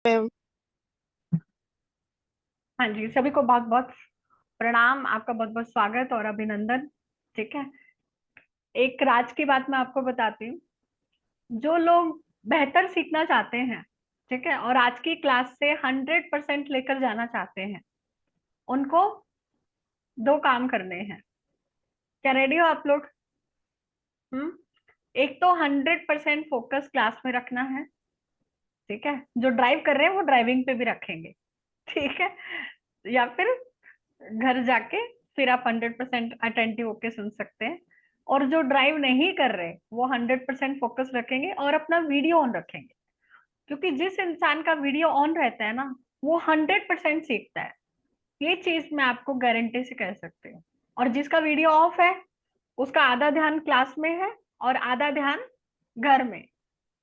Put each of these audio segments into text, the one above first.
Ma'am. हाँ जी, सभी को बहुत बहुत प्रणाम। आपका बहुत बहुत स्वागत और अभिनंदन। ठीक है, एक राज की बात मैं आपको बताती हूँ। जो लोग बेहतर सीखना चाहते हैं, ठीक है, और आज की क्लास से 100% लेकर जाना चाहते हैं, उनको दो काम करने हैं। क्या रेडी हो आप लोग? हम्म। एक तो 100% फोकस क्लास में रखना है। ठीक है, जो ड्राइव कर रहे हैं वो ड्राइविंग पे भी रखेंगे। ठीक है, या फिर घर जाके फिर आप 100% अटेंटिव होके सुन सकते हैं। और जो ड्राइव नहीं कर रहे वो 100% फोकस रखेंगे और अपना वीडियो ऑन रखेंगे, क्योंकि जिस इंसान का वीडियो ऑन रहता है ना, वो 100% सीखता है। ये चीज मैं आपको गारंटी से कह सकती हूँ। और जिसका वीडियो ऑफ है, उसका आधा ध्यान क्लास में है और आधा ध्यान घर में,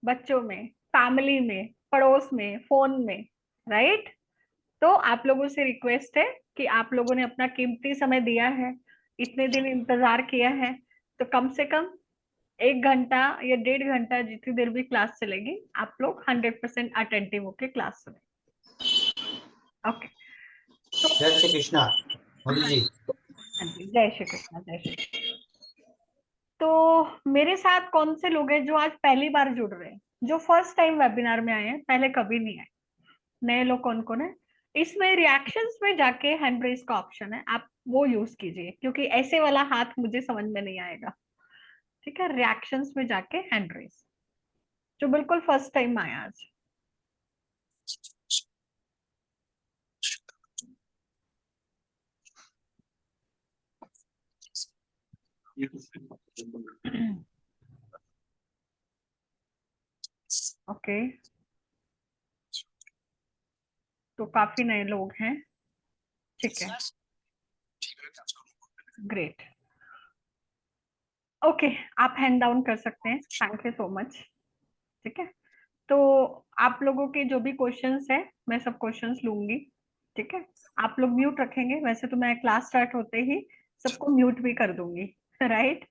बच्चों में, फैमिली में, पड़ोस में, फोन में। राइट? तो आप लोगों से रिक्वेस्ट है कि आप लोगों ने अपना कीमती समय दिया है, इतने दिन इंतजार किया है, तो कम से कम 1 घंटा या 1.5 घंटा, जितनी देर भी क्लास चलेगी, आप लोग 100% अटेंटिव होके क्लास सुने। ओके। तो जय श्री कृष्णा मोदी हाँ जी। हाँ जी, जय श्री कृष्ण, जय श्री कृष्ण। तो मेरे साथ कौन से लोग हैं जो आज पहली बार जुड़ रहे हैं, जो फर्स्ट टाइम वेबिनार में आए हैं, पहले कभी नहीं आए? नए लोग कौन कौन है? इसमें रिएक्शंस में जाके हैंड रेस का ऑप्शन है, आप वो यूज कीजिए, क्योंकि ऐसे वाला हाथ मुझे समझ में नहीं आएगा। ठीक है, रिएक्शंस में जाके हैंड रेस, जो बिल्कुल फर्स्ट टाइम आया आज। ओके, तो काफी नए लोग हैं। ठीक है, ग्रेट। ओके, आप हैंड डाउन कर सकते हैं, थैंक यू सो मच। ठीक है, तो आप लोगों के जो भी क्वेश्चंस है, मैं सब क्वेश्चंस लूंगी। ठीक है, आप लोग म्यूट रखेंगे, वैसे तो मैं क्लास स्टार्ट होते ही सबको म्यूट भी कर दूंगी। राइट?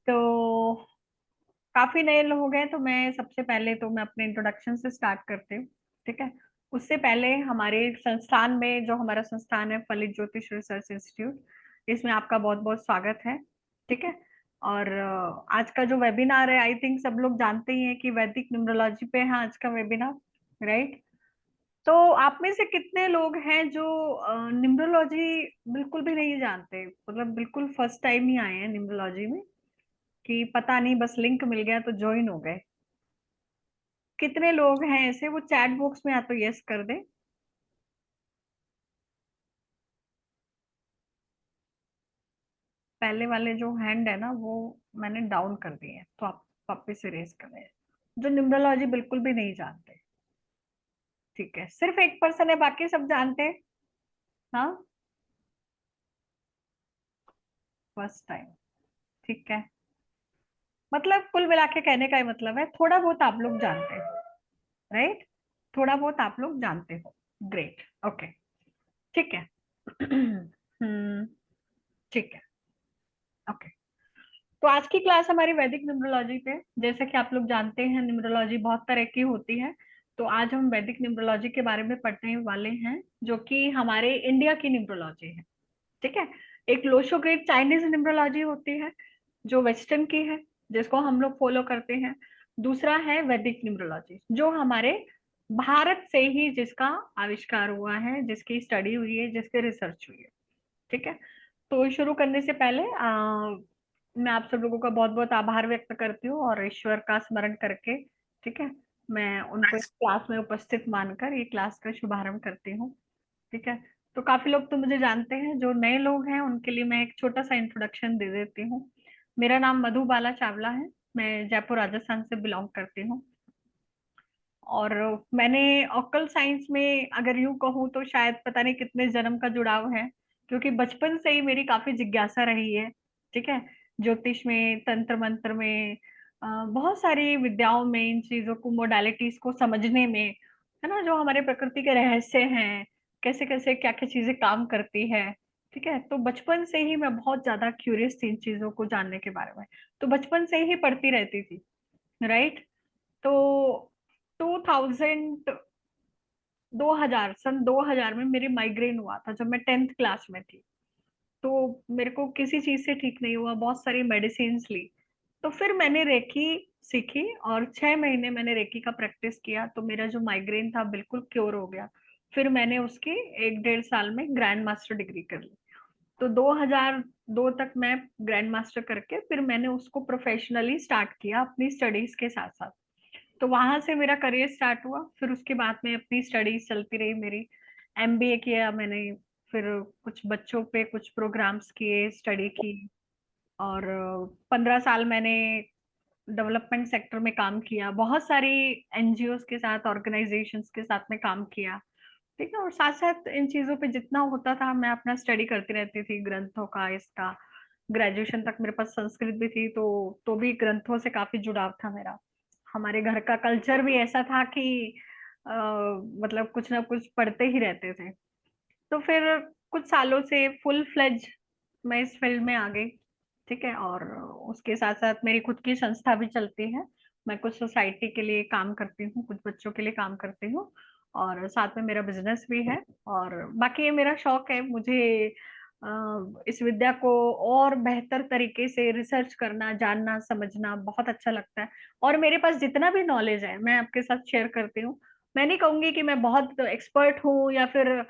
तो काफी नए लोग हैं, तो मैं सबसे पहले तो मैं अपने इंट्रोडक्शन से स्टार्ट करती हूँ। ठीक है, उससे पहले हमारे संस्थान में, जो हमारा संस्थान है फलित ज्योतिष रिसर्च इंस्टीट्यूट, इसमें आपका बहुत बहुत स्वागत है। ठीक है, और आज का जो वेबिनार है, आई थिंक सब लोग जानते ही हैं कि वैदिक न्यूमरोलॉजी पे है आज का वेबिनार। राइट? तो आप में से कितने लोग हैं जो न्यूमरोलॉजी बिल्कुल भी नहीं जानते, मतलब बिल्कुल फर्स्ट टाइम ही आए हैं न्यूमरोलॉजी में, कि पता नहीं बस लिंक मिल गया तो ज्वाइन हो गए? कितने लोग हैं ऐसे? वो चैट बॉक्स में या तो यस कर दे। पहले वाले जो हैंड है ना, वो मैंने डाउन कर दिए हैं, तो आप वापस से रेज कर रहे हैं, जो न्यूमरोलॉजी बिल्कुल भी नहीं जानते। ठीक है, सिर्फ एक पर्सन है, बाकी सब जानते हैं। हाँ, फर्स्ट टाइम। ठीक है, मतलब कुल मिला के कहने का ही मतलब है थोड़ा बहुत आप लोग जानते हैं। राइट? थोड़ा बहुत आप लोग जानते हो। ग्रेट। ओके। ठीक है। ठीक है। ओके, तो आज की क्लास हमारी वैदिक न्यूमरोलॉजी पे। जैसे कि आप लोग जानते हैं, न्यूमरोलॉजी बहुत तरह की होती है। तो आज हम वैदिक न्यूमरोलॉजी के बारे में पढ़ने वाले हैं, जो कि हमारे इंडिया की न्यूमरोलॉजी है। ठीक है, एक लोशोग्रेड चाइनीज न्यूमरोलॉजी होती है, जो वेस्टर्न की है, जिसको हम लोग फॉलो करते हैं। दूसरा है वैदिक न्यूमरोलॉजी, जो हमारे भारत से ही जिसका आविष्कार हुआ है, जिसकी स्टडी हुई है, जिसकी रिसर्च हुई है। ठीक है, तो शुरू करने से पहले मैं आप सब लोगों का बहुत बहुत आभार व्यक्त करती हूँ, और ईश्वर का स्मरण करके, ठीक है, मैं उनको इस क्लास में उपस्थित मानकर ये क्लास का शुभारंभ करती हूँ। ठीक है, तो काफी लोग तो मुझे जानते हैं, जो नए लोग हैं उनके लिए मैं एक छोटा सा इंट्रोडक्शन दे देती हूँ। मेरा नाम मधुबाला चावला है, मैं जयपुर राजस्थान से बिलोंग करती हूँ। और मैंने ऑक्कल साइंस में, अगर यूं कहूँ तो शायद पता नहीं कितने जन्म का जुड़ाव है, क्योंकि बचपन से ही मेरी काफी जिज्ञासा रही है। ठीक है, ज्योतिष में, तंत्र मंत्र में, बहुत सारी विद्याओं में, इन चीजों को, मोडालिटीज को समझने में, है ना, जो हमारे प्रकृति के रहस्य हैं, कैसे कैसे क्या क्या चीजें काम करती है। ठीक है, तो बचपन से ही मैं बहुत ज्यादा क्यूरियस थी इन चीजों को जानने के बारे में, तो बचपन से ही पढ़ती रहती थी। राइट? तो 2000 सन 2000 में मेरी माइग्रेन हुआ था, जब मैं 10th क्लास में थी। तो मेरे को किसी चीज से ठीक नहीं हुआ, बहुत सारी मेडिसिन ली। तो फिर मैंने रेकी सीखी और 6 महीने मैंने रेकी का प्रैक्टिस किया, तो मेरा जो माइग्रेन था बिल्कुल क्योर हो गया। फिर मैंने उसकी 1 डेढ़ साल में ग्रैंड मास्टर डिग्री कर ली। तो 2002 तक मैं ग्रैंड मास्टर करके फिर मैंने उसको प्रोफेशनली स्टार्ट किया अपनी स्टडीज के साथ साथ। तो वहां से मेरा करियर स्टार्ट हुआ। फिर उसके बाद में अपनी स्टडीज चलती रही मेरी। एमबीए किया मैंने। फिर कुछ बच्चों पे कुछ प्रोग्राम्स किए, स्टडी की। और 15 साल मैंने डेवलपमेंट सेक्टर में काम किया, बहुत सारी एनजीओज के साथ, ऑर्गेनाइजेशंस के साथ में काम किया। ठीक है। और साथ साथ इन चीजों पे जितना होता था मैं अपना स्टडी करती रहती थी, ग्रंथों का, इसका। ग्रेजुएशन तक मेरे पास संस्कृत भी थी, तो भी ग्रंथों से काफी जुड़ाव था मेरा। हमारे घर का कल्चर भी ऐसा था कि मतलब कुछ ना कुछ पढ़ते ही रहते थे। तो फिर कुछ सालों से फुल फ्लेज मैं इस फील्ड में आ गई। ठीक है। और उसके साथ साथ मेरी खुद की संस्था भी चलती है। मैं कुछ सोसाइटी के लिए काम करती हूँ, कुछ बच्चों के लिए काम करती हूँ। और साथ में मेरा बिजनेस भी है। और बाकी ये मेरा शौक है, मुझे इस विद्या को और बेहतर तरीके से रिसर्च करना, जानना, समझना बहुत अच्छा लगता है। और मेरे पास जितना भी नॉलेज है मैं आपके साथ शेयर करती हूँ। मैं नहीं कहूंगी कि मैं बहुत एक्सपर्ट हूँ या फिर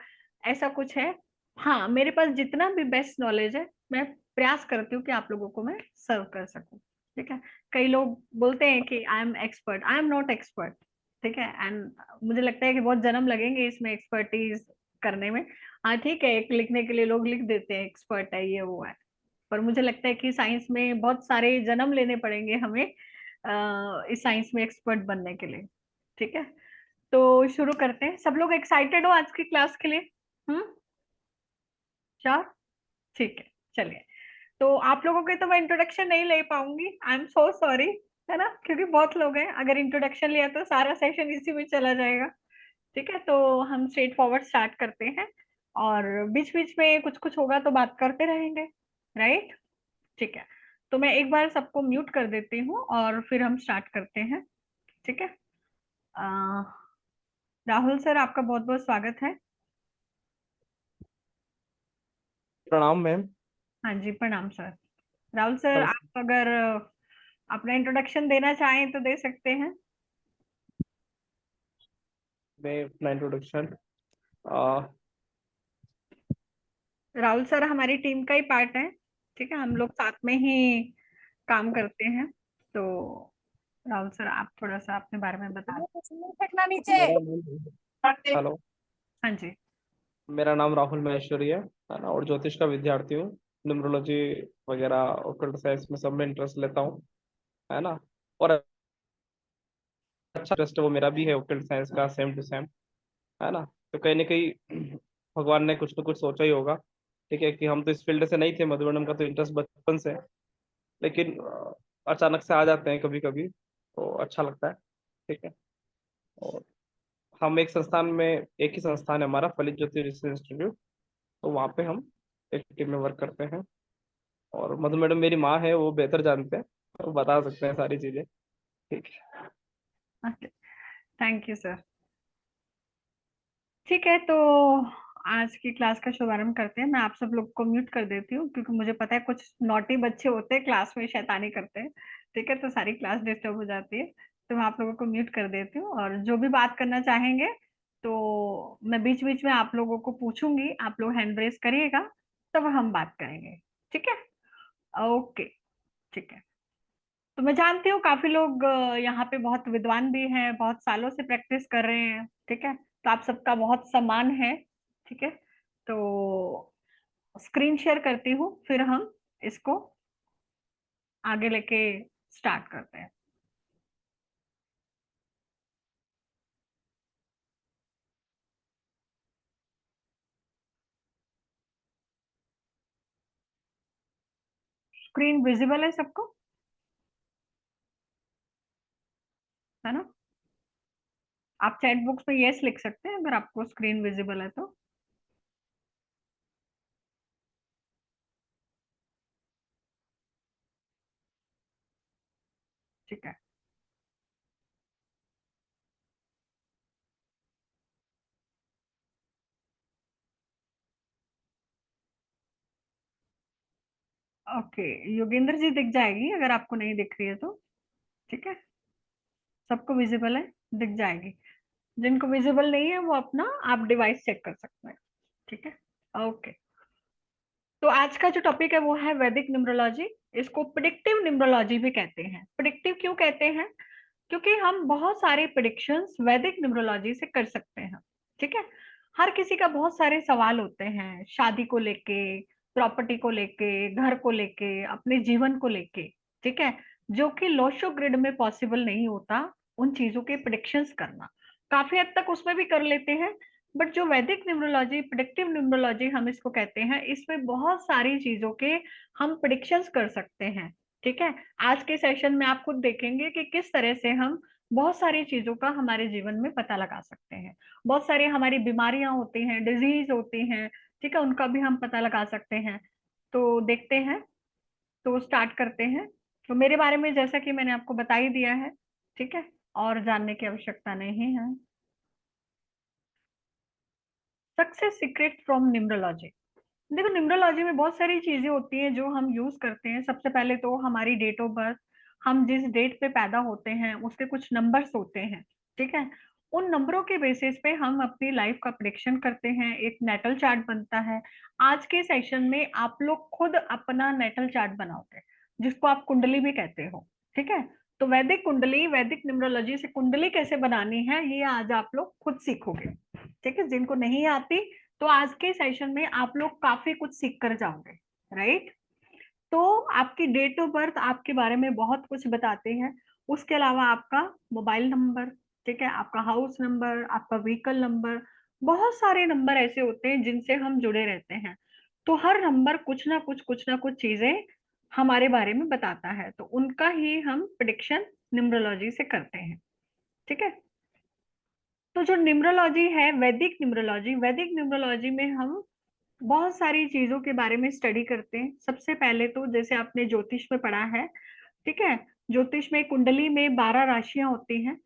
ऐसा कुछ है। हाँ, मेरे पास जितना भी बेस्ट नॉलेज है मैं प्रयास करती हूँ कि आप लोगों को मैं सर्व कर सकूं। ठीक है। कई लोग बोलते हैं कि I am expert, I am not expert. ठीक है। एंड मुझे लगता है कि बहुत जन्म लगेंगे इसमें एक्सपर्टीज करने में। हाँ ठीक है, एक लिखने के लिए लोग लिख देते हैं एक्सपर्ट है, ये वो है। पर मुझे लगता है कि साइंस में बहुत सारे जन्म लेने पड़ेंगे हमें इस साइंस में एक्सपर्ट बनने के लिए। ठीक है। तो शुरू करते हैं। सब लोग एक्साइटेड हो आज की क्लास के लिए? हम्म। श्योर। ठीक है। चलिए। तो आप लोगों के तो मैं इंट्रोडक्शन नहीं ले पाऊंगी, आई एम सो सॉरी। है ना, क्योंकि बहुत लोग हैं, अगर इंट्रोडक्शन लिया तो सारा सेशन इसी में चला जाएगा। ठीक है। तो हम स्ट्रेट फॉरवर्ड स्टार्ट करते हैं। और बीच बीच में कुछ कुछ होगा तो बात करते रहेंगे। राइट। ठीक है। तो मैं एक बार सबको म्यूट कर देती हूँ और फिर हम स्टार्ट करते हैं। ठीक है। अ, राहुल सर, आपका बहुत बहुत स्वागत है। प्रणाम मैम। हाँ जी, प्रणाम सर। राहुल सर, नमस्ते। आप अगर अपना इंट्रोडक्शन देना चाहें तो दे सकते हैं। मैं अपना इंट्रोडक्शन राहुल सर हमारी टीम का ही पार्ट है। ठीक है, हम लोग साथ में ही काम करते हैं। तो राहुल सर, आप थोड़ा सा अपने बारे में बता दें। नीचे। हेलो, हाँ जी। मेरा नाम राहुल महेश्वरी है ना, और ज्योतिष का विद्यार्थी हूँ। न्यूमरोलॉजी वगैरह ओकल्ट साइंस में सब में इंटरेस्ट लेता हूँ, है ना। और अच्छा इंटरेस्ट वो मेरा भी है ओकल्ट साइंस का, सेम टू सेम, है ना। तो कहीं ना कहीं भगवान ने कुछ ना कुछ सोचा ही होगा। ठीक है, कि हम तो इस फील्ड से नहीं थे, मधुबनम का तो इंटरेस्ट बचपन से है। लेकिन अचानक से आ जाते हैं कभी कभी, तो अच्छा लगता है। ठीक है। और हम एक संस्थान में, एक ही संस्थान है हमारा, फलित ज्योति रिसर्च इंस्टीट्यूट। तो वहाँ पे हम एक टीम में वर्क करते हैं। और मधु मैडम मेरी माँ है, वो बेहतर जानते हैं, वो बता सकते हैं सारी चीजें। ठीक है। ओके। Thank you sir. ठीक है। तो आज की क्लास का शुभारंभ करते हैं। मैं आप सब लोग को म्यूट कर देती हूँ, क्योंकि मुझे पता है कुछ नॉटी बच्चे होते हैं क्लास में, शैतानी करते हैं। ठीक है। तो सारी क्लास डिस्टर्ब हो जाती है। तो मैं आप लोगों को म्यूट कर देती हूँ, और जो भी बात करना चाहेंगे तो मैं बीच बीच में आप लोगों को पूछूंगी, आप लोग हैंड रेस करिएगा, तब हम बात करेंगे। ठीक है। ओके। ठीक है। तो मैं जानती हूँ काफी लोग यहाँ पे बहुत विद्वान भी हैं, बहुत सालों से प्रैक्टिस कर रहे हैं। ठीक है। तो आप सबका बहुत सम्मान है। ठीक है। तो स्क्रीन शेयर करती हूँ, फिर हम इसको आगे लेके स्टार्ट करते हैं। स्क्रीन विजिबल है सबको? है ना? आप चैट बॉक्स में यस लिख सकते हैं अगर आपको स्क्रीन विजिबल है तो। ठीक है। ओके, योगेंद्र जी दिख जाएगी अगर आपको नहीं दिख रही है तो। ठीक है, सबको विजिबल है, दिख जाएगी। जिनको विजिबल नहीं है वो अपना आप डिवाइस चेक कर सकते हैं। ठीक है, ओके। तो आज का जो टॉपिक है वो है वैदिक न्यूमरोलॉजी। इसको प्रिडिक्टिव न्यूमरोलॉजी भी कहते हैं। प्रिडिक्टिव क्यों कहते हैं? क्योंकि हम बहुत सारे प्रिडिक्शंस वैदिक न्यूमरोलॉजी से कर सकते हैं। ठीक है, हर किसी का बहुत सारे सवाल होते हैं, शादी को लेके, प्रॉपर्टी को लेके, घर को लेके, अपने जीवन को लेके। ठीक है, जो कि लोशो ग्रिड में पॉसिबल नहीं होता उन चीजों के प्रिडिक्शंस करना। काफी हद तक उसमें भी कर लेते हैं, बट जो वैदिक न्यूमरोलॉजी, प्रिडिक्टिव न्यूमरोलॉजी हम इसको कहते हैं, इसमें बहुत सारी चीजों के हम प्रिडिक्शंस कर सकते हैं। ठीक है, आज के सेशन में आप खुद देखेंगे कि किस तरह से हम बहुत सारी चीजों का हमारे जीवन में पता लगा सकते हैं। बहुत सारी हमारी बीमारियां होती हैं, डिजीज होती हैं, ठीक है, उनका भी हम पता लगा सकते हैं। तो देखते हैं, तो स्टार्ट करते हैं। तो मेरे बारे में जैसा कि मैंने आपको बता ही दिया है, ठीक है, और जानने की आवश्यकता नहीं है। Success secret from numerology. देखो, न्यूमरोलॉजी में बहुत सारी चीजें होती हैं जो हम यूज करते हैं। सबसे पहले तो हमारी डेट ऑफ बर्थ, हम जिस डेट पे पैदा होते हैं उसके कुछ नंबर्स होते हैं। ठीक है, उन नंबरों के बेसिस पे हम अपनी लाइफ का प्रेडिक्शन करते हैं, एक नेटल चार्ट बनता है। आज के सेशन में आप लोग खुद अपना नेटल चार्ट बनाओगे, जिसको आप कुंडली भी कहते हो। ठीक है, तो वैदिक कुंडली, वैदिक न्यूमरोलॉजी से कुंडली कैसे बनानी है ये आज आप लोग खुद सीखोगे। ठीक है, जिनको नहीं आती तो आज के सेशन में आप लोग काफी कुछ सीख कर जाओगे, राइट। तो आपकी डेट ऑफ बर्थ आपके बारे में बहुत कुछ बताते हैं। उसके अलावा आपका मोबाइल नंबर, ठीक है, आपका हाउस नंबर, आपका व्हीकल नंबर, बहुत सारे नंबर ऐसे होते हैं जिनसे हम जुड़े रहते हैं। तो हर नंबर कुछ ना कुछ चीजें हमारे बारे में बताता है, तो उनका ही हम प्रिडिक्शन न्यूमरोलॉजी से करते हैं। ठीक है, तो जो न्यूमरोलॉजी है, वैदिक न्यूमरोलॉजी, वैदिक न्यूमरोलॉजी में हम बहुत सारी चीजों के बारे में स्टडी करते हैं। सबसे पहले तो जैसे आपने ज्योतिष में पढ़ा है, ठीक है, ज्योतिष में कुंडली में 12 राशियां होती हैं।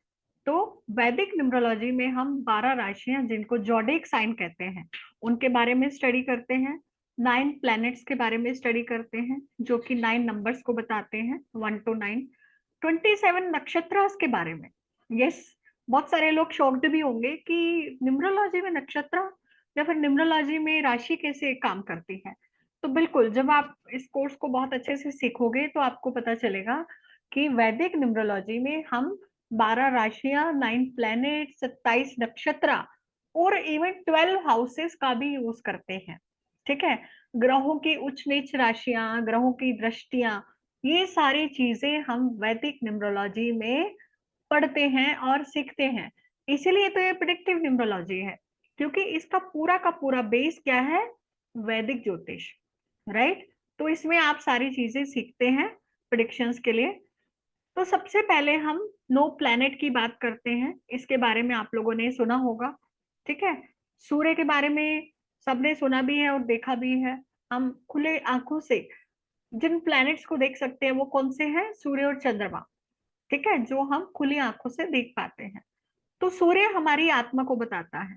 तो वैदिक न्यूमरोलॉजी में हम 12 राशियां, जिनको जोडिक साइन कहते हैं, उनके बारे में स्टडी करते हैं। 9 प्लैनेट्स के बारे में स्टडी करते हैं, जो कि 9 नंबर्स को बताते हैं, 1 to 9। 27 नक्षत्र के बारे में। यस, बहुत सारे लोग शॉक्ड भी होंगे कि न्यूमरोलॉजी में नक्षत्र या फिर न्यूमरोलॉजी में राशि कैसे काम करती है। तो बिल्कुल, जब आप इस कोर्स को बहुत अच्छे से सीखोगे तो आपको पता चलेगा कि वैदिक न्यूमरोलॉजी में हम 12 राशियां, 9 प्लैनेट, 27 नक्षत्र और इवन 12 हाउसेस का भी यूज करते हैं। ठीक है, ग्रहों की उच्च नीच राशियां, ग्रहों की दृष्टियां, ये सारी चीजें हम वैदिक न्यूमरोलॉजी में पढ़ते हैं और सीखते हैं। इसीलिए तो ये प्रिडिक्टिव न्यूमरोलॉजी है, क्योंकि इसका पूरा का पूरा बेस क्या है? वैदिक ज्योतिष, राइट। तो इसमें आप सारी चीजें सीखते हैं प्रिडिक्शंस के लिए। तो सबसे पहले हम 9 प्लैनेट की बात करते हैं। इसके बारे में आप लोगों ने सुना होगा, ठीक है। सूर्य के बारे में सबने सुना भी है और देखा भी है। हम खुले आंखों से जिन प्लैनेट्स को देख सकते हैं वो कौन से हैं? सूर्य और चंद्रमा, ठीक है, जो हम खुली आंखों से देख पाते हैं। तो सूर्य हमारी आत्मा को बताता है,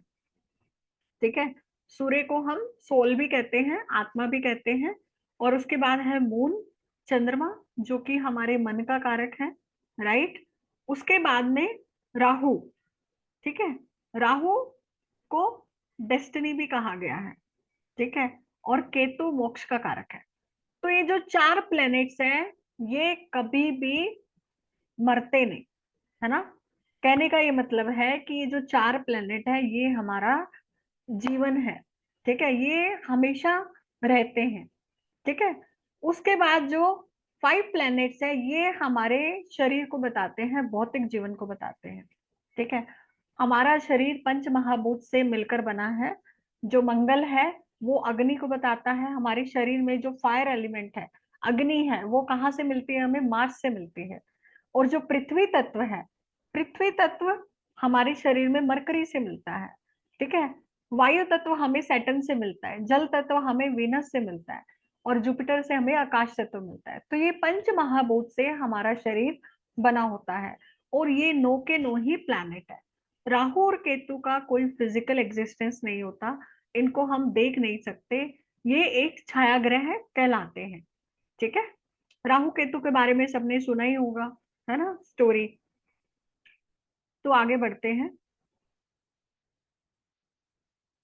ठीक है। सूर्य को हम सोल भी कहते हैं, आत्मा भी कहते हैं। और उसके बाद है मून, चंद्रमा, जो कि हमारे मन का कारक है, राइट। उसके बाद में राहु, ठीक है। राहु को डेस्टिनी भी कहा गया है, ठीक है। और केतु मोक्ष का कारक है। तो ये जो 4 प्लैनेट्स हैं, ये कभी भी मरते नहीं, है ना। कहने का ये मतलब है कि ये जो 4 प्लेनेट है ये हमारा जीवन है, ठीक है, ये हमेशा रहते हैं, ठीक है। उसके बाद जो 5 प्लैनेट्स है ये हमारे शरीर को बताते हैं, भौतिक जीवन को बताते हैं, ठीक है। हमारा शरीर पंच महाभूत से मिलकर बना है। जो मंगल है वो अग्नि को बताता है। हमारे शरीर में जो फायर एलिमेंट है, अग्नि है, वो कहाँ से मिलती है? हमें मार्स से मिलती है। और जो पृथ्वी तत्व है, पृथ्वी तत्व हमारे शरीर में मरकरी से मिलता है, ठीक है। वायु तत्व हमें सैटर्न से मिलता है, जल तत्व हमें वीनस से मिलता है, और जुपिटर से हमें आकाश तत्व मिलता है। तो ये पंच महाभूत से हमारा शरीर बना होता है, और ये 9 के 9 ही प्लैनेट है। राहु और केतु का कोई फिजिकल एग्जिस्टेंस नहीं होता, इनको हम देख नहीं सकते, ये एक छाया ग्रह कहलाते हैं, ठीक है, राहु केतु के बारे में सबने सुना ही होगा, है ना, स्टोरी। तो आगे बढ़ते हैं।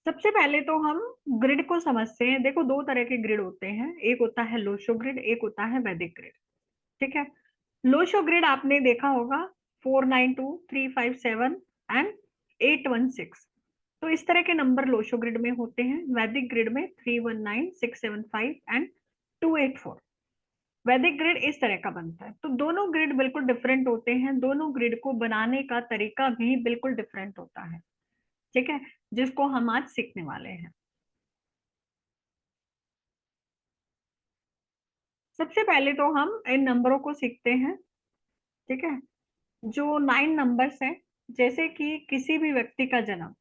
सबसे पहले तो हम ग्रिड को समझते हैं। देखो, दो तरह के ग्रिड होते हैं, एक होता है लोशो ग्रिड, एक होता है वैदिक ग्रिड। ठीक है, लोशो ग्रिड आपने देखा होगा 492, 357 एंड 816। तो इस तरह के नंबर लोशो ग्रिड में होते हैं। वैदिक ग्रिड में 319, 675 एंड 284। वैदिक ग्रिड इस तरह का बनता है। तो दोनों ग्रिड बिल्कुल डिफरेंट होते हैं, दोनों ग्रिड को बनाने का तरीका भी बिल्कुल डिफरेंट होता है। ठीक है, जिसको हम आज सीखने वाले हैं। सबसे पहले तो हम इन नंबरों को सीखते हैं। ठीक है, जो 9 नंबर्स हैं, जैसे कि किसी भी व्यक्ति का जन्म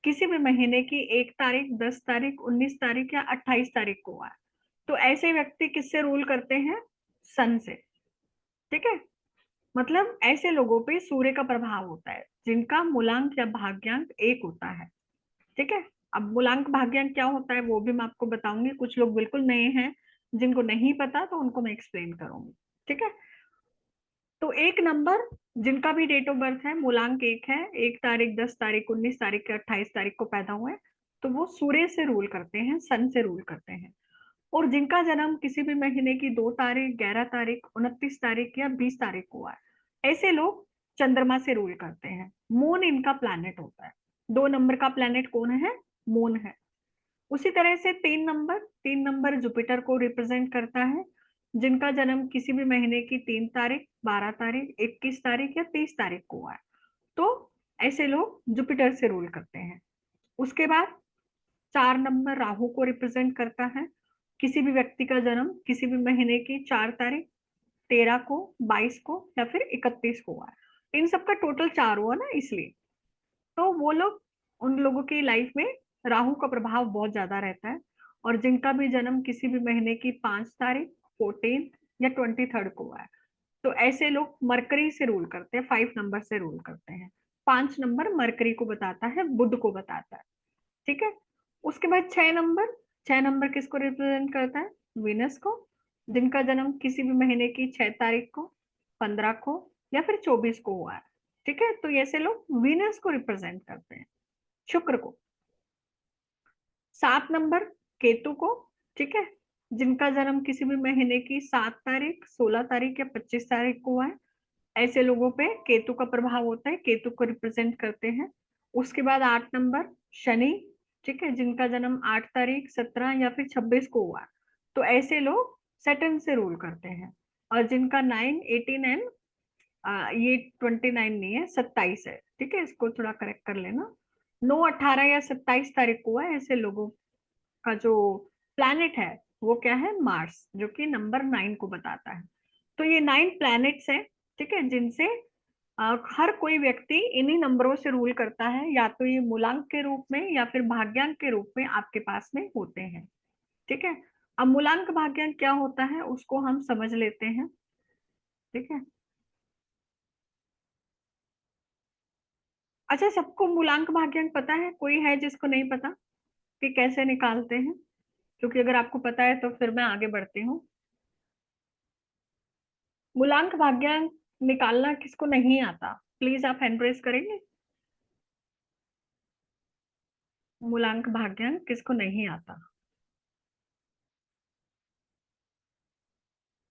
किसी भी महीने की 1 तारीख, 10 तारीख, 19 तारीख या 28 तारीख को हुआ है, तो ऐसे व्यक्ति किससे रूल करते हैं? सन से। ठीक है, मतलब ऐसे लोगों पे सूर्य का प्रभाव होता है जिनका मूलांक या भाग्यांक 1 होता है। ठीक है, अब मूलांक भाग्यांक क्या होता है वो भी मैं आपको बताऊंगी। कुछ लोग बिल्कुल नए हैं, जिनको नहीं पता, तो उनको मैं एक्सप्लेन करूंगी। ठीक है, तो एक नंबर जिनका भी डेट ऑफ बर्थ है, मूलांक 1 है, 1 तारीख, 10 तारीख, 19 तारीख या 28 तारीख को पैदा हुए, तो वो सूर्य से रूल करते हैं, सन से रूल करते हैं। और जिनका जन्म किसी भी महीने की 2 तारीख, 11 तारीख, 29 तारीख या 20 तारीख को हुआ है, ऐसे लोग चंद्रमा से रूल करते हैं। मून इनका प्लैनेट होता है। 2 नंबर का प्लैनेट कौन है? मून है। उसी तरह से 3 नंबर, 3 नंबर जुपिटर को रिप्रेजेंट करता है। जिनका जन्म किसी भी महीने की 3 तारीख, 12 तारीख, 21 तारीख या 30 तारीख को हुआ है, तो ऐसे लोग जुपिटर से रूल करते हैं। उसके बाद 4 नंबर राहु को रिप्रेजेंट करता है। किसी भी व्यक्ति का जन्म किसी भी महीने की 4 तारीख, 13 को, 22 को या फिर 31 को हुआ है, इन सबका टोटल 4 हुआ ना, इसलिए तो वो लोग, उन लोगों की लाइफ में राहु का प्रभाव बहुत ज्यादा रहता है। और जिनका भी जन्म किसी भी महीने की 5 तारीख, 14 या 23 को हुआ है, तो ऐसे लोग मरकरी से रूल करते हैं, 5 नंबर से रूल करते हैं। 5 नंबर मरकरी को बताता है, बुध को बताता है। ठीक है, उसके बाद 6 नंबर, 6 नंबर किसको रिप्रेजेंट करता है? वीनस को। जिनका जन्म किसी भी महीने की 6 तारीख को, 15 को या फिर 24 को हुआ है। ठीक है, तो ऐसे लोग वीनस को रिप्रेजेंट करते हैं, शुक्र को। 7 नंबर केतु को। ठीक है, जिनका जन्म किसी भी महीने की 7 तारीख, 16 तारीख या 25 तारीख को हुआ है, ऐसे लोगों पे केतु का प्रभाव होता है, केतु को रिप्रेजेंट करते हैं। उसके बाद 8 नंबर शनि। ठीक है, जिनका जन्म 8 तारीख, 17 या फिर 26 को हुआ है, तो ऐसे लोग सैटर्न से रूल करते हैं। और जिनका 9, 18 एंड ये 29 नहीं है, 27 है। ठीक है, इसको थोड़ा करेक्ट कर लेना। 9, 18 या 27 तारीख को हुआ है, ऐसे लोगों का जो प्लैनेट है वो क्या है? मार्स, जो कि नंबर 9 को बताता है। तो ये 9 प्लैनेट्स हैं। ठीक है, जिनसे हर कोई व्यक्ति इन्हीं नंबरों से रूल करता है, या तो ये मूलांक के रूप में या फिर भाग्यांक के रूप में आपके पास में होते हैं। ठीक है, अब मूलांक भाग्यांक क्या होता है उसको हम समझ लेते हैं। ठीक है, अच्छा, सबको मूलांक भाग्यांक पता है? कोई है जिसको नहीं पता कि कैसे निकालते हैं? क्योंकि अगर आपको पता है तो फिर मैं आगे बढ़ती हूँ। मूलांक भाग्यांक निकालना किसको नहीं आता? प्लीज आप हैंड रेज करेंगे। मूलांक भाग्यांक किसको नहीं आता?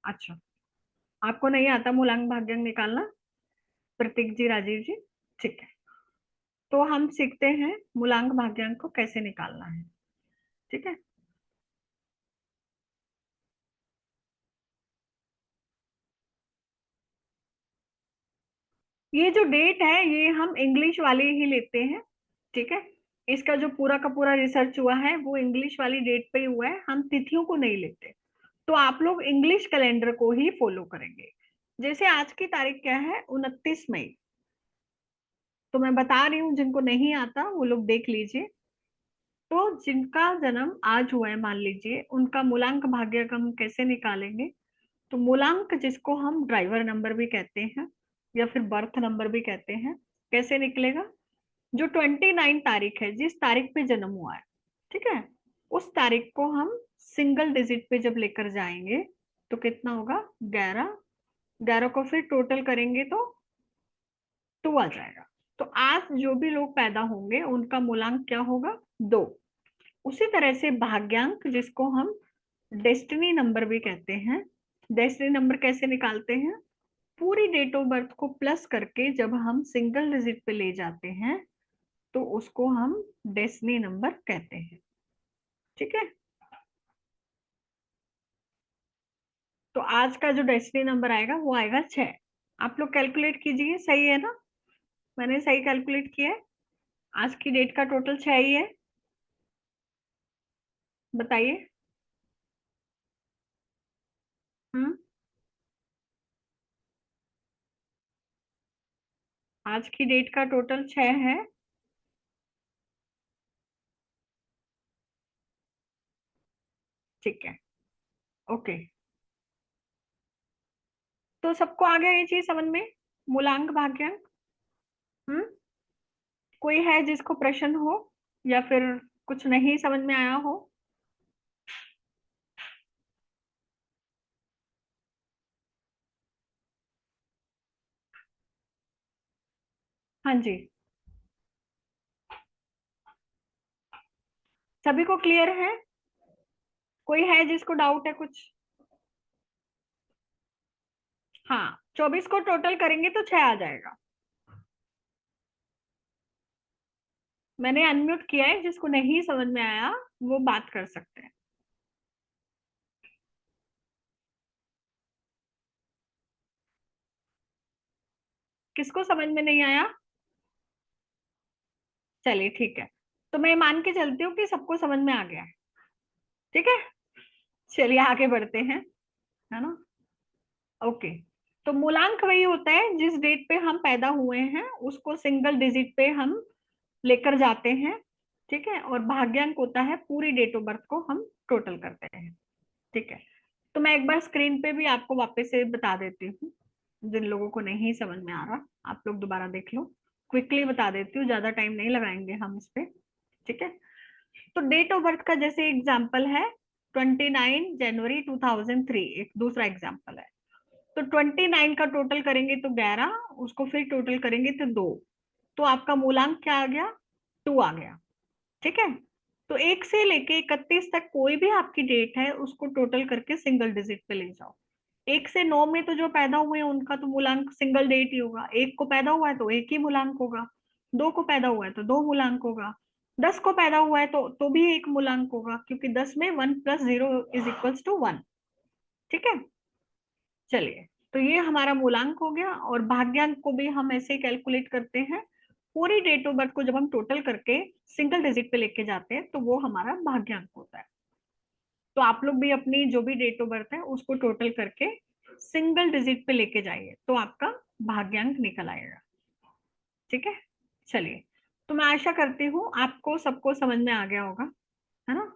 अच्छा, आपको नहीं आता मूलांक भाग्यांक निकालना, प्रतीक जी, राजीव जी? ठीक है, तो हम सीखते हैं मूलांक भाग्यांक को कैसे निकालना है। ठीक है, ये जो डेट है ये हम इंग्लिश वाली ही लेते हैं। ठीक है, इसका जो पूरा का पूरा रिसर्च हुआ है वो इंग्लिश वाली डेट पे ही हुआ है, हम तिथियों को नहीं लेते। तो आप लोग इंग्लिश कैलेंडर को ही फॉलो करेंगे। जैसे आज की तारीख क्या है? 29 मई। तो मैं बता रही हूँ, जिनको नहीं आता वो लोग देख लीजिए। तो जिनका जन्म आज हुआ है, मान लीजिए, उनका मूलांक भाग्यांक हम कैसे निकालेंगे? तो मूलांक, जिसको हम ड्राइवर नंबर भी कहते हैं या फिर बर्थ नंबर भी कहते हैं, कैसे निकलेगा? जो 29 तारीख है, जिस तारीख पे जन्म हुआ है, ठीक है, उस तारीख को हम सिंगल डिजिट पे जब लेकर जाएंगे, तो कितना होगा 11, 11 को फिर टोटल करेंगे तो 2 आ जाएगा। तो आज जो भी लोग पैदा होंगे उनका मूलांक क्या होगा 2। उसी तरह से भाग्यांक जिसको हम डेस्टिनी नंबर भी कहते हैं, डेस्टिनी नंबर कैसे निकालते हैं, पूरी डेट ऑफ बर्थ को प्लस करके जब हम सिंगल डिजिट पे ले जाते हैं तो उसको हम डेस्टिनी नंबर कहते हैं। ठीक है, तो आज का जो डेस्टिनी नंबर आएगा वो आएगा 6। आप लोग कैलकुलेट कीजिए, सही है ना? मैंने सही कैलकुलेट किया है? आज की डेट का टोटल 6 ही है, बताइए। हम्म, आज की डेट का टोटल 6 है। ठीक है, ओके। तो सबको आ गया ये चीज समझ में, मूलांक भाग्यांक? हम्म, कोई है जिसको प्रश्न हो या फिर कुछ नहीं समझ में आया हो? हाँ जी, सभी को क्लियर है? कोई है जिसको डाउट है कुछ? हाँ, 24 को टोटल करेंगे तो 6 आ जाएगा। मैंने अनम्यूट किया है, जिसको नहीं समझ में आया वो बात कर सकते हैं। किसको समझ में नहीं आया? चलिए ठीक है, तो मैं मान के चलती हूँ कि सबको समझ में आ गया है। ठीक है, चलिए आगे बढ़ते हैं, है ना? ओके, तो मूलांक वही होता है जिस डेट पे हम पैदा हुए हैं उसको सिंगल डिजिट पे हम लेकर जाते हैं। ठीक है, और भाग्यांक होता है पूरी डेट ऑफ बर्थ को हम टोटल करते हैं। ठीक है, तो मैं एक बार स्क्रीन पे भी आपको वापस से बता देती हूँ, जिन लोगों को नहीं समझ में आ रहा आप लोग दोबारा देख लो। क्विकली बता देती हूँ, ज्यादा टाइम नहीं लगाएंगे हम इस पे। ठीक है, तो डेट ऑफ बर्थ का जैसे एग्जांपल है 29 जनवरी 2003, एक दूसरा एग्जांपल है। तो 29 का टोटल करेंगे तो 11, उसको फिर टोटल करेंगे तो 2, तो आपका मूलांक क्या आ गया 2 आ गया। ठीक है, तो 1 से लेके 31 तक कोई भी आपकी डेट है उसको टोटल करके सिंगल डिजिट पे ले जाओ। 1 से 9 में तो जो पैदा हुए हैं उनका तो मूलांक सिंगल डेट ही होगा। 1 को पैदा हुआ है तो 1 ही मूलांक होगा, 2 को पैदा हुआ है तो 2 मूलांक होगा, 10 को पैदा हुआ है तो भी 1 मूलांक होगा, क्योंकि 10 में 1 + 0 इज इक्वल्स टू 1। ठीक है, चलिए, तो ये हमारा मूलांक हो गया। और भाग्यांक को भी हम ऐसे ही कैलकुलेट करते हैं, पूरी डेट ऑफ बर्थ को जब हम टोटल करके सिंगल डिजिट पे लेके जाते हैं तो वो हमारा भाग्यांक होता है। तो आप लोग भी अपनी जो भी डेट ऑफ बर्थ है उसको टोटल करके सिंगल डिजिट पे लेके जाइए तो आपका भाग्यांक निकल आएगा। ठीक है, चलिए, तो मैं आशा करती हूँ आपको सबको समझ में आ गया होगा, है ना?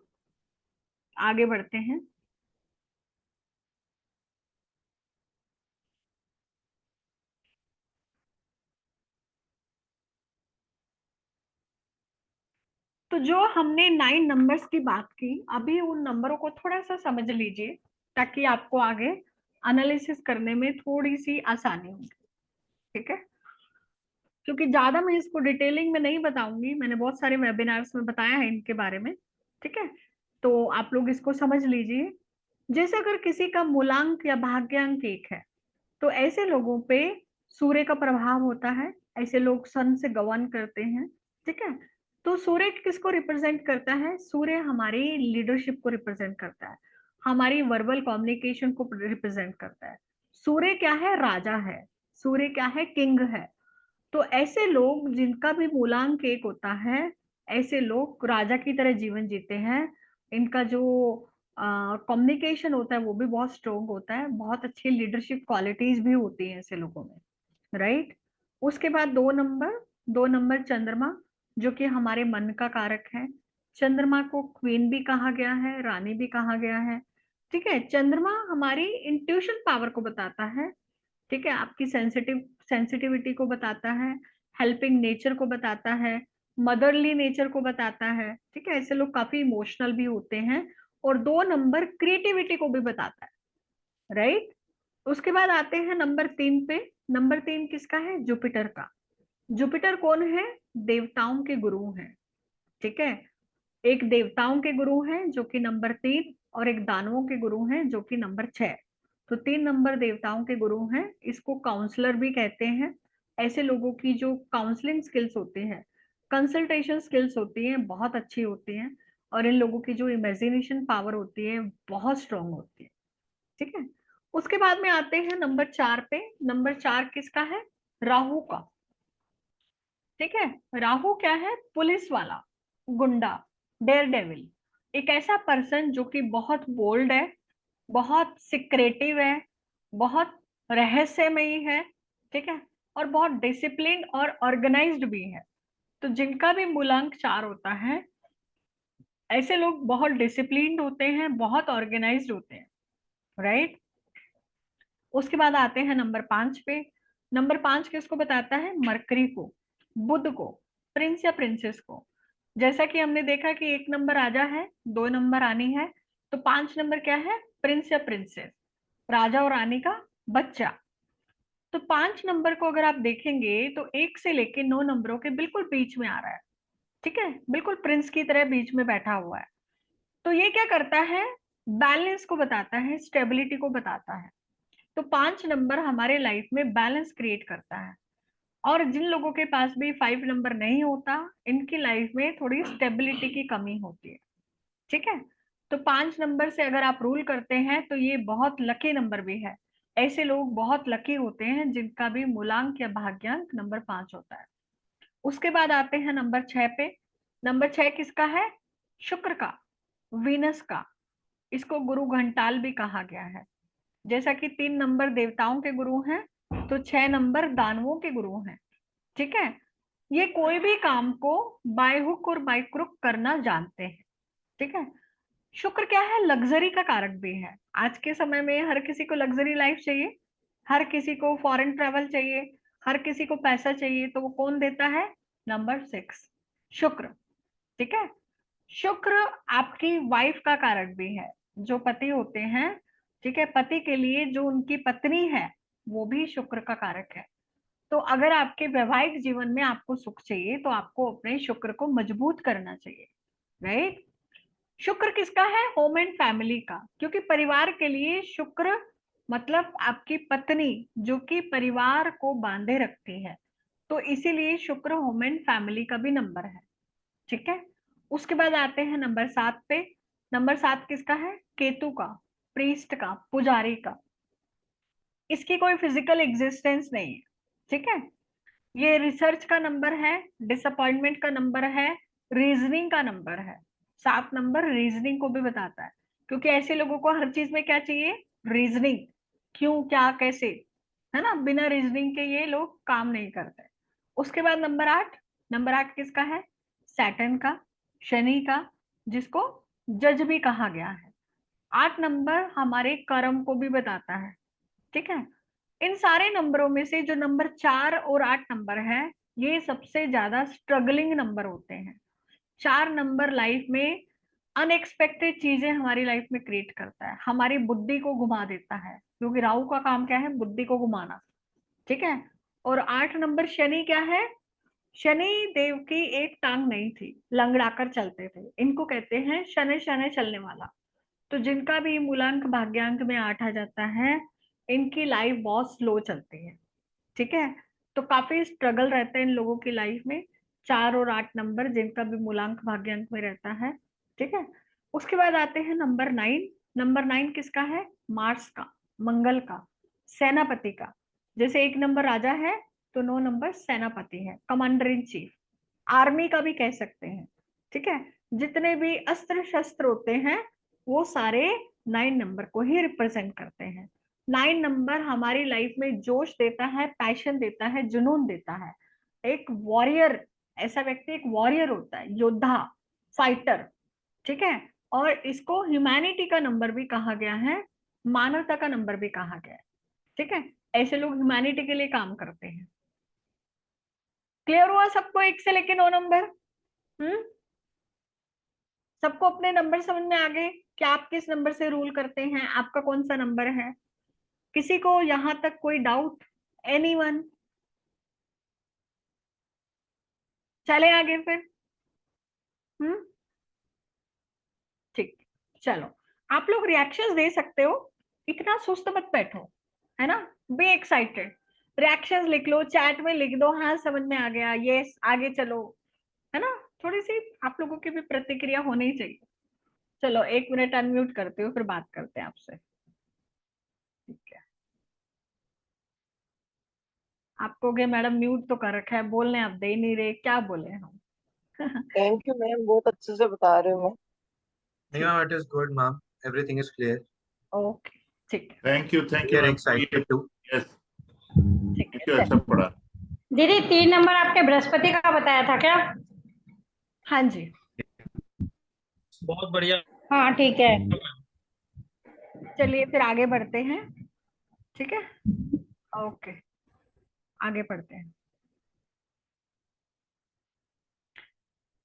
आगे बढ़ते हैं। तो जो हमने 9 नंबर्स की बात की, अभी उन नंबरों को थोड़ा सा समझ लीजिए ताकि आपको आगे एनालिसिस करने में थोड़ी सी आसानी होगी। ठीक है, क्योंकि ज्यादा मैं इसको डिटेलिंग में नहीं बताऊंगी, मैंने बहुत सारे वेबिनार्स में बताया है इनके बारे में। ठीक है, तो आप लोग इसको समझ लीजिए। जैसे अगर किसी का मूलांक या भाग्यांक 1 है तो ऐसे लोगों पे सूर्य का प्रभाव होता है, ऐसे लोग सन से गवर्न करते हैं। ठीक है, तो सूर्य किसको रिप्रेजेंट करता है? सूर्य हमारी लीडरशिप को रिप्रेजेंट करता है, हमारी वर्बल कम्युनिकेशन को रिप्रेजेंट करता है। सूर्य क्या है? राजा है। सूर्य क्या है? किंग है। तो ऐसे लोग जिनका भी मूलांक 1 होता है, ऐसे लोग राजा की तरह जीवन जीते हैं। इनका जो कम्युनिकेशन होता है वो भी बहुत स्ट्रोंग होता है, बहुत अच्छी लीडरशिप क्वालिटीज भी होती हैं ऐसे लोगों में, राइट? उसके बाद 2 नंबर, 2 नंबर चंद्रमा, जो कि हमारे मन का कारक है। चंद्रमा को क्वीन भी कहा गया है, रानी भी कहा गया है। ठीक है, चंद्रमा हमारी इंट्यूशन पावर को बताता है। ठीक है, आपकी सेंसिटिविटी को बताता है, हेल्पिंग नेचर को बताता है, मदरली नेचर को बताता है। ठीक है, ऐसे लोग काफी इमोशनल भी होते हैं। और 2 नंबर क्रिएटिविटी को भी बताता है, राइट। उसके बाद आते हैं नंबर 3 पे। नंबर 3 किसका है? जुपिटर का। जुपिटर कौन है? देवताओं के गुरु हैं। ठीक है, एक देवताओं के गुरु हैं जो कि नंबर 3, और एक दानवों के गुरु हैं जो कि नंबर 6। तो 3 नंबर देवताओं के गुरु हैं। इसको काउंसलर भी कहते हैं। ऐसे लोगों की जो काउंसलिंग स्किल्स होती है, कंसल्टेशन स्किल्स होती हैं, बहुत अच्छी होती हैं। और इन लोगों की जो इमेजिनेशन पावर होती है बहुत स्ट्रांग होती है। ठीक है, उसके बाद में आते हैं नंबर 4 पे। नंबर 4 किसका है? राहु का। ठीक है, राहु क्या है? पुलिस वाला, गुंडा, डेयर डेविल। एक ऐसा पर्सन जो कि बहुत बोल्ड है, बहुत सिक्रेटिव है, बहुत रहस्यमयी है। ठीक है, और बहुत डिसिप्लिन और ऑर्गेनाइज्ड भी है। तो जिनका भी मूलांक 4 होता है, ऐसे लोग बहुत डिसिप्लिन्ड होते हैं, बहुत ऑर्गेनाइज्ड होते हैं। राइट। उसके बाद आते हैं नंबर 5 पे। नंबर 5 किसको बताता है? मरकरी को, बुध को, प्रिंस या प्रिंसेस को। जैसा कि हमने देखा कि 1 नंबर राजा है, 2 नंबर रानी है, तो 5 नंबर क्या है? प्रिंस या प्रिंसेस, राजा और रानी का बच्चा। तो 5 नंबर को अगर आप देखेंगे तो 1 से लेके 9 नंबरों के बिल्कुल बीच में आ रहा है। ठीक है, बिल्कुल प्रिंस की तरह बीच में बैठा हुआ है। तो ये क्या करता है? बैलेंस को बताता है, स्टेबिलिटी को बताता है। तो 5 नंबर हमारे लाइफ में बैलेंस क्रिएट करता है। और जिन लोगों के पास भी 5 नंबर नहीं होता, इनकी लाइफ में थोड़ी स्टेबिलिटी की कमी होती है। ठीक है, तो 5 नंबर से अगर आप रूल करते हैं तो ये बहुत लकी नंबर भी है। ऐसे लोग बहुत लकी होते हैं जिनका भी मूलांक या भाग्यांक नंबर 5 होता है। उसके बाद आते हैं नंबर 6 पे। नंबर 6 किसका है? शुक्र का, वीनस का। इसको गुरु घंटाल भी कहा गया है। जैसा कि 3 नंबर देवताओं के गुरु हैं, तो 6 नंबर दानवों के गुरु हैं। ठीक है, ये कोई भी काम को बाय हुक और बाय क्रुक करना जानते हैं। ठीक है, शुक्र क्या है? लग्जरी का कारक भी है। आज के समय में हर किसी को लग्जरी लाइफ चाहिए, हर किसी को फॉरेन ट्रेवल चाहिए, हर किसी को पैसा चाहिए, तो वो कौन देता है? नंबर 6, शुक्र। ठीक है, शुक्र आपकी वाइफ का कारक भी है, जो पति होते हैं। ठीक है, पति के लिए जो उनकी पत्नी है वो भी शुक्र का कारक है। तो अगर आपके वैवाहिक जीवन में आपको सुख चाहिए तो आपको अपने शुक्र को मजबूत करना चाहिए। राइट। शुक्र किसका है? होम एंड फैमिली का, क्योंकि परिवार के लिए शुक्र मतलब आपकी पत्नी जो कि परिवार को बांधे रखती है। तो इसीलिए शुक्र होम एंड फैमिली का भी नंबर है। ठीक है, उसके बाद आते हैं नंबर 7 पे। नंबर 7 किसका है? केतु का, प्रीस्ट का, पुजारी का। इसकी कोई फिजिकल एग्जिस्टेंस नहीं है। ठीक है, ये रिसर्च का नंबर है, डिसअपॉइंटमेंट का नंबर है, रीजनिंग का नंबर है। 7 नंबर रीजनिंग को भी बताता है, क्योंकि ऐसे लोगों को हर चीज में क्या चाहिए? रीजनिंग। क्यों, क्या, कैसे, है ना। बिना रीजनिंग के ये लोग काम नहीं करते। उसके बाद नंबर 8। नंबर 8 किसका है? सैटर्न का, शनि का, जिसको जज भी कहा गया है। 8 नंबर हमारे कर्म को भी बताता है। ठीक है, इन सारे नंबरों में से जो नंबर 4 और 8 नंबर है, ये सबसे ज्यादा स्ट्रगलिंग नंबर होते हैं। 4 नंबर लाइफ में अनएक्सपेक्टेड चीजें हमारी लाइफ में क्रिएट करता है, हमारी बुद्धि को घुमा देता है, क्योंकि राहु का काम क्या है? बुद्धि को घुमाना। ठीक है, और 8 नंबर शनि क्या है? शनि देव की एक टांग नहीं थी, लंगड़ाकर चलते थे, इनको कहते हैं शनि शनि चलने वाला। तो जिनका भी मूलांक भाग्यांक में 8 आ जाता है, इनकी लाइफ बहुत स्लो चलती है। ठीक है, तो काफी स्ट्रगल रहता है इन लोगों की लाइफ में। 4 और 8 नंबर जिनका भी मूलांक भाग्यांक में रहता है। ठीक है, उसके बाद आते हैं नंबर 9। नंबर 9 किसका है? मार्स का, मंगल का, सेनापति का। जैसे 1 नंबर राजा है, तो 9 नंबर सेनापति है, कमांडर इन चीफ, आर्मी का भी कह सकते हैं। ठीक है, जितने भी अस्त्र शस्त्र होते हैं वो सारे 9 नंबर को ही रिप्रेजेंट करते हैं। 9 नंबर हमारी लाइफ में जोश देता है, पैशन देता है, जुनून देता है। एक वॉरियर, ऐसा व्यक्ति एक वॉरियर होता है, योद्धा, फाइटर। ठीक है, और इसको ह्यूमैनिटी का नंबर भी कहा गया है, मानवता का नंबर भी कहा गया है। ठीक है, ऐसे लोग ह्यूमैनिटी के लिए काम करते हैं। क्लियर हुआ सबको? 1 से लेके 9 नंबर। सबको अपने नंबर समझ में आ गए कि आप किस नंबर से रूल करते हैं, आपका कौन सा नंबर है। किसी को यहाँ तक कोई डाउट? एनीवन? चले आगे फिर। ठीक, चलो। आप लोग रिएक्शंस दे सकते हो, इतना सुस्त मत बैठो, है ना। बी एक्साइटेड, रिएक्शंस लिख लो, चैट में लिख दो, हाँ समझ में आ गया, यस आगे चलो, है ना। थोड़ी सी आप लोगों की भी प्रतिक्रिया होनी चाहिए। चलो 1 मिनट अनम्यूट करते हो, फिर बात करते हैं आपसे। ठीक है, आपको के मैडम म्यूट तो कर रखा है, बोलने आप दे ही नहीं रहे, क्या बोले हम। थैंक यू मैम, बहुत अच्छे से बता रहे हो मैम। नहीं ma'am, it is good ma'am, everything is clear. Okay, ठीक है, thank you We are ma'am. excited too. Yes, ठीक थैंक है, यू, अच्छा चलो। पढ़ा। दीदी 3 नंबर आपके बृहस्पति का बताया था क्या? हाँ जी, बहुत बढ़िया। हाँ ठीक है। चलिए फिर आगे बढ़ते हैं। ठीक है, ओके, आगे बढ़ते हैं।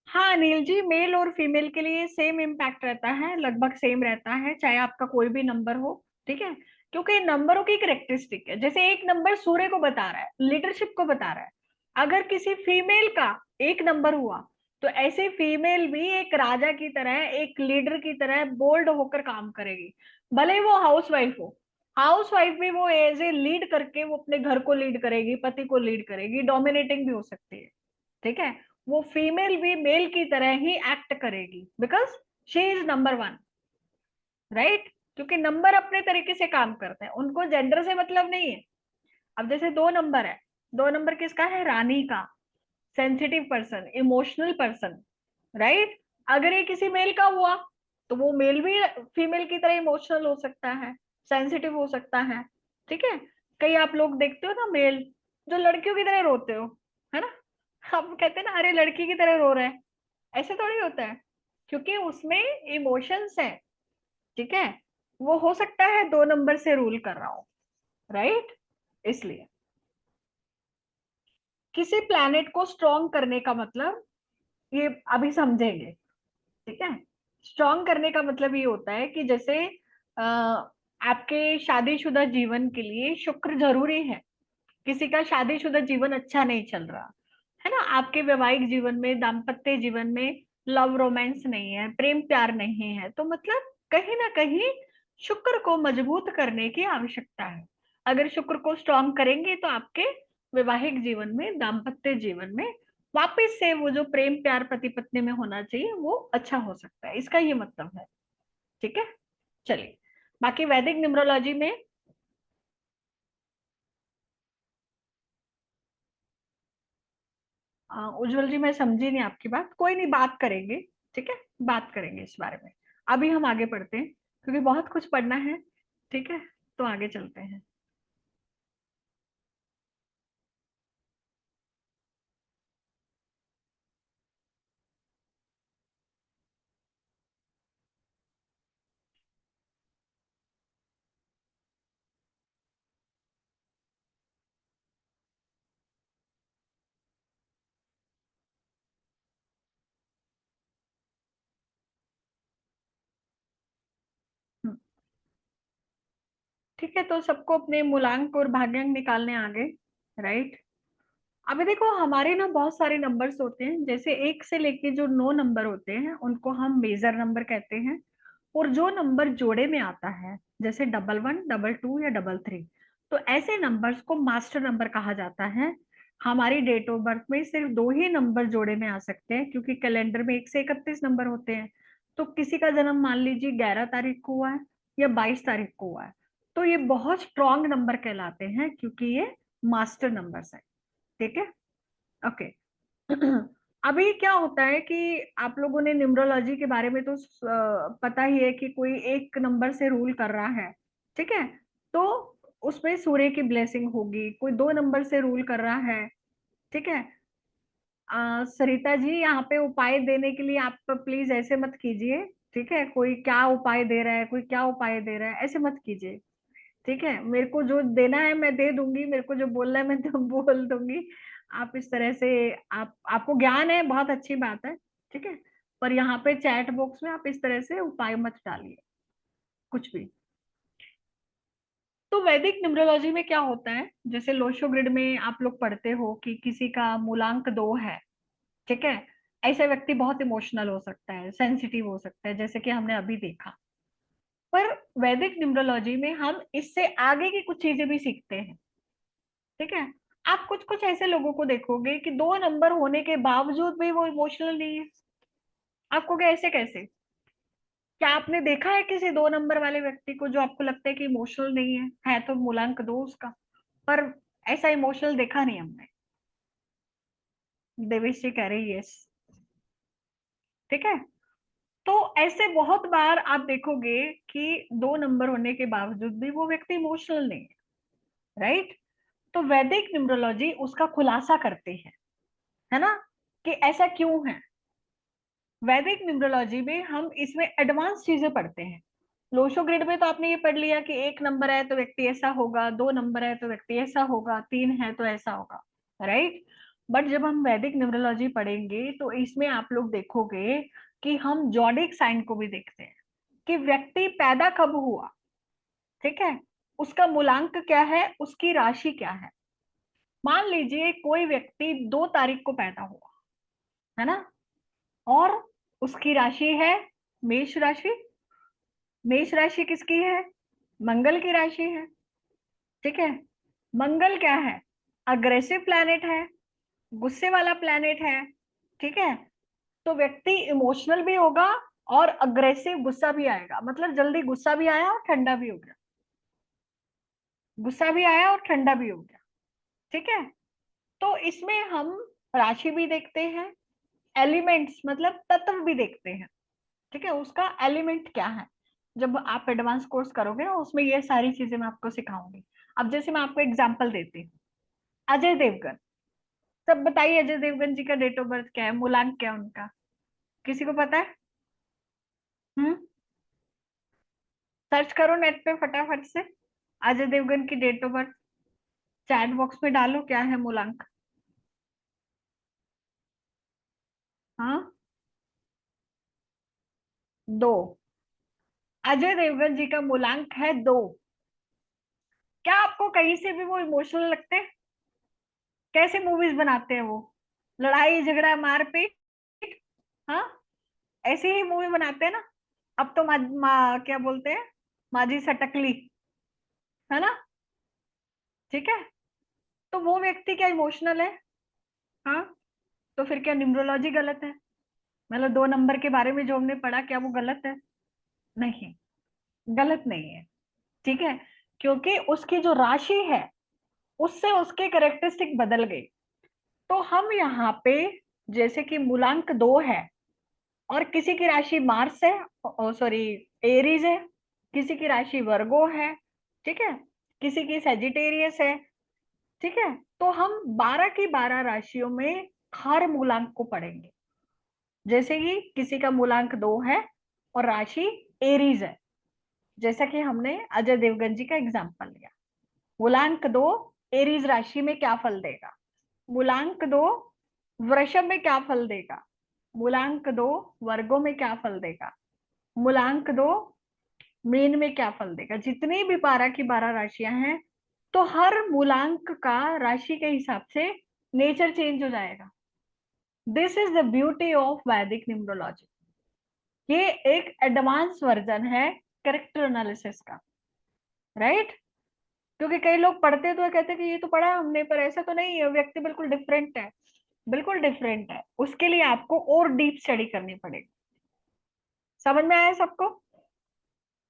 हाँ अनिल जी, मेल और फीमेल के लिए सेम इम्पैक्ट रहता है, लगभग सेम रहता है, चाहे आपका कोई भी नंबर हो। ठीक है, क्योंकि नंबरों की करेक्टरिस्टिक है। जैसे एक नंबर सूर्य को बता रहा है, लीडरशिप को बता रहा है। अगर किसी फीमेल का 1 नंबर हुआ, तो ऐसे फीमेल भी एक राजा की तरह, एक लीडर की तरह बोल्ड होकर काम करेगी। भले ही वो हाउसवाइफ हो, हाउसवाइफ भी वो एज ए लीड करके वो अपने घर को लीड करेगी, पति को लीड करेगी, डोमिनेटिंग भी हो सकती है। ठीक है, वो फीमेल भी मेल की तरह ही एक्ट करेगी, because she is number 1, right. क्योंकि नंबर अपने तरीके से काम करते हैं, उनको जेंडर से मतलब नहीं है। अब जैसे 2 नंबर है, 2 नंबर किसका है? रानी का, sensitive person, emotional person, right. अगर ये किसी मेल का हुआ, तो वो मेल भी फीमेल की तरह इमोशनल हो सकता है, सेंसिटिव हो सकता है। ठीक है, कई आप लोग देखते हो ना मेल, जो लड़कियों की तरह रोते हो, है ना। हम कहते हैं ना, अरे लड़की की तरह रो रहे हैं, ऐसे थोड़ी होता है, क्योंकि उसमें इमोशंस है। ठीक है, वो हो सकता है 2 नंबर से रूल कर रहा हो, राइट। इसलिए किसी प्लैनेट को स्ट्रॉन्ग करने का मतलब, ये अभी समझेंगे। ठीक है, स्ट्रॉन्ग करने का मतलब ये होता है कि जैसे आपके शादीशुदा जीवन के लिए शुक्र जरूरी है। किसी का शादीशुदा जीवन अच्छा नहीं चल रहा है ना, आपके वैवाहिक जीवन में, दाम्पत्य जीवन में लव रोमांस नहीं है, प्रेम प्यार नहीं है, तो मतलब कहीं ना कहीं शुक्र को मजबूत करने की आवश्यकता है। अगर शुक्र को स्ट्रॉन्ग करेंगे, तो आपके वैवाहिक जीवन में, दाम्पत्य जीवन में वापस से वो जो प्रेम प्यार पति पत्नी में होना चाहिए, वो अच्छा हो सकता है। इसका ये मतलब है। ठीक है, चलिए बाकी वैदिक न्यूमरोलॉजी में उज्जवल जी, मैं समझी नहीं आपकी बात, कोई नहीं, बात करेंगे। ठीक है, बात करेंगे इस बारे में। अभी हम आगे पढ़ते हैं, क्योंकि बहुत कुछ पढ़ना है। ठीक है, तो आगे चलते हैं। हम्म, ठीक है, तो सबको अपने मूलांक और भाग्यांक निकालने आ गए, राइट। अभी देखो, हमारे ना बहुत सारे नंबर्स होते हैं, जैसे 1 से लेके जो 9 नंबर होते हैं, उनको हम मेजर नंबर कहते हैं। और जो नंबर जोड़े में आता है, जैसे 11, 22 या 33, तो ऐसे नंबर्स को मास्टर नंबर कहा जाता है। हमारी डेट ऑफ बर्थ में सिर्फ 2 ही नंबर जोड़े में आ सकते हैं, क्योंकि कैलेंडर में 1 से 31 नंबर होते हैं। तो किसी का जन्म मान लीजिए 11 तारीख को हुआ है, या 22 तारीख को हुआ है, तो ये बहुत स्ट्रॉन्ग नंबर कहलाते हैं, क्योंकि ये मास्टर नंबर्स है। ठीक है, ओके। अभी क्या होता है कि आप लोगों ने न्यूमरोलॉजी के बारे में तो पता ही है कि कोई 1 नंबर से रूल कर रहा है। ठीक है, तो उसमें सूर्य की ब्लेसिंग होगी। कोई 2 नंबर से रूल कर रहा है। ठीक है, सरिता जी, यहाँ पे उपाय देने के लिए आप प्लीज ऐसे मत कीजिए। ठीक है, कोई क्या उपाय दे रहा है, कोई क्या उपाय दे रहा है, ऐसे मत कीजिए। ठीक है, मेरे को जो देना है मैं दे दूंगी, मेरे को जो बोलना है मैं तो बोल दूंगी। आप इस तरह से, आप आपको ज्ञान है, बहुत अच्छी बात है। ठीक है, पर यहाँ पे चैट बॉक्स में आप इस तरह से उपाय मत डालिए कुछ भी। तो वैदिक न्यूमरोलॉजी में क्या होता है, जैसे लोशो ग्रिड में आप लोग पढ़ते हो कि किसी का मूलांक 2 है, ठीक है, ऐसा व्यक्ति बहुत इमोशनल हो सकता है, सेंसिटिव हो सकता है, जैसे कि हमने अभी देखा। पर वैदिक न्यूमरोलॉजी में हम इससे आगे की कुछ चीजें भी सीखते हैं, ठीक है। आप कुछ कुछ ऐसे लोगों को देखोगे कि 2 नंबर होने के बावजूद भी वो इमोशनल नहीं है। आपको क्या, ऐसे कैसे? क्या आपने देखा है किसी 2 नंबर वाले व्यक्ति को जो आपको लगता है कि इमोशनल नहीं है तो मूलांक 2 उसका, पर ऐसा इमोशनल देखा नहीं हमने? देवेश कह रही यस, ठीक है। तो ऐसे बहुत बार आप देखोगे कि 2 नंबर होने के बावजूद भी वो व्यक्ति इमोशनल नहीं है, राइट। तो वैदिक न्यूमरोलॉजी उसका खुलासा करती है ना, कि ऐसा क्यों है। वैदिक न्यूमरोलॉजी में हम इसमें एडवांस चीजें पढ़ते हैं। लोशो ग्रिड में तो आपने ये पढ़ लिया कि 1 नंबर है तो व्यक्ति ऐसा होगा, 2 नंबर है तो व्यक्ति ऐसा होगा, 3 है तो ऐसा होगा, राइट। बट जब हम वैदिक न्यूमरोलॉजी पढ़ेंगे तो इसमें आप लोग देखोगे कि हम जॉडिक साइन को भी देखते हैं कि व्यक्ति पैदा कब हुआ, ठीक है, उसका मूलांक क्या है, उसकी राशि क्या है। मान लीजिए कोई व्यक्ति 2 तारीख को पैदा हुआ, है ना, और उसकी राशि है मेष राशि। मेष राशि किसकी है? मंगल की राशि है, ठीक है। मंगल क्या है? अग्रेसिव प्लैनेट है, गुस्से वाला प्लैनेट है, ठीक है। तो व्यक्ति इमोशनल भी होगा और अग्रेसिव, गुस्सा भी आएगा, मतलब जल्दी गुस्सा भी आया और ठंडा भी हो गया, गुस्सा भी आया और ठंडा भी हो गया, ठीक है। तो इसमें हम राशि भी देखते हैं, एलिमेंट्स मतलब तत्व भी देखते हैं, ठीक है, उसका एलिमेंट क्या है। जब आप एडवांस कोर्स करोगे ना उसमें ये सारी चीजें मैं आपको सिखाऊंगी। अब जैसे मैं आपको एग्जांपल देती हूँ, अजय देवगन, सब बताइए अजय देवगन जी का डेट ऑफ बर्थ क्या है, मूलांक क्या है उनका, किसी को पता है? सर्च करो नेट पे फटाफट से, अजय देवगन की date of birth chat box में डालो, क्या है मूलांक? हाँ, 2। अजय देवगन जी का मूलांक है 2। क्या आपको कहीं से भी वो इमोशनल लगते हैं? कैसे मूवीज बनाते हैं वो, लड़ाई झगड़ा मारपीट, हाँ, ऐसी ही मूवी बनाते हैं ना। अब तो क्या बोलते हैं, माझी सटकली, है ना, ठीक है। तो वो व्यक्ति क्या इमोशनल है? हाँ, तो फिर क्या न्यूमरोलॉजी गलत है? मतलब 2 नंबर के बारे में जो हमने पढ़ा क्या वो गलत है? नहीं, गलत नहीं है, ठीक है। क्योंकि उसकी जो राशि है उससे उसके कैरेक्टरिस्टिक बदल गई। तो हम यहाँ पे, जैसे कि मूलांक 2 है और किसी की राशि मार्स है, सॉरी एरीज है, किसी की राशि वर्गो है, ठीक है, किसी की सेजिटेरियस है, ठीक है। तो हम 12 की 12 राशियों में हर मूलांक को पढ़ेंगे। जैसे कि किसी का मूलांक 2 है और राशि एरीज है, जैसा कि हमने अजय देवगन जी का एग्जाम्पल लिया। मूलांक 2 एरीज राशि में क्या फल देगा, मूलांक 2 वृषभ में क्या फल देगा, मूलांक 2 वर्गों में क्या फल देगा, मूलांक 2 मीन में क्या फल देगा। जितनी भी 12 की 12 राशियां हैं तो हर मूलांक का राशि के हिसाब से नेचर चेंज हो जाएगा। This is the beauty of वैदिक न्यूमरोलॉजी। ये एक एडवांस वर्जन है कैरेक्टर एनालिसिस का, राइट। क्योंकि कई लोग पढ़ते तो कहते हैं कि ये तो पढ़ा हमने, पर ऐसा तो नहीं है, व्यक्ति बिल्कुल डिफरेंट है। बिल्कुल डिफरेंट है, उसके लिए आपको और डीप स्टडी करनी पड़ेगी। समझ में आया सबको?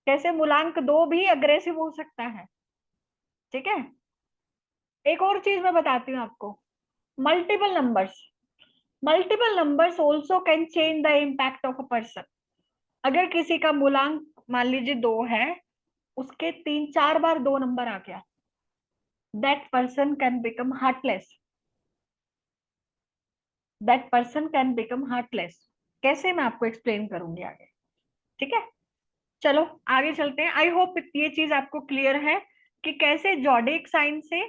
कैसे मूलांक 2 भी अग्रेसिव हो सकता है, ठीक है। एक और चीज मैं बताती हूँ आपको, multiple numbers, multiple numbers also can change the impact of a person. अगर किसी का मूलांक मान लीजिए 2 है, उसके 3-4 बार 2 नंबर आ गया, that person can become heartless, that person can become heartless. कैसे, मैं आपको एक्सप्लेन करूंगी आगे, ठीक है। चलो आगे चलते हैं। आई होप ये चीज आपको क्लियर है कि कैसे जॉडिक साइन से,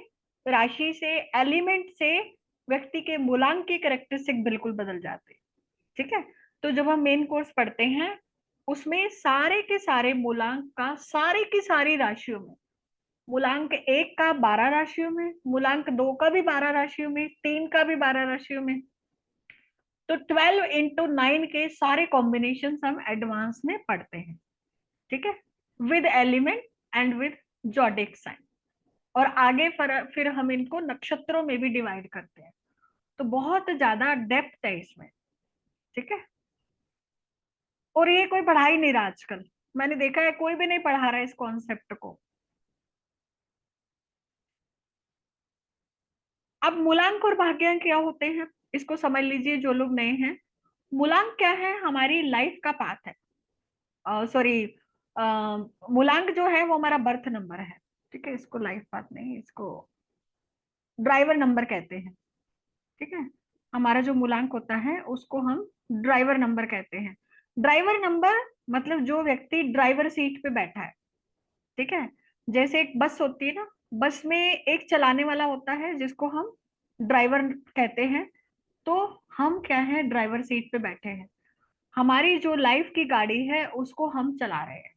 राशि से, एलिमेंट से व्यक्ति के मूलांक की कैरेक्टरिस्टिक बिल्कुल बदल जाते हैं, ठीक है। तो जब हम मेन कोर्स पढ़ते हैं उसमें सारे के सारे मूलांक का सारी की सारी राशियों में मूलांक 1 का 12 राशियों में, मूलांक 2 का भी 12 राशियों में, 3 का भी 12 राशियों में। तो 12 इंटू 9 के सारे कॉम्बिनेशन हम एडवांस में पढ़ते हैं, ठीक है, with element and with zodiac sign. और आगे फिर हम इनको नक्षत्रों में भी डिवाइड करते हैं। तो बहुत ज्यादा डेप्थ है इसमें, ठीक है। और ये कोई पढ़ा ही नहीं रहा आजकल, मैंने देखा है कोई भी नहीं पढ़ा रहा है इस कॉन्सेप्ट को। अब मूलांक और भाग्यांक क्या होते हैं इसको समझ लीजिए जो लोग नए हैं। मूलांक क्या है, हमारी लाइफ का पाथ है, सॉरी, मूलांक जो है वो हमारा बर्थ नंबर है, ठीक है। इसको लाइफ पाथ नहीं, इसको ड्राइवर नंबर कहते हैं, ठीक है। हमारा जो मूलांक होता है उसको हम ड्राइवर नंबर कहते हैं। ड्राइवर नंबर मतलब जो व्यक्ति ड्राइवर सीट पे बैठा है, ठीक है। जैसे एक बस होती है ना, बस में एक चलाने वाला होता है जिसको हम ड्राइवर कहते हैं। तो हम क्या है, ड्राइवर सीट पे बैठे हैं, हमारी जो लाइफ की गाड़ी है उसको हम चला रहे हैं,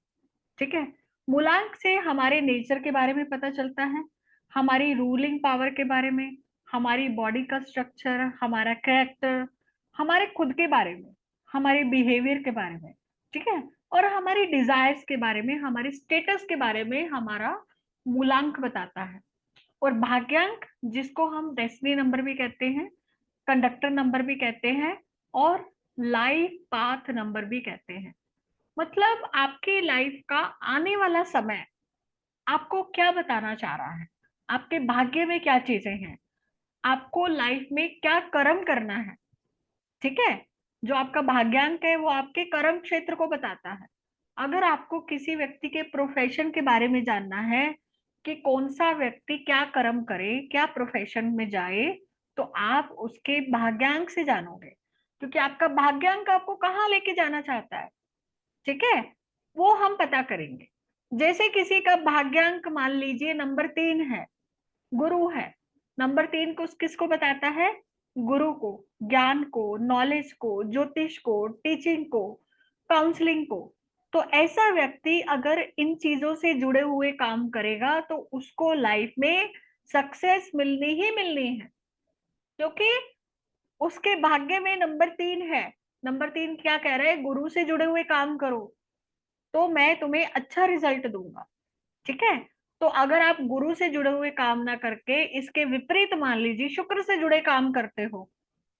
ठीक है। मूलांक से हमारे नेचर के बारे में पता चलता है, हमारी रूलिंग पावर के बारे में, हमारी बॉडी का स्ट्रक्चर, हमारा कैरेक्टर, हमारे खुद के बारे में, हमारे बिहेवियर के बारे में, ठीक है। और हमारी डिजायर्स के बारे में, हमारे स्टेटस के बारे में हमारा मूलांक बताता है। और भाग्यांक जिसको हम डेस्टिनी नंबर भी कहते हैं, कंडक्टर नंबर भी कहते हैं, और लाइफ पाथ नंबर भी कहते हैं। मतलब आपकी लाइफ का आने वाला समय आपको क्या बताना चाह रहा है, आपके भाग्य में क्या चीजें हैं, आपको लाइफ में क्या कर्म करना है, ठीक है। जो आपका भाग्यांक है वो आपके कर्म क्षेत्र को बताता है। अगर आपको किसी व्यक्ति के प्रोफेशन के बारे में जानना है कि कौन सा व्यक्ति क्या कर्म करे, क्या प्रोफेशन में जाए, तो आप उसके भाग्यांक से जानोगे, क्योंकि आपका भाग्यांक आपको कहाँ लेके जाना चाहता है, ठीक है, वो हम पता करेंगे। जैसे किसी का भाग्यांक मान लीजिए नंबर 3 है, गुरु है। नंबर 3 को किसको बताता है, गुरु को, ज्ञान को, नॉलेज को, ज्योतिष को, टीचिंग को, काउंसलिंग को। तो ऐसा व्यक्ति अगर इन चीजों से जुड़े हुए काम करेगा तो उसको लाइफ में सक्सेस मिलनी ही मिलनी है, क्योंकि उसके भाग्य में नंबर 3 है। नंबर 3 क्या कह रहा है, गुरु से जुड़े हुए काम करो तो मैं तुम्हें अच्छा रिजल्ट दूंगा, ठीक है। तो अगर आप गुरु से जुड़े हुए काम ना करके इसके विपरीत मान लीजिए शुक्र से जुड़े काम करते हो,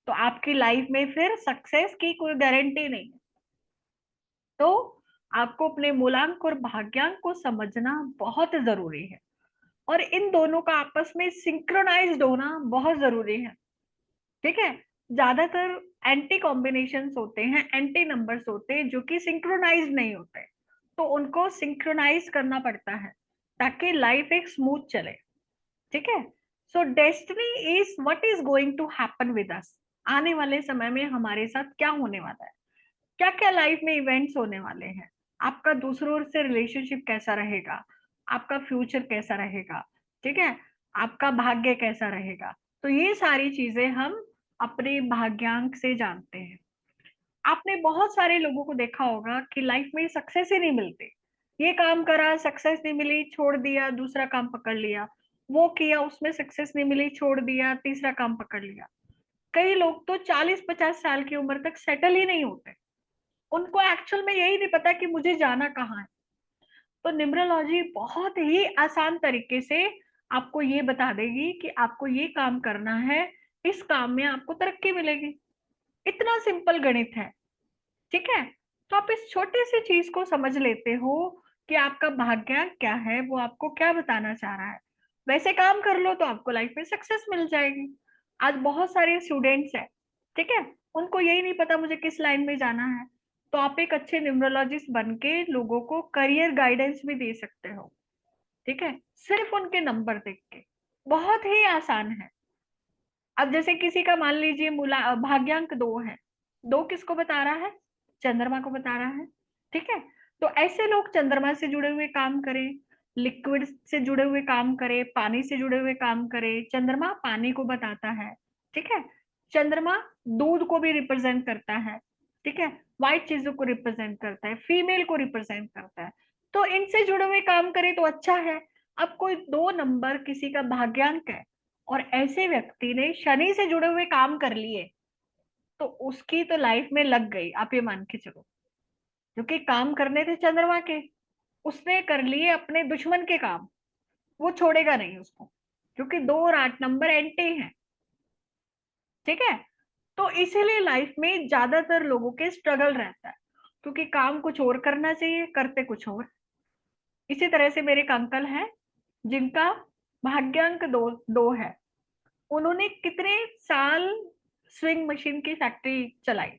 तो आपकी लाइफ में फिर सक्सेस की कोई गारंटी नहीं है। तो आपको अपने मूलांक और भाग्यांक को समझना बहुत जरूरी है, और इन दोनों का आपस में सिंक्रोनाइज्ड होना बहुत जरूरी है, ठीक है। ज्यादातर एंटी कॉम्बिनेशंस होते हैं, एंटी नंबर्स होते हैं जो कि सिंक्रोनाइज नहीं होते, तो उनको सिंक्रोनाइज करना पड़ता है ताकि लाइफ एक स्मूथ चले, ठीक है। So destiny is what is going to happen with us, आने वाले समय में हमारे साथ क्या होने वाला है, क्या क्या लाइफ में इवेंट्स होने वाले हैं, आपका दूसरों से रिलेशनशिप कैसा रहेगा, आपका फ्यूचर कैसा रहेगा, ठीक है, आपका भाग्य कैसा रहेगा। तो ये सारी चीजें हम अपने भाग्यांक से जानते हैं। आपने बहुत सारे लोगों को देखा होगा कि लाइफ में सक्सेस ही नहीं मिलती, ये काम करा सक्सेस नहीं मिली छोड़ दिया, दूसरा काम पकड़ लिया, वो किया उसमें सक्सेस नहीं मिली छोड़ दिया, तीसरा काम पकड़ लिया। कई लोग तो 40-50 साल की उम्र तक सेटल ही नहीं होते, उनको एक्चुअल में यही नहीं पता कि मुझे जाना कहाँ है। तो न्यूमरोलॉजी बहुत ही आसान तरीके से आपको ये बता देगी कि आपको ये काम करना है, इस काम में आपको तरक्की मिलेगी। इतना सिंपल गणित है, ठीक है। तो आप इस छोटे सी चीज को समझ लेते हो कि आपका भाग्यांक क्या है, वो आपको क्या बताना चाह रहा है, वैसे काम कर लो तो आपको लाइफ में सक्सेस मिल जाएगी। आज बहुत सारे स्टूडेंट्स हैं, ठीक है, उनको यही नहीं पता मुझे किस लाइन में जाना है, तो आप एक अच्छे न्यूमरोलॉजिस्ट बन के लोगों को करियर गाइडेंस भी दे सकते हो, ठीक है, सिर्फ उनके नंबर देख के। बहुत ही आसान है। अब जैसे किसी का मान लीजिए मूला भाग्यांक 2 है, 2 किसको बता रहा है, चंद्रमा को बता रहा है, ठीक है। तो ऐसे लोग चंद्रमा से जुड़े हुए काम करें, लिक्विड से जुड़े हुए काम करें, पानी से जुड़े हुए काम करें। चंद्रमा पानी को बताता है, ठीक है। चंद्रमा दूध को भी रिप्रेजेंट करता है, ठीक है, व्हाइट चीजों को रिप्रेजेंट करता है, फीमेल को रिप्रेजेंट करता है। तो इनसे जुड़े हुए काम करें तो अच्छा है। अब कोई 2 नंबर किसी का भाग्यांक है और ऐसे व्यक्ति ने शनि से जुड़े हुए काम कर लिए, तो उसकी तो लाइफ में लग गई, आप ये मान के चलो। क्योंकि काम करने थे चंद्रमा के, उसने कर लिए अपने दुश्मन के काम, वो छोड़ेगा नहीं उसको, क्योंकि 2 और 8 नंबर एंटी हैं। ठीक है, तो इसीलिए लाइफ में ज्यादातर लोगों के स्ट्रगल रहता है, क्योंकि काम कुछ और करना चाहिए, करते कुछ और। इसी तरह से मेरे एक अंकल हैं जिनका भाग्यांक 2 है। उन्होंने कितने साल स्विंग मशीन की फैक्ट्री चलाई,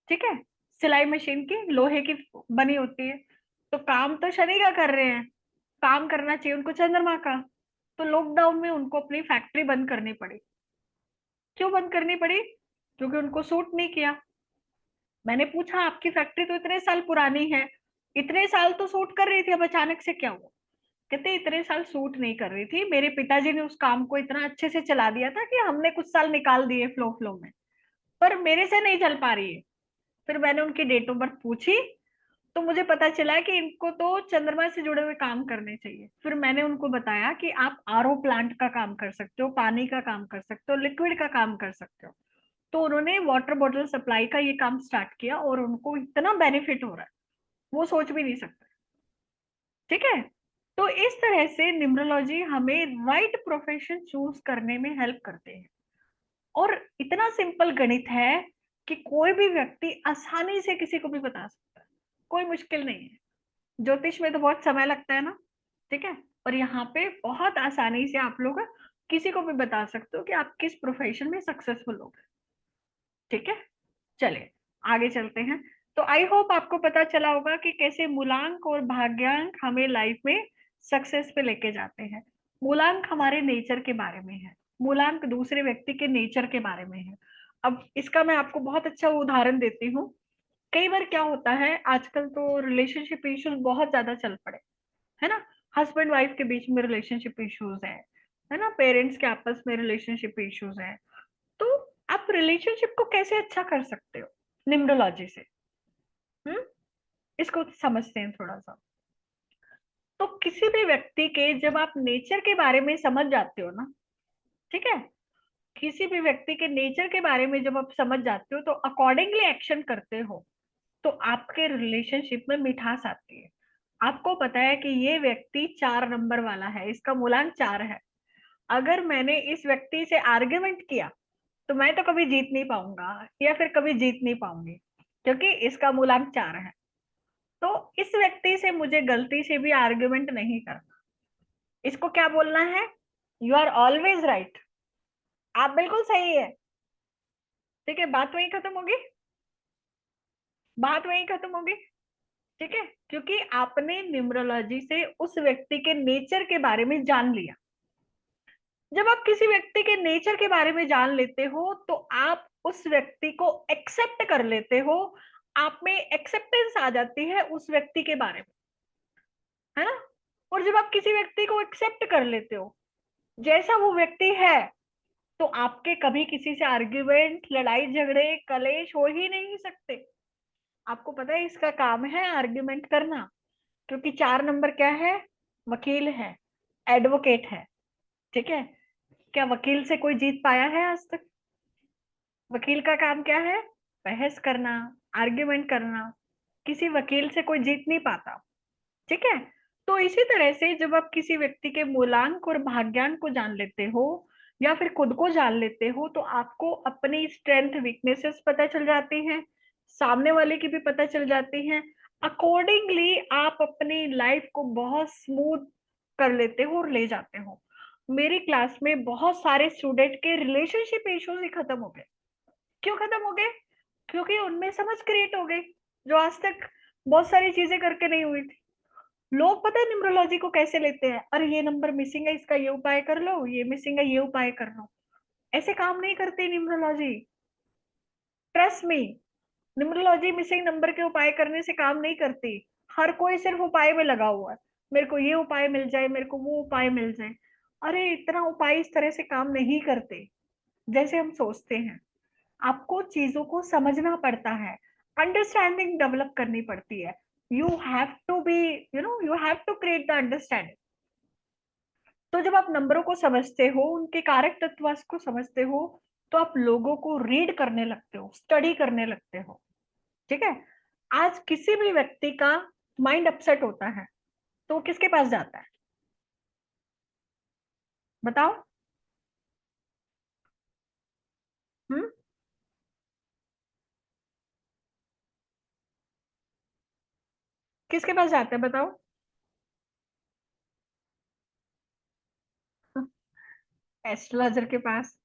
ठीक है, सिलाई मशीन की, लोहे की बनी होती है। तो काम तो शनि का कर रहे हैं, काम करना चाहिए उनको चंद्रमा का। तो लॉकडाउन में उनको अपनी फैक्ट्री बंद करनी पड़ी। क्यों बंद करनी पड़ी? क्योंकि उनको सूट नहीं किया। मैंने पूछा आपकी फैक्ट्री तो इतने साल पुरानी है, इतने साल तो सूट कर रही थी, अब अचानक से क्या हुआ? कहते इतने साल सूट नहीं कर रही थी, मेरे पिताजी ने उस काम को इतना अच्छे से चला दिया था कि हमने कुछ साल निकाल दिए फ्लो फ्लो में, पर मेरे से नहीं चल पा रही है। फिर मैंने उनकी डेट ऑफ बर्थ पूछी, तो मुझे पता चला कि इनको तो चंद्रमा से जुड़े हुए काम करने चाहिए। फिर मैंने उनको बताया कि आप आरओ प्लांट का काम कर सकते हो, पानी का काम कर सकते हो, लिक्विड का काम कर सकते हो। तो उन्होंने वाटर बॉटल सप्लाई का ये काम स्टार्ट किया और उनको इतना बेनिफिट हो रहा है, वो सोच भी नहीं सकते। ठीक है, तो इस तरह से न्यूमरोलॉजी हमें राइट प्रोफेशन चूज करने में हेल्प करते हैं। और इतना सिंपल गणित है कि कोई भी व्यक्ति आसानी से किसी को भी बता सकता है, कोई मुश्किल नहीं है। ज्योतिष में तो बहुत समय लगता है ना, ठीक है, और यहाँ पे बहुत आसानी से आप लोग किसी को भी बता सकते हो कि आप किस प्रोफेशन में सक्सेसफुल हो गए। ठीक है, चलिए आगे चलते हैं। तो आई होप आपको पता चला होगा कि कैसे मूलांक और भाग्यांक हमें लाइफ में सक्सेस पे लेके जाते हैं। मूलांक हमारे नेचर के बारे में है, मूलांक दूसरे व्यक्ति के नेचर के बारे में है। अब इसका मैं आपको बहुत अच्छा उदाहरण देती हूँ। कई बार क्या होता है, आजकल तो रिलेशनशिप इश्यूज बहुत ज्यादा चल पड़े, है ना। हस्बैंड वाइफ के बीच में रिलेशनशिप इश्यूज है ना, पेरेंट्स के आपस में रिलेशनशिप इश्यूज है। तो आप रिलेशनशिप को कैसे अच्छा कर सकते हो न्यूमरोलॉजी से? हम्म, इसको समझते हैं थोड़ा सा। तो किसी भी व्यक्ति के जब आप नेचर के बारे में समझ जाते हो ना, ठीक है, किसी भी व्यक्ति के नेचर के बारे में जब आप समझ जाते हो तो अकॉर्डिंगली एक्शन करते हो, तो आपके रिलेशनशिप में मिठास आती है। आपको पता है कि ये व्यक्ति 4 नंबर वाला है, इसका मूलांक 4 है। अगर मैंने इस व्यक्ति से आर्ग्यूमेंट किया तो मैं तो कभी जीत नहीं पाऊंगा, या फिर कभी जीत नहीं पाऊंगी, क्योंकि इसका मूलांक 4 है। तो इस व्यक्ति से मुझे गलती से भी आर्ग्यूमेंट नहीं करना। इसको क्या बोलना है? यू आर ऑलवेज राइट, आप बिल्कुल सही है। ठीक है, बात वहीं खत्म होगी, बात वहीं खत्म होगी। ठीक है, क्योंकि आपने न्यूमरोलॉजी से उस व्यक्ति के नेचर के बारे में जान लिया। जब आप किसी व्यक्ति के नेचर के बारे में जान लेते हो तो आप उस व्यक्ति को एक्सेप्ट कर लेते हो, आप में एक्सेप्टेंस आ जाती है उस व्यक्ति के बारे में, है ना। और जब आप किसी व्यक्ति को एक्सेप्ट कर लेते हो जैसा वो व्यक्ति है, तो आपके कभी किसी से आर्ग्यूमेंट, लड़ाई झगड़े, कलेश हो ही नहीं सकते। आपको पता है इसका काम है आर्ग्यूमेंट करना, क्योंकि 4 नंबर क्या है? वकील है, एडवोकेट है। ठीक है, क्या वकील से कोई जीत पाया है आज तक? वकील का काम क्या है? बहस करना, आर्ग्यूमेंट करना। किसी वकील से कोई जीत नहीं पाता। ठीक है, तो इसी तरह से जब आप किसी व्यक्ति के मूलांक और भाग्यांक को जान लेते हो या फिर खुद को जान लेते हो, तो आपको अपनी स्ट्रेंथ वीकनेसेस पता चल जाती हैं, सामने वाले की भी पता चल जाती हैं। अकॉर्डिंगली आप अपनी लाइफ को बहुत स्मूथ कर लेते हो और ले जाते हो। मेरी क्लास में बहुत सारे स्टूडेंट के रिलेशनशिप इश्यूज ही खत्म हो गए। क्यों खत्म हो गए? क्योंकि उनमें समझ क्रिएट हो गई, जो आज तक बहुत सारी चीजें करके नहीं हुई थी। लोग पता है न्यूमरोलॉजी को कैसे लेते हैं? अरे ये नंबर मिसिंग है, इसका ये उपाय कर लो, ये मिसिंग है, ये उपाय कर लो। ऐसे काम नहीं करती numerology, trust me. Numerology missing number के उपाय करने से काम नहीं करती। हर कोई सिर्फ उपाय में लगा हुआ है, मेरे को ये उपाय मिल जाए, मेरे को वो उपाय मिल जाए। अरे इतना उपाय इस तरह से काम नहीं करते जैसे हम सोचते हैं। आपको चीजों को समझना पड़ता है, अंडरस्टैंडिंग डेवलप करनी पड़ती है। You have to be, you have to create the understanding. तो जब आप नंबरों को समझते हो, उनके कारक तत्व को समझते हो, तो आप लोगों को रीड करने लगते हो, स्टडी करने लगते हो। ठीक है। आज किसी भी व्यक्ति का माइंड अपसेट होता है तो वो किसके पास जाता है, बताओ। हम्म। किसके पास जाता है बताओ। एस्ट्रोलॉजर के पास,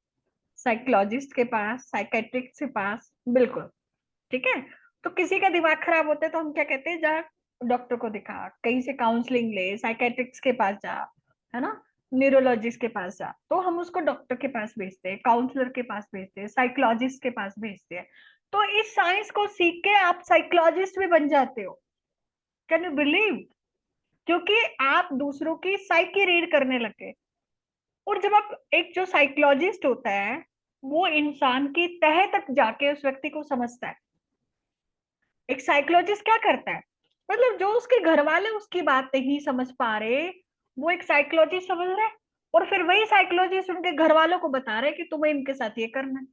साइकोलॉजिस्ट के पास, साइकेट्रिस्ट के पास, बिल्कुल। ठीक है। तो किसी का दिमाग खराब होता है तो हम क्या कहते हैं, जा डॉक्टर को दिखा, कहीं से काउंसलिंग ले, साइकेट्रिस्ट के पास जा, है ना, न्यूरोलॉजिस्ट के पास जा, तो हम उसको डॉक्टर के पास भेजते हैं, काउंसलर के पास भेजते हैं, साइकोलॉजिस्ट के पास भेजते हैं। तो इस साइंस को सीख के आप साइकोलॉजिस्ट भी बन जाते हो। Can you believe? क्योंकि आप दूसरों की साइकी रीड करने लगे। और जब आप, एक जो साइकोलॉजिस्ट होता है वो इंसान की तह तक जाके उस व्यक्ति को समझता है। एक साइकोलॉजिस्ट क्या करता है, मतलब जो उसके घर वाले उसकी बात नहीं समझ पा रहे, वो एक साइकोलॉजिस्ट समझ रहा है, और फिर वही साइकोलॉजिस्ट उनके घर वालों को बता रहे कि तुम्हें इनके साथ ये करना है।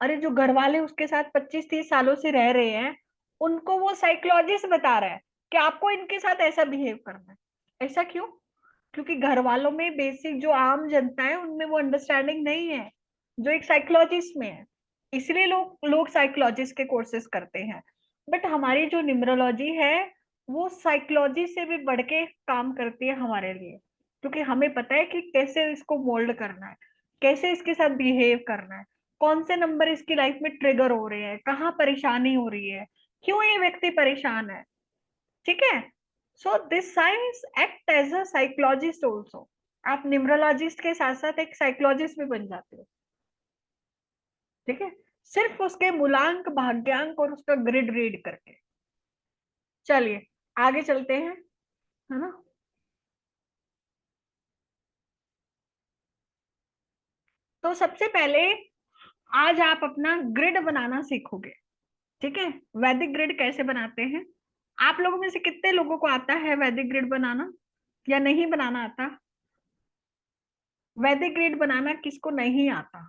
अरे जो घर वाले उसके साथ 25-30 सालों से रह रहे हैं, उनको वो साइकोलॉजिस्ट बता रहा है कि आपको इनके साथ ऐसा बिहेव करना है। ऐसा क्यों? क्योंकि घर वालों में बेसिक जो आम जनता है उनमें वो अंडरस्टैंडिंग नहीं है जो एक साइकोलॉजिस्ट में है। इसलिए लोग लोग साइकोलॉजिस्ट के कोर्सेज करते हैं। बट हमारी जो न्यूमरोलॉजी है वो साइकोलॉजी से भी बढ़ के काम करती है हमारे लिए, क्योंकि हमें पता है कि कैसे इसको मोल्ड करना है, कैसे इसके साथ बिहेव करना है, कौन से नंबर इसकी लाइफ में ट्रिगर हो रहे हैं, कहाँ परेशानी हो रही है, क्यों ये व्यक्ति परेशान है। ठीक है। So this science act as a psychologist also. आप न्यूमरोलॉजिस्ट के साथ साथ एक साइकोलॉजिस्ट भी बन जाते हो। ठीक है। सिर्फ उसके मूलांक, भाग्यांक और उसका ग्रिड रीड करके। चलिए आगे चलते हैं, है ना। तो सबसे पहले आज आप अपना ग्रिड बनाना सीखोगे। ठीक है। वैदिक ग्रिड कैसे बनाते हैं? आप लोगों में से कितने लोगों को आता है वैदिक ग्रिड बनाना, या नहीं बनाना आता? वैदिक ग्रिड बनाना किसको नहीं आता?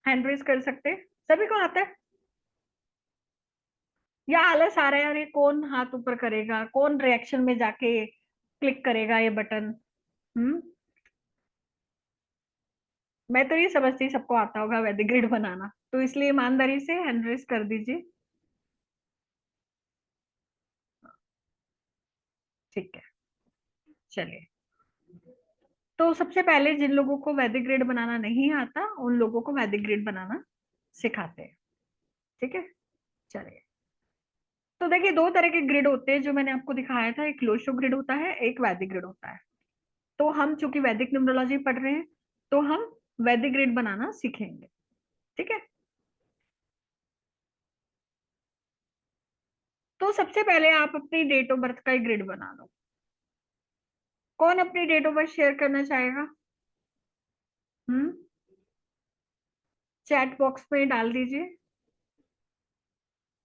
हैंड रेज कर सकते हैं? सभी को आता है? या आलस आ रहा है, अरे कौन हाथ ऊपर करेगा, कौन रिएक्शन में जाके क्लिक करेगा ये बटन? हम्म। मैं तो ये समझती सबको आता होगा वैदिक ग्रिड बनाना, तो इसलिए ईमानदारी से हैंड रेज कर दीजिए। ठीक है। चलिए, तो सबसे पहले जिन लोगों को वैदिक ग्रिड बनाना नहीं आता उन लोगों को वैदिक ग्रिड बनाना सिखाते हैं। ठीक है। चलिए, तो देखिए दो तरह के ग्रिड होते हैं जो मैंने आपको दिखाया था, एक लोशो ग्रिड होता है, एक वैदिक ग्रिड होता है। तो हम चूंकि वैदिक न्यूमरोलॉजी पढ़ रहे हैं तो हम वैदिक ग्रिड बनाना सीखेंगे। ठीक है। तो सबसे पहले आप अपनी डेट ऑफ बर्थ का एक ग्रिड बना लो। कौन अपनी डेट ऑफ बर्थ शेयर करना चाहेगा? हम्म। चैट बॉक्स में डाल दीजिए।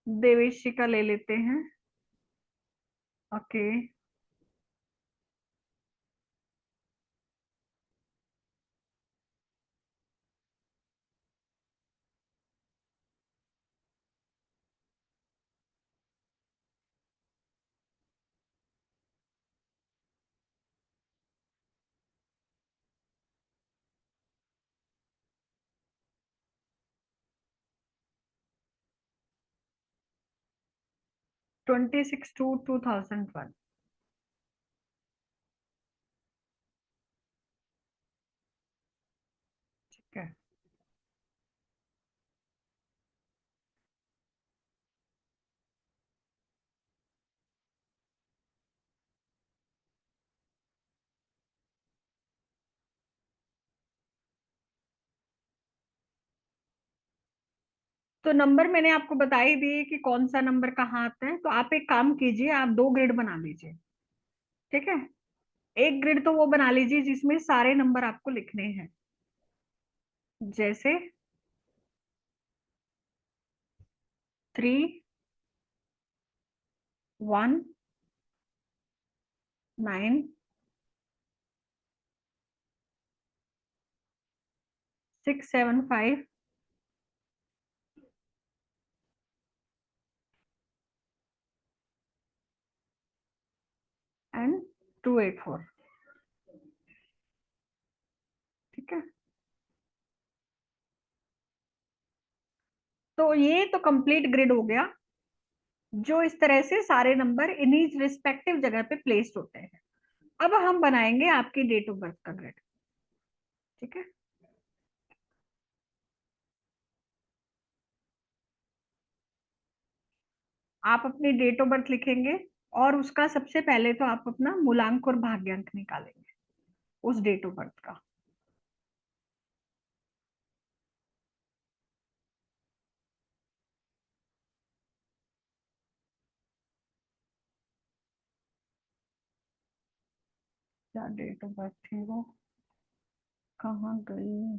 देवेशी का ले लेते हैं। ओके। 26/2/2001। ठीक है। तो नंबर मैंने आपको बता ही दिए कि कौन सा नंबर कहाँ आता है, तो आप एक काम कीजिए, आप दो ग्रिड बना लीजिए। ठीक है। एक ग्रिड तो वो बना लीजिए जिसमें सारे नंबर आपको लिखने हैं, जैसे 3, 1, 9 6 7 5 एंड 2 8 4। ठीक है, तो ये तो कंप्लीट ग्रिड हो गया, जो इस तरह से सारे नंबर इन्हीं रिस्पेक्टिव जगह पे प्लेस्ड होते हैं। अब हम बनाएंगे आपकी डेट ऑफ बर्थ का ग्रिड। ठीक है, आप अपनी डेट ऑफ बर्थ लिखेंगे और उसका सबसे पहले तो आप अपना मूलांक और भाग्यांक निकालेंगे उस डेट ऑफ बर्थ का। क्या डेट ऑफ बर्थ थी वो, कहाँ गई?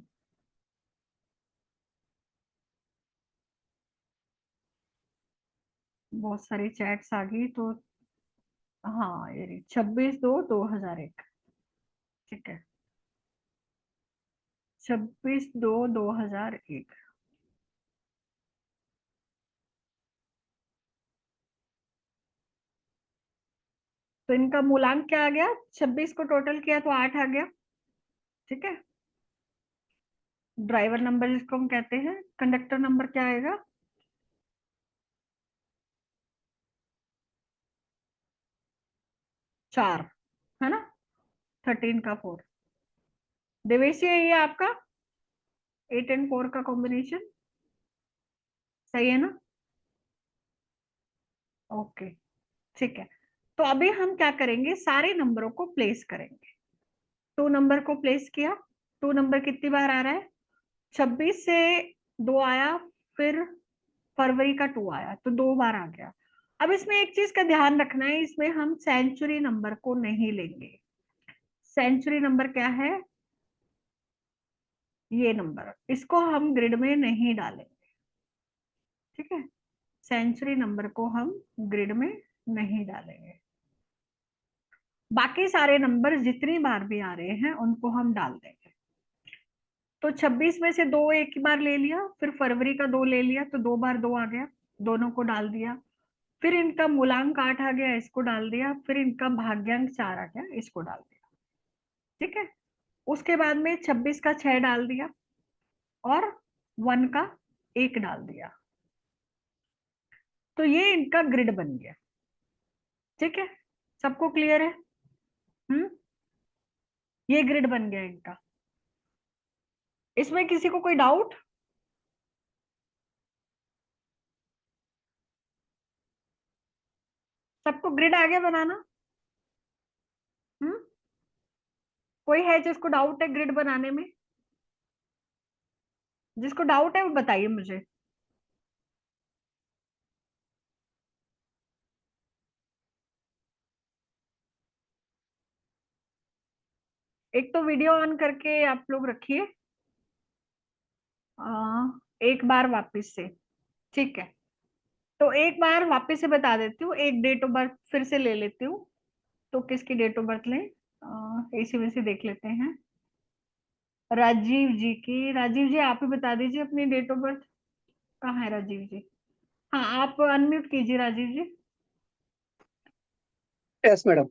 बहुत सारी चैट्स आ गई तो, हाँ ये 26/2/2001। ठीक है, 26/2/2001। तो इनका मूलांक क्या आ गया? 26 को टोटल किया तो 8 आ गया। ठीक है, ड्राइवर नंबर जिसको हम कहते हैं, कंडक्टर नंबर क्या आएगा? 4, है ना, 13 का 4। देवेशी है ये आपका 8 एंड 4 का कॉम्बिनेशन, सही है ना? ओके, ठीक है। तो अभी हम क्या करेंगे, सारे नंबरों को प्लेस करेंगे। 2 नंबर को प्लेस किया, 2 नंबर कितनी बार आ रहा है? 26 से 2 आया, फिर फरवरी का 2 आया, तो 2 बार आ गया। अब इसमें एक चीज का ध्यान रखना है, इसमें हम सेंचुरी नंबर को नहीं लेंगे। सेंचुरी नंबर क्या है? ये नंबर, इसको हम ग्रिड में नहीं डालेंगे। ठीक है, सेंचुरी नंबर को हम ग्रिड में नहीं डालेंगे। बाकी सारे नंबर जितनी बार भी आ रहे हैं उनको हम डाल देंगे। तो 26 में से 2 एक ही बार ले लिया, फिर फरवरी का 2 ले लिया, तो 2 बार 2 आ गया, दोनों को डाल दिया। फिर इनका मूलांक 8 आ गया, इसको डाल दिया। फिर इनका भाग्यांक 4 आ गया, इसको डाल दिया। ठीक है, उसके बाद में 26 का 6 डाल दिया और 1 का 1 डाल दिया। तो ये इनका ग्रिड बन गया। ठीक है, सबको क्लियर है? ये ग्रिड बन गया इनका। इसमें किसी को कोई डाउट? सबको ग्रिड आ गया बनाना? हम्म कोई है जिसको डाउट है ग्रिड बनाने में? जिसको डाउट है वो बताइए मुझे। एक तो वीडियो ऑन करके आप लोग रखिए, एक बार वापस से। ठीक है, तो एक बार वापस से बता देती हूँ, एक डेट ऑफ बर्थ फिर से ले लेती हूँ। तो किसकी डेट ऑफ बर्थ लें? इसी में से देख लेते हैं, राजीव जी की। राजीव जी आप ही बता दीजिए अपनी डेट ऑफ बर्थ। कहाँ है राजीव जी? हाँ, आप अनम्यूट कीजिए राजीव जी। Yes madam.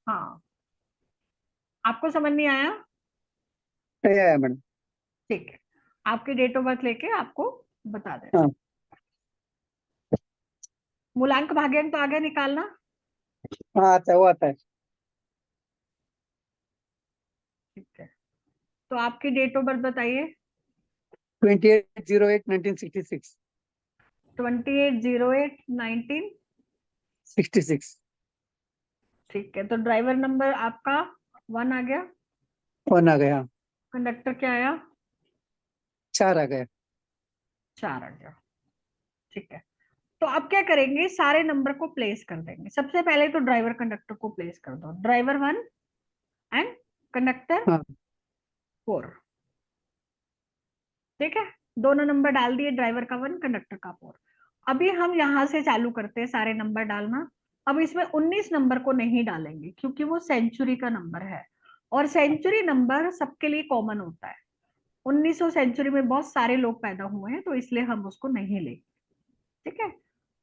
हाँ, आपको समझ नहीं आया? नहीं आया मैडम। ठीक है, आपकी डेट ऑफ बर्थ लेके आपको बता दें। हाँ मूलांक भाग्यांक तो आगे निकालना। हाँ, आता है, वो आता है। ठीक है, तो आपकी डेट ऑफ बर्थ बताइए। 28/08/1966। 28/08/19। 66। ठीक है, तो ड्राइवर नंबर आपका 1 आ गया। 1 आ गया। कंडक्टर क्या आया? 4 आ गया। 4 आ गया। ठीक है, तो अब क्या करेंगे, सारे नंबर को प्लेस कर देंगे। सबसे पहले तो ड्राइवर कंडक्टर को प्लेस कर दो, ड्राइवर 1 एंड कंडक्टर हाँ 4। ठीक है, दोनों नंबर डाल दिए, ड्राइवर का 1, कंडक्टर का 4। अभी हम यहां से चालू करते हैं सारे नंबर डालना। अब इसमें 19 नंबर को नहीं डालेंगे क्योंकि वो सेंचुरी का नंबर है, और सेंचुरी नंबर सबके लिए कॉमन होता है। 1900 सेंचुरी में बहुत सारे लोग पैदा हुए हैं, तो इसलिए हम उसको नहीं लेंगे। ठीक है,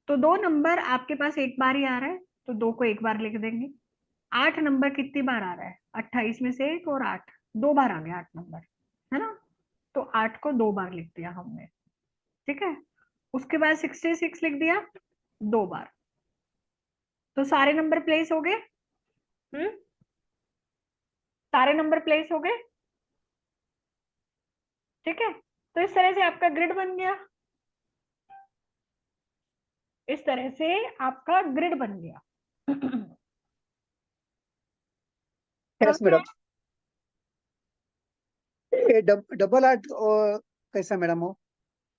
तो 2 नंबर आपके पास एक बार ही आ रहा है, तो 2 को एक बार लिख देंगे। 8 नंबर कितनी बार आ रहा है? 28 में से 1 और 8, 2 बार आ गया 8 नंबर, है ना? तो 8 को 2 बार लिख दिया हमने। ठीक है, उसके बाद 66 लिख दिया 2 बार। तो सारे नंबर प्लेस हो गए। सारे नंबर प्लेस हो गए। ठीक है, तो इस तरह से आपका ग्रिड बन गया। इस तरह से आपका ग्रिड बन गया। यस समझे? मैडम। ये डबल 8 और कैसा मैडम हो?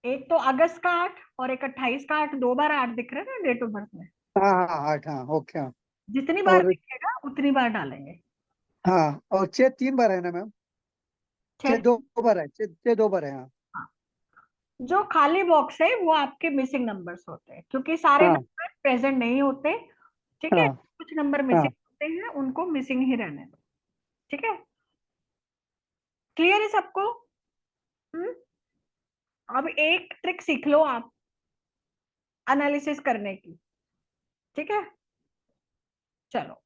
एक तो अगस्त का 8 और एक 28 का 8, 2 बार 8 दिख रहा है ना डेट ऑफ बर्थ में। हाँ हाँ 8, हाँ ओके हाँ। जितनी बार और दिखेगा उतनी बार डालेंगे। हाँ, और 6 3 बार है ना मैम? 6 छह। 2 बार है, 6 2 बार है, हाँ। जो खाली बॉक्स है वो आपके मिसिंग नंबर्स होते हैं, क्योंकि सारे हाँ नंबर प्रेजेंट नहीं होते। ठीक है, हाँ कुछ नंबर हाँ। मिसिंग होते हैं, उनको मिसिंग ही रहने दो। ठीक है, क्लियर है सबको? हम्म। अब एक ट्रिक सीख लो आप एनालिसिस करने की। ठीक है, चलो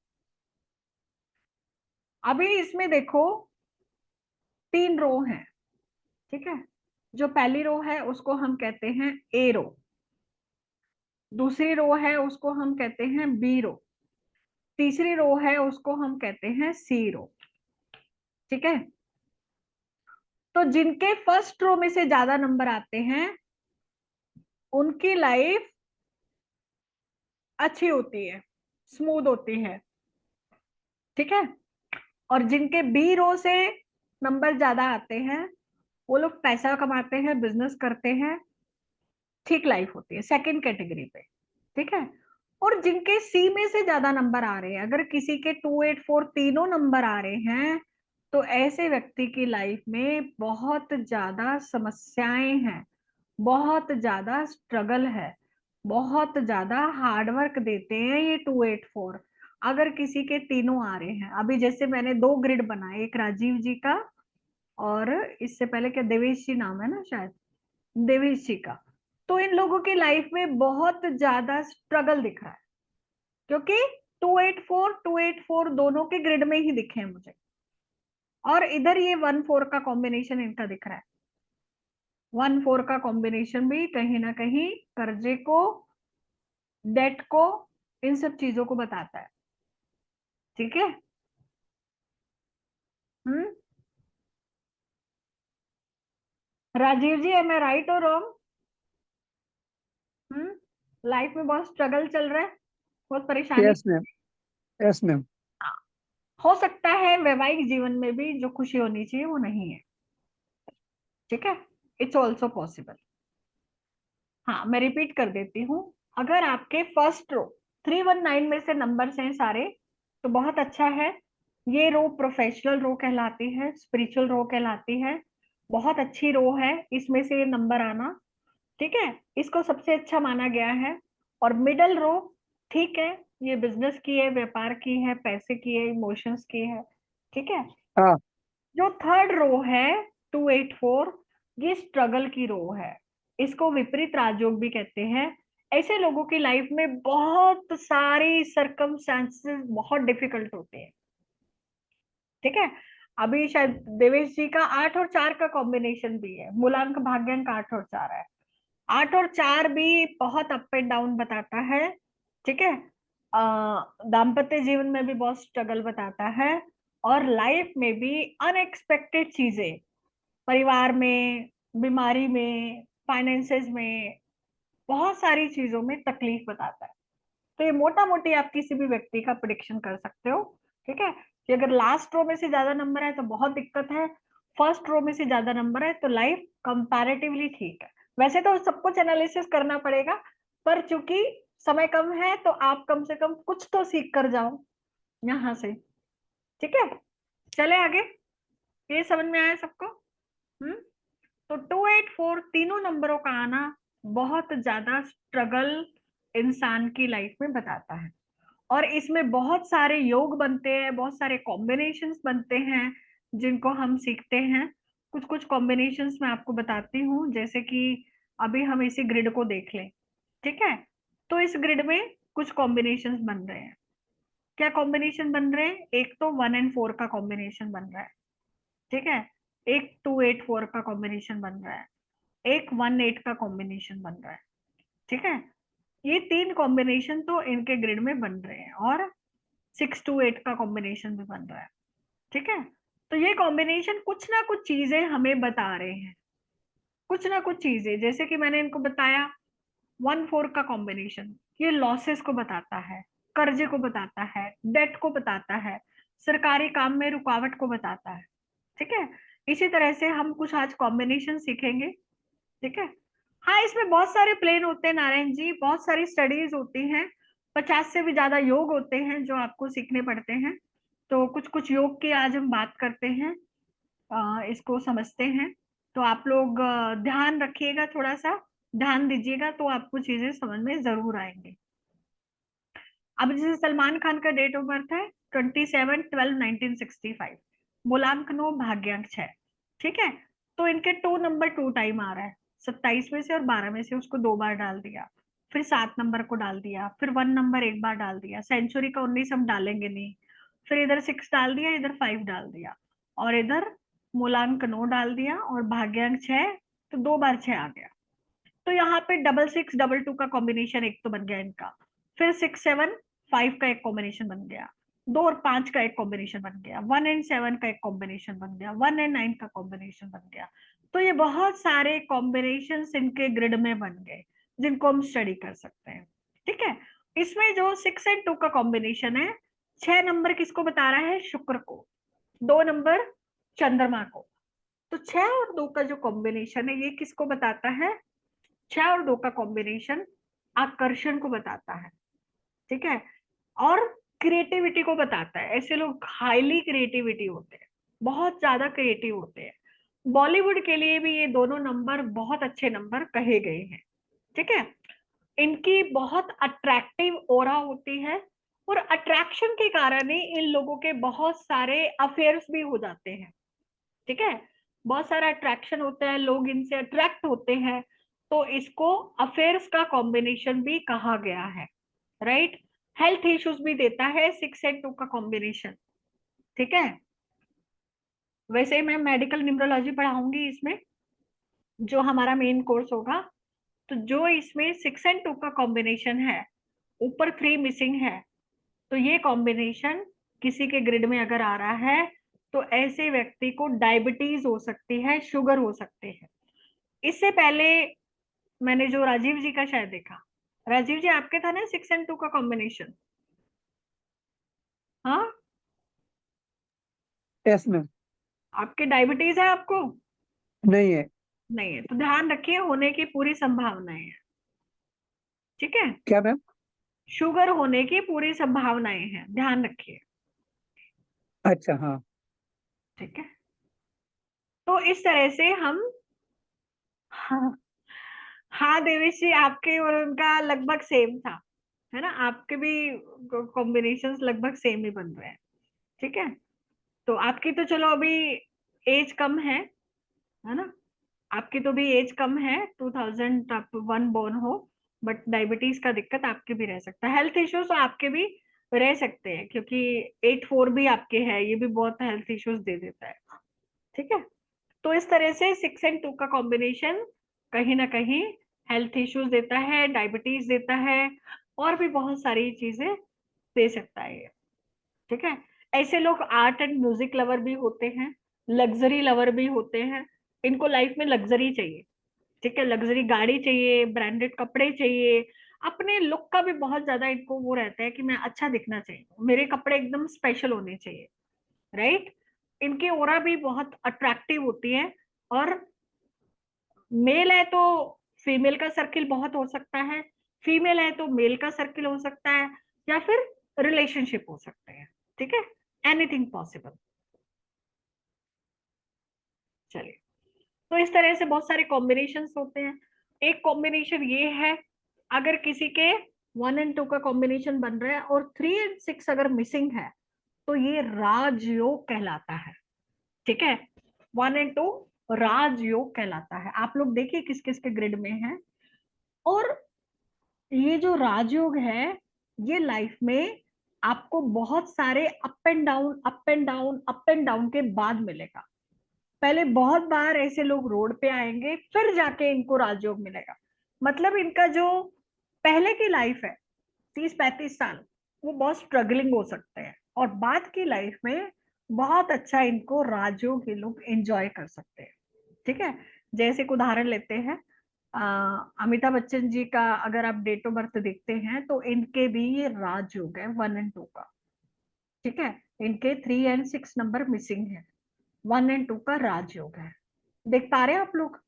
अभी इसमें देखो 3 रो हैं। ठीक है, जो पहली रो है उसको हम कहते हैं ए रो, दूसरी रो है उसको हम कहते हैं बी रो, तीसरी रो है उसको हम कहते हैं सी रो। ठीक है, तो जिनके फर्स्ट रो में से ज्यादा नंबर आते हैं उनकी लाइफ अच्छी होती है, स्मूथ होती है। ठीक है, और जिनके बी रो से नंबर ज्यादा आते हैं वो लोग पैसा कमाते हैं, बिजनेस करते हैं, ठीक लाइफ होती है सेकंड कैटेगरी पे। ठीक है, और जिनके सी में से ज्यादा नंबर आ रहे हैं, अगर किसी के 284 तीनों नंबर आ रहे हैं, तो ऐसे व्यक्ति की लाइफ में बहुत ज्यादा समस्याएं हैं, बहुत ज्यादा स्ट्रगल है, बहुत ज्यादा हार्डवर्क देते हैं ये 284। अगर किसी के तीनों आ रहे हैं, अभी जैसे मैंने 2 ग्रिड बनाए, एक राजीव जी का और इससे पहले क्या देवेश जी नाम है ना शायद, देवेश जी का। तो इन लोगों की लाइफ में बहुत ज्यादा स्ट्रगल दिख रहा है, क्योंकि 284 284 दोनों के ग्रिड में ही दिखे हैं मुझे, और इधर ये 1 4 का कॉम्बिनेशन इनका दिख रहा है। 1 4 का कॉम्बिनेशन भी कहीं ना कहीं कर्जे को, डेट को, इन सब चीजों को बताता है। ठीक है, हम्म। राजीव जी, एम आई राइट और रॉन्ग? लाइफ में बहुत स्ट्रगल चल रहा है, बहुत परेशानी। Yes ma'am, yes ma'am. हाँ, हो सकता है वैवाहिक जीवन में भी जो खुशी होनी चाहिए वो नहीं है। ठीक है, इट्स ऑल्सो पॉसिबल। हाँ, मैं रिपीट कर देती हूँ। अगर आपके फर्स्ट रो 319 में से नंबर्स हैं सारे, तो बहुत अच्छा है। ये रो प्रोफेशनल रो कहलाती है, स्पिरिचुअल रो कहलाती है, बहुत अच्छी रो है इसमें से ये नंबर आना। ठीक है, इसको सबसे अच्छा माना गया है। और मिडल रो ठीक है, ये बिजनेस की है, व्यापार की है, पैसे की है, इमोशंस की है। ठीक है, हाँ जो थर्ड रो है 284, ये स्ट्रगल की रो है, इसको विपरीत राजयोग भी कहते हैं। ऐसे लोगों की लाइफ में बहुत सारी सरकमस्टांसेस बहुत डिफिकल्ट होते हैं। ठीक है, अभी शायद देवेश जी का 8 और 4 का कॉम्बिनेशन भी है, मूलांक भाग्यांक 8 और 4 है। 8 और 4 भी बहुत अप एंड डाउन बताता है। ठीक है, दाम्पत्य जीवन में भी बहुत स्ट्रगल बताता है, और लाइफ में भी अनएक्सपेक्टेड चीजें, परिवार में, बीमारी में, फाइनेंसेस में, बहुत सारी चीजों में तकलीफ बताता है। तो ये मोटा मोटी आप किसी भी व्यक्ति का प्रिडिक्शन कर सकते हो। ठीक है, कि अगर लास्ट रो में से ज्यादा नंबर है तो बहुत दिक्कत है, फर्स्ट रो में से ज्यादा नंबर है तो लाइफ कंपैरेटिवली ठीक है। वैसे तो सब कुछ एनालिसिस करना पड़ेगा, पर चूंकि समय कम है तो आप कम से कम कुछ तो सीख कर जाओ यहाँ से। ठीक है, चले आगे। ये समझ में आया सबको? हम्म। तो 284 तीनों नंबरों का आना बहुत ज्यादा स्ट्रगल इंसान की लाइफ में बताता है। और इसमें बहुत सारे योग बनते हैं, बहुत सारे कॉम्बिनेशंस बनते हैं जिनको हम सीखते हैं। कुछ कुछ कॉम्बिनेशंस मैं आपको बताती हूँ, जैसे कि अभी हम इसी ग्रिड को देख लें, ठीक है। तो इस ग्रिड में कुछ कॉम्बिनेशंस बन रहे हैं। क्या कॉम्बिनेशन बन रहे हैं? एक तो 1 and 4 का कॉम्बिनेशन बन रहा है, ठीक है। एक 2 8 4 का कॉम्बिनेशन बन रहा है, एक 1 8 का कॉम्बिनेशन बन रहा है, ठीक है। ये 3 कॉम्बिनेशन तो इनके ग्रिड में बन रहे हैं, और 6 2 8 का कॉम्बिनेशन भी बन रहा है, ठीक है। तो ये कॉम्बिनेशन कुछ ना कुछ चीजें हमें बता रहे हैं, कुछ ना कुछ चीजें। जैसे कि मैंने इनको बताया 1 4 का कॉम्बिनेशन, ये लॉसेस को बताता है, कर्जे को बताता है, डेट को बताता है, सरकारी काम में रुकावट को बताता है, ठीक है। इसी तरह से हम कुछ आज कॉम्बिनेशन सीखेंगे, ठीक है। हाँ, इसमें बहुत सारे प्लेन होते हैं नारायण जी, बहुत सारी स्टडीज होती हैं, 50 से भी ज्यादा योग होते हैं जो आपको सीखने पड़ते हैं। तो कुछ कुछ योग की आज हम बात करते हैं, इसको समझते हैं। तो आप लोग ध्यान रखिएगा, थोड़ा सा ध्यान दीजिएगा, तो आपको चीजें समझ में जरूर आएंगी। अब जैसे सलमान खान का डेट ऑफ बर्थ है 27/12/1965, मूलांक 9, भाग्यांक 6, ठीक है। तो इनके 2 नंबर 2 टाइम आ रहा है, 27 में से और 12 में से उसको 2 बार डाल दिया, फिर 7 नंबर को डाल दिया, फिर 1 नंबर 1 बार डाल दिया, सेंचुरी का 19 हम डालेंगे नहीं, फिर इधर 6 डाल दिया, इधर 5 डाल दिया, और इधर मूलांक 9 डाल दिया, और भाग्यांक 6, तो 2 बार 6 आ गया। तो यहाँ पे 6 6 2 का कॉम्बिनेशन एक तो बन गया इनका, फिर 6 7 5 का एक कॉम्बिनेशन बन गया, 2 और 5 का एक कॉम्बिनेशन बन गया, 1 and 7 का एक कॉम्बिनेशन बन गया, 1 and 9 का कॉम्बिनेशन बन गया। तो ये बहुत सारे कॉम्बिनेशन इनके ग्रिड में बन गए जिनको हम स्टडी कर सकते हैं, ठीक है। इसमें जो 6 and 2 का कॉम्बिनेशन है, 6 नंबर किसको बता रहा है? शुक्र को, 2 नंबर चंद्रमा को। तो 6 और 2 का जो कॉम्बिनेशन है ये किसको बताता है? 6 और 2 का कॉम्बिनेशन आकर्षण को बताता है, ठीक है, और क्रिएटिविटी को बताता है। ऐसे लोग हाईली क्रिएटिविटी होते हैं, बहुत ज्यादा क्रिएटिव होते हैं। बॉलीवुड के लिए भी ये दोनों नंबर बहुत अच्छे नंबर कहे गए हैं, ठीक है। इनकी बहुत अट्रैक्टिव ओरा होती है, और अट्रैक्शन के कारण ही इन लोगों के बहुत सारे अफेयर्स भी हो जाते हैं, ठीक है। बहुत सारा अट्रैक्शन होता है, लोग इनसे अट्रैक्ट होते हैं, तो इसको अफेयर्स का कॉम्बिनेशन भी कहा गया है, राइट। हेल्थ इश्यूज भी देता है 6 and 2 का कॉम्बिनेशन, ठीक है। वैसे मैं मेडिकल न्यूमरोलॉजी पढ़ाऊंगी इसमें, जो हमारा मेन कोर्स होगा। तो जो इसमें 6 and 2 का कॉम्बिनेशन है, ऊपर 3 मिसिंग है, तो ये कॉम्बिनेशन किसी के ग्रिड में अगर आ रहा है तो ऐसे व्यक्ति को डायबिटीज हो सकती है, शुगर हो सकते हैं। इससे पहले मैंने जो राजीव जी का शायद देखा, राजीव जी आपके था ना 6 and 2 का कॉम्बिनेशन? हाँ, यस मैम। आपके डायबिटीज है आपको? नहीं है। नहीं है, तो ध्यान रखिए, होने की पूरी संभावनाएं है, ठीक है। क्या मैम? शुगर होने की पूरी संभावनाएं हैं, ध्यान रखिए, अच्छा हाँ। ठीक है। तो इस तरह से हम, हाँ, हाँ देवेश जी, आपके और उनका लगभग सेम था, है ना, आपके भी कॉम्बिनेशंस लगभग सेम ही बन रहे हैं, ठीक है। तो आपकी तो चलो अभी एज कम है ना, आपकी तो भी एज कम है, 2001 बोर्न हो, बट डायबिटीज का दिक्कत आपके भी रह सकता है, हेल्थ इश्यूज आपके भी रह सकते हैं, क्योंकि 8 4 भी आपके है, ये भी बहुत हेल्थ इश्यूज दे देता है, ठीक है। तो इस तरह से 6 and 2 का कॉम्बिनेशन कहीं ना कहीं हेल्थ इश्यूज देता है, डायबिटीज देता है, और भी बहुत सारी चीजें दे सकता है ये, ठीक है। ऐसे लोग आर्ट एंड म्यूजिक लवर भी होते हैं, लग्जरी लवर भी होते हैं, इनको लाइफ में लग्जरी चाहिए, ठीक है, लग्जरी गाड़ी चाहिए, ब्रांडेड कपड़े चाहिए, अपने लुक का भी बहुत ज्यादा इनको वो रहता है कि मैं अच्छा दिखना चाहिए, मेरे कपड़े एकदम स्पेशल होने चाहिए, राइट। इनकी ओरा भी बहुत अट्रैक्टिव होती है, और मेल है तो फीमेल का सर्किल बहुत हो सकता है, फीमेल है तो मेल का सर्किल हो सकता है, या फिर रिलेशनशिप हो सकते हैं, ठीक है, एनीथिंग पॉसिबल। चलिए, तो इस तरह से बहुत सारे कॉम्बिनेशंस होते हैं। एक कॉम्बिनेशन ये है, अगर किसी के 1 एंड 2 का कॉम्बिनेशन बन रहा है और 3 एंड 6 अगर मिसिंग है तो ये राजयोग कहलाता है। ठीक है, 1 एंड 2 राजयोग कहलाता है। आप लोग देखिए किस किस के ग्रिड में है। और ये जो राजयोग है ये लाइफ में आपको बहुत सारे up and down up and down up and down के बाद मिलेगा। पहले बहुत बार ऐसे लोग रोड पे आएंगे फिर जाके इनको राजयोग मिलेगा। मतलब इनका जो पहले की लाइफ है 30-35 साल वो बहुत स्ट्रगलिंग हो सकते हैं और बाद की लाइफ में बहुत अच्छा इनको राजयोग ये लोग एंजॉय कर सकते हैं। ठीक है, जैसे एक उदाहरण लेते हैं, अमिताभ बच्चन जी का अगर आप डेट ऑफ बर्थ देखते हैं तो इनके भी ये राजयोग है 1 एंड 2 का। ठीक है, इनके 3 एंड 6 नंबर मिसिंग है, 1 एंड 2 का राजयोग है। देख पा रहे हैं आप लोग?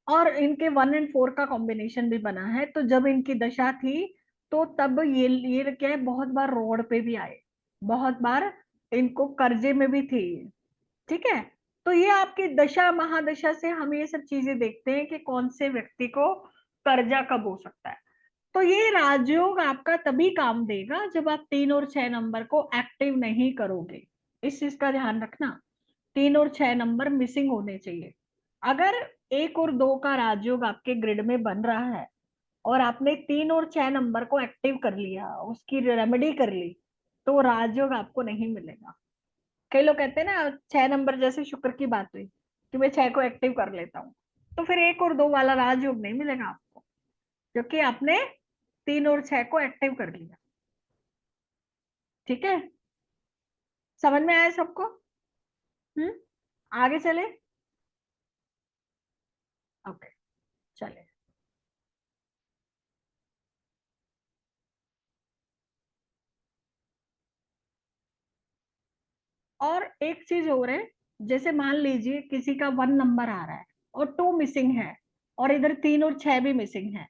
और इनके 1 एंड 4 का कॉम्बिनेशन भी बना है। तो जब इनकी दशा थी तो तब ये क्या है, बहुत बार रोड पे भी आए, बहुत बार इनको कर्जे में भी थी। ठीक है, तो ये आपकी दशा महादशा से हम ये सब चीजें देखते हैं कि कौन से व्यक्ति को कर्जा कब हो सकता है। तो ये राजयोग आपका तभी काम देगा जब आप 3 और 6 नंबर को एक्टिव नहीं करोगे। इस चीज का ध्यान रखना, 3 और 6 नंबर मिसिंग होने चाहिए। अगर 1 और 2 का राजयोग आपके ग्रिड में बन रहा है और आपने 3 और 6 नंबर को एक्टिव कर लिया, उसकी रेमेडी कर ली, तो राजयोग आपको नहीं मिलेगा। कई लोग कहते हैं ना 6 नंबर, जैसे शुक्र की बात हुई कि मैं 6 को एक्टिव कर लेता हूँ, तो फिर 1 और 2 वाला राजयोग नहीं मिलेगा आपको, क्योंकि आपने 3 और 6 को एक्टिव कर लिया। ठीक है, समझ में आया सबको? आगे चले? ओके, चले। और एक चीज और है, जैसे मान लीजिए किसी का 1 नंबर आ रहा है और 2 मिसिंग है और इधर 3 और 6 भी मिसिंग है,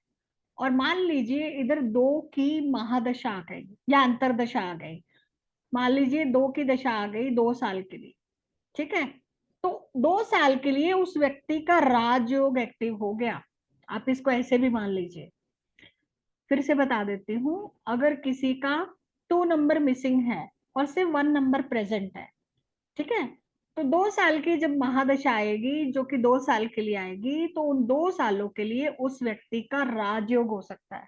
और मान लीजिए इधर 2 की महादशा आ गई या अंतरदशा आ गई। मान लीजिए 2 की दशा आ गई 2 साल के लिए। ठीक है, तो 2 साल के लिए उस व्यक्ति का राजयोग एक्टिव हो गया। आप इसको ऐसे भी मान लीजिए। फिर से बता देती हूँ, अगर किसी का 2 नंबर मिसिंग है और सिर्फ 1 नंबर प्रेजेंट है, ठीक है, तो 2 साल की जब महादशा आएगी जो कि 2 साल के लिए आएगी, तो उन 2 सालों के लिए उस व्यक्ति का राजयोग हो सकता है।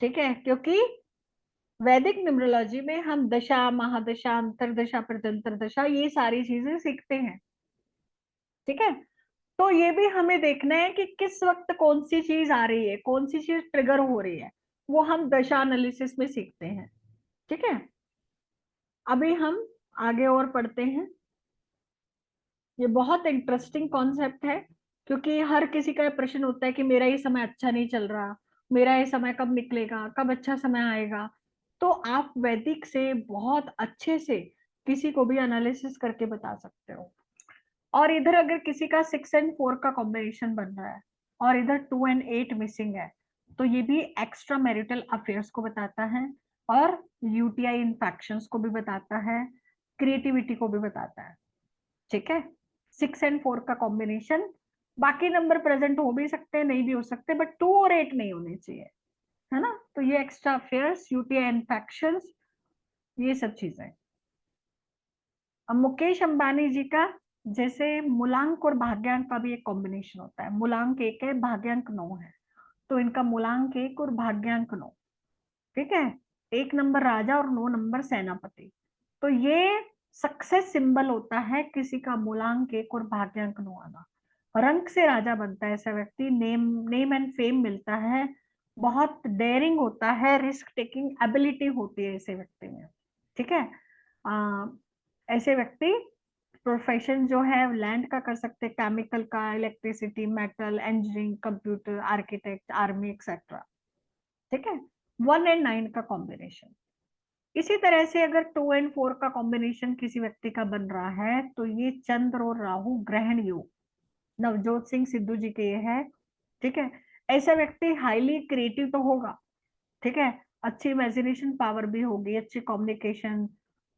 ठीक है, क्योंकि वैदिक न्यूमरोलॉजी में हम दशा महादशा अंतरदशा प्रत्यंतर दशा ये सारी चीजें सीखते हैं। ठीक है, तो ये भी हमें देखना है कि किस वक्त कौन सी चीज आ रही है, कौन सी चीज ट्रिगर हो रही है, वो हम दशा एनालिसिस में सीखते हैं। ठीक है, अभी हम आगे और पढ़ते हैं। ये बहुत इंटरेस्टिंग कॉन्सेप्ट है, क्योंकि हर किसी का प्रश्न होता है कि मेरा ये समय अच्छा नहीं चल रहा, मेरा ये समय कब निकलेगा, कब अच्छा समय आएगा। तो आप वैदिक से बहुत अच्छे से किसी को भी एनालिसिस करके बता सकते हो। और इधर अगर किसी का 6 एंड 4 का कॉम्बिनेशन बन रहा है और इधर 2 एंड 8 मिसिंग है, तो ये भी एक्स्ट्रा मैरिटल अफेयर्स को बताता है और यूटीआई इन्फेक्शंस को भी बताता है, क्रिएटिविटी को भी बताता है। ठीक है, 6 एंड 4 का कॉम्बिनेशन, बाकी नंबर प्रेजेंट हो भी सकते हैं नहीं भी हो सकते, बट 2 और 8 नहीं होने चाहिए, है ना। तो ये एक्स्ट्रा अफेयर्स, यूटीआई इन्फेक्शंस, ये सब चीजें। अब मुकेश अंबानी जी का जैसे मूलांक और भाग्यांक का भी एक कॉम्बिनेशन होता है। मूलांक 1 है, भाग्यांक 9 है, तो इनका मूलांक 1 और भाग्यांक 9। ठीक है, 1 नंबर राजा और 9 नंबर सेनापति, तो ये सक्सेस सिंबल होता है किसी का मूलांक 1 और भाग्यांक 9 आना। रंक से राजा बनता है ऐसा व्यक्ति, नेम एंड फेम मिलता है, बहुत डेयरिंग होता है, रिस्क टेकिंग एबिलिटी होती है ऐसे व्यक्ति में। ठीक है, ऐसे व्यक्ति प्रोफेशन जो है लैंड का कर सकते हैं, केमिकल का, electricity, metal, engineering, computer, architect, army etcetera. ठीक है, 1 एंड 9 का कॉम्बिनेशन। इसी तरह से अगर 2 एंड 4 का कॉम्बिनेशन किसी व्यक्ति का बन रहा है, तो ये चंद्र और राहु ग्रहण योग नवजोत सिंह सिद्धू जी के ये है। ठीक है, ऐसा व्यक्ति हाईली क्रिएटिव तो होगा, ठीक है, अच्छी इमेजिनेशन पावर भी होगी, अच्छी कम्युनिकेशन,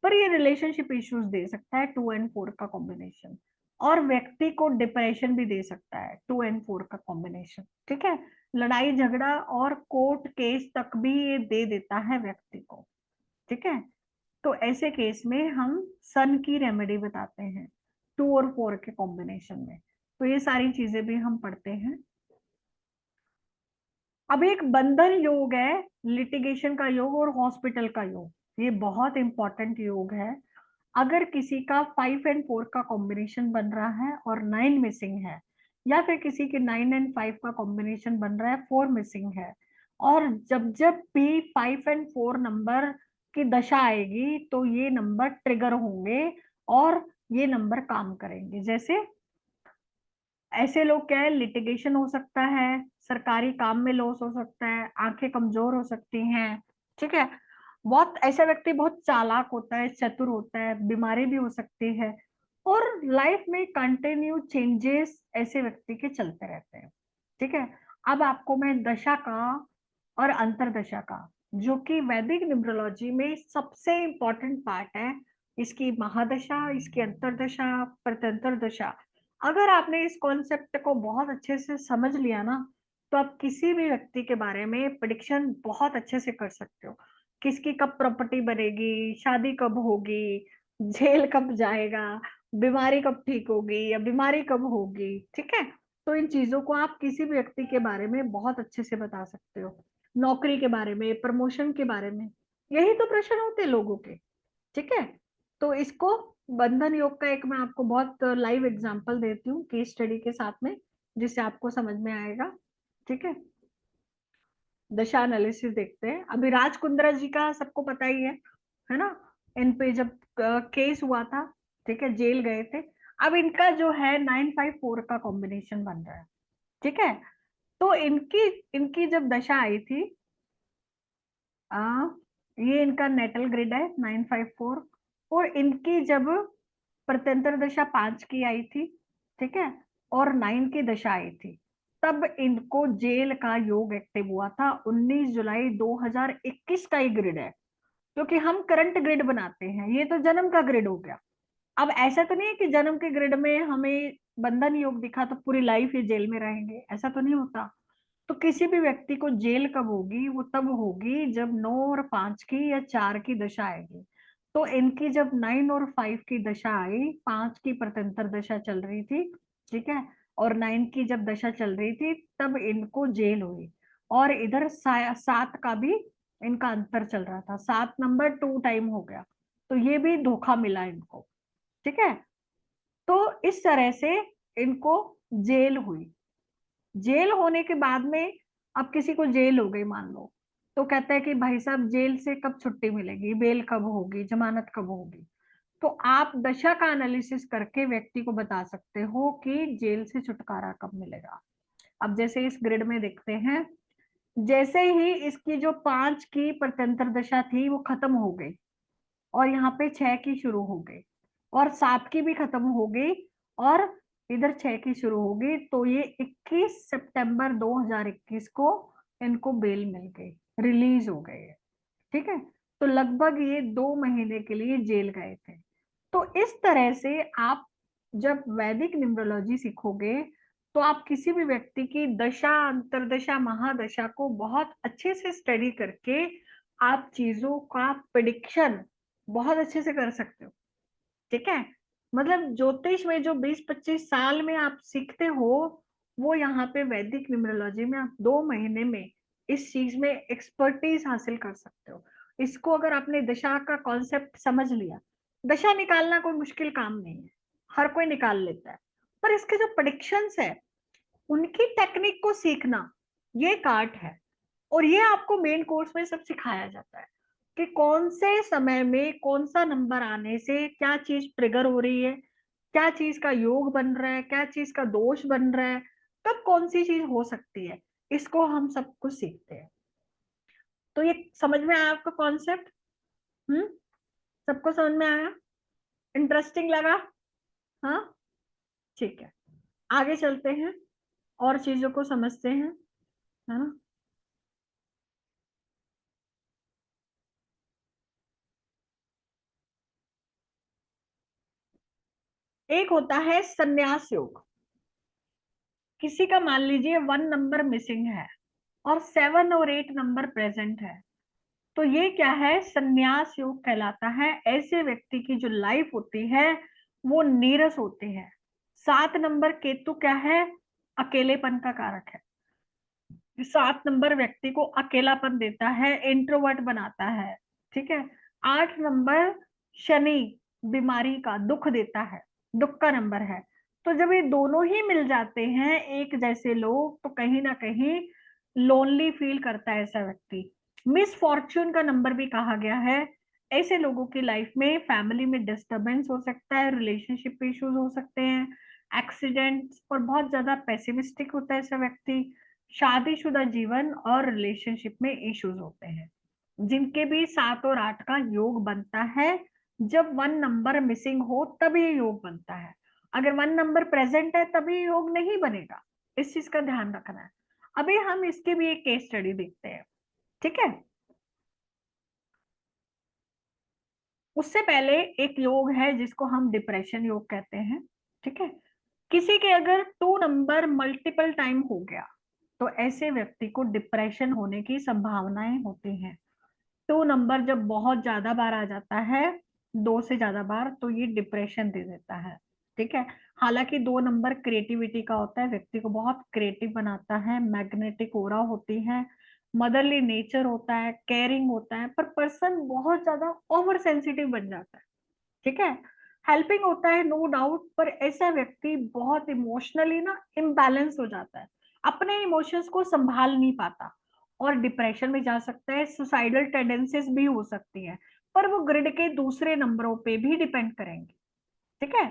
पर ये रिलेशनशिप इश्यूज दे सकता है 2 एंड 4 का कॉम्बिनेशन। और व्यक्ति को डिप्रेशन भी दे सकता है, 2 and 4 का कॉम्बिनेशन। ठीक है, लड़ाई झगड़ा और कोर्ट केस तक भी ये दे देता है व्यक्ति को। ठीक है, तो ऐसे केस में हम सन की रेमेडी बताते हैं 2 और 4 के कॉम्बिनेशन में। तो ये सारी चीजें भी हम पढ़ते हैं। अब एक बंधन योग है, लिटिगेशन का योग और हॉस्पिटल का योग, ये बहुत इंपॉर्टेंट योग है। अगर किसी का 5 and 4 का कॉम्बिनेशन बन रहा है और 9 मिसिंग है, या फिर किसी के 9 and 5 का कॉम्बिनेशन बन रहा है 4 मिसिंग है, और जब जब भी 5 and 4 नंबर की दशा आएगी तो ये नंबर ट्रिगर होंगे और ये नंबर काम करेंगे। जैसे ऐसे लोग क्या है, लिटिगेशन हो सकता है, सरकारी काम में लॉस हो सकता है, आंखें कमजोर हो सकती हैं। ठीक है, बहुत ऐसा व्यक्ति बहुत चालाक होता है, चतुर होता है, बीमारी भी हो सकती है, और लाइफ में कंटिन्यू चेंजेस ऐसे व्यक्ति के चलते रहते हैं। ठीक है, अब आपको मैं दशा का और अंतरदशा का, जो कि वैदिक न्यूमरोलॉजी में सबसे इंपॉर्टेंट पार्ट है, इसकी महादशा, इसकी अंतरदशा, प्रत्यंतर दशा, अगर आपने इस कॉन्सेप्ट को बहुत अच्छे से समझ लिया ना, तो आप किसी भी व्यक्ति के बारे में प्रिडिक्शन बहुत अच्छे से कर सकते हो। किसकी कब प्रॉपर्टी बनेगी, शादी कब होगी, जेल कब जाएगा, बीमारी कब ठीक होगी या बीमारी कब होगी। ठीक है, तो इन चीजों को आप किसी भी व्यक्ति के बारे में बहुत अच्छे से बता सकते हो, नौकरी के बारे में, प्रमोशन के बारे में, यही तो प्रश्न होते हैं लोगों के। ठीक है, तो इसको बंधन योग का एक मैं आपको बहुत लाइव एग्जांपल देती हूँ केस स्टडी के साथ में, जिससे आपको समझ में आएगा। ठीक है, दशा एनालिसिस देखते हैं। अभी राज कुंद्रा जी का सबको पता ही है ना, इन पे जब केस हुआ था, ठीक है, जेल गए थे। अब इनका जो है 954 का कॉम्बिनेशन बन रहा है। ठीक है, तो इनकी इनकी जब दशा आई थी, ये इनका नेटल ग्रिड है 954, और इनकी जब प्रत्यंतर दशा 5 की आई थी, ठीक है, और 9 की दशा आई थी, तब इनको जेल का योग एक्टिव हुआ था। 19 जुलाई 2021 का ही ग्रिड है, क्योंकि हम करंट ग्रिड बनाते हैं, ये तो जन्म का ग्रिड हो गया। अब ऐसा तो नहीं है कि जन्म के ग्रिड में हमें बंधन योग दिखा तो पूरी लाइफ ये जेल में रहेंगे, ऐसा तो नहीं होता। तो किसी भी व्यक्ति को जेल कब होगी, वो तब होगी जब 9 और 5 की या 4 की दशा आएगी। तो इनकी जब 9 और 5 की दशा आई, 5 की प्रत्यंतर दशा चल रही थी, ठीक है, और 9 की जब दशा चल रही थी, तब इनको जेल हुई। और इधर 7 का भी इनका अंतर चल रहा था, 7 नंबर 2 टाइम हो गया, तो ये भी धोखा मिला इनको। ठीक है, तो इस तरह से इनको जेल हुई। जेल होने के बाद में, अब किसी को जेल हो गई मान लो, तो कहता है कि भाई साहब जेल से कब छुट्टी मिलेगी, बेल कब होगी, जमानत कब होगी। तो आप दशा का एनालिसिस करके व्यक्ति को बता सकते हो कि जेल से छुटकारा कब मिलेगा। अब जैसे इस ग्रिड में देखते हैं, जैसे ही इसकी जो 5 की प्रत्यंतर दशा थी वो खत्म हो गई, और यहाँ पे 6 की शुरू हो गई, और 7 की भी खत्म हो गई, और इधर 6 की शुरू होगी, तो ये 21 सितंबर 2021 को इनको बेल मिल गई, रिलीज हो गए। ठीक है, तो लगभग ये 2 महीने के लिए जेल गए थे। तो इस तरह से आप जब वैदिक न्यूमरोलॉजी सीखोगे, तो आप किसी भी व्यक्ति की दशा, अंतरदशा, महादशा को बहुत अच्छे से स्टडी करके आप चीजों का प्रिडिक्शन बहुत अच्छे से कर सकते हो। ठीक है, मतलब ज्योतिष में जो 20-25 साल में आप सीखते हो, वो यहाँ पे वैदिक न्यूमरोलॉजी में आप 2 महीने में इस चीज में एक्सपर्टीज हासिल कर सकते हो। इसको अगर आपने दशा का कॉन्सेप्ट समझ लिया, दशा निकालना कोई मुश्किल काम नहीं है, हर कोई निकाल लेता है, पर इसके जो प्रेडिक्शंस है, उनकी टेक्निक को सीखना, ये कार्ट है। और ये आपको मेन कोर्स में सब सिखाया जाता है कि कौन से समय में कौन सा नंबर आने से क्या चीज ट्रिगर हो रही है, क्या चीज का योग बन रहा है, क्या चीज का दोष बन रहा है, कब कौन सी चीज हो सकती है, इसको हम सब कुछ सीखते हैं। तो ये समझ में आया आपका कॉन्सेप्ट? सबको समझ में आया? इंटरेस्टिंग लगा? हाँ, ठीक है, आगे चलते हैं और चीजों को समझते हैं, है ना। एक होता है संन्यास योग। किसी का मान लीजिए 1 नंबर मिसिंग है और 7 और 8 नंबर प्रेजेंट है, तो ये क्या है, संन्यास योग कहलाता है। ऐसे व्यक्ति की जो लाइफ होती है वो नीरस होती है। 7 नंबर केतु क्या है, अकेलेपन का कारक है। 7 नंबर व्यक्ति को अकेलापन देता है, इंट्रोवर्ट बनाता है, ठीक है। 8 नंबर शनि बीमारी का दुख देता है, दुख का नंबर है। तो जब ये दोनों ही मिल जाते हैं एक जैसे लोग, तो कहीं ना कहीं लोनली फील करता है ऐसा व्यक्ति। मिस फॉर्च्यून का नंबर भी कहा गया है। ऐसे लोगों की लाइफ में फैमिली में डिस्टरबेंस हो सकता है, रिलेशनशिप इश्यूज हो सकते हैं, एक्सीडेंट्स, और बहुत ज्यादा पेसिमिस्टिक होता है ऐसा व्यक्ति। शादीशुदा जीवन और रिलेशनशिप में इश्यूज होते हैं, जिनके भी 7 और 8 का योग बनता है। जब 1 नंबर मिसिंग हो तभी योग बनता है। अगर 1 नंबर प्रेजेंट है तभी योग नहीं बनेगा, इस चीज का ध्यान रखना है। अभी हम इसकी भी एक केस स्टडी देखते हैं, ठीक है। उससे पहले एक योग है जिसको हम डिप्रेशन योग कहते हैं, ठीक है। किसी के अगर 2 नंबर मल्टीपल टाइम हो गया तो ऐसे व्यक्ति को डिप्रेशन होने की संभावनाएं होती हैं। 2 नंबर जब बहुत ज्यादा बार आ जाता है, 2 से ज्यादा बार, तो ये डिप्रेशन दे देता है, ठीक है। हालांकि 2 नंबर क्रिएटिविटी का होता है, व्यक्ति को बहुत क्रिएटिव बनाता है, मैग्नेटिक ऑरा होती है, मदरली नेचर होता है, केयरिंग होता है, पर पर्सन बहुत ज्यादा ओवर सेंसिटिव बन जाता है, ठीक है। हेल्पिंग होता है नो डाउट, पर ऐसा व्यक्ति बहुत इमोशनली ना इम्बैलेंस हो जाता है, अपने इमोशंस को संभाल नहीं पाता और डिप्रेशन में जा सकता है। सुसाइडल टेंडेंसीज भी हो सकती है, पर वो ग्रिड के दूसरे नंबरों पे भी डिपेंड करेंगे, ठीक है।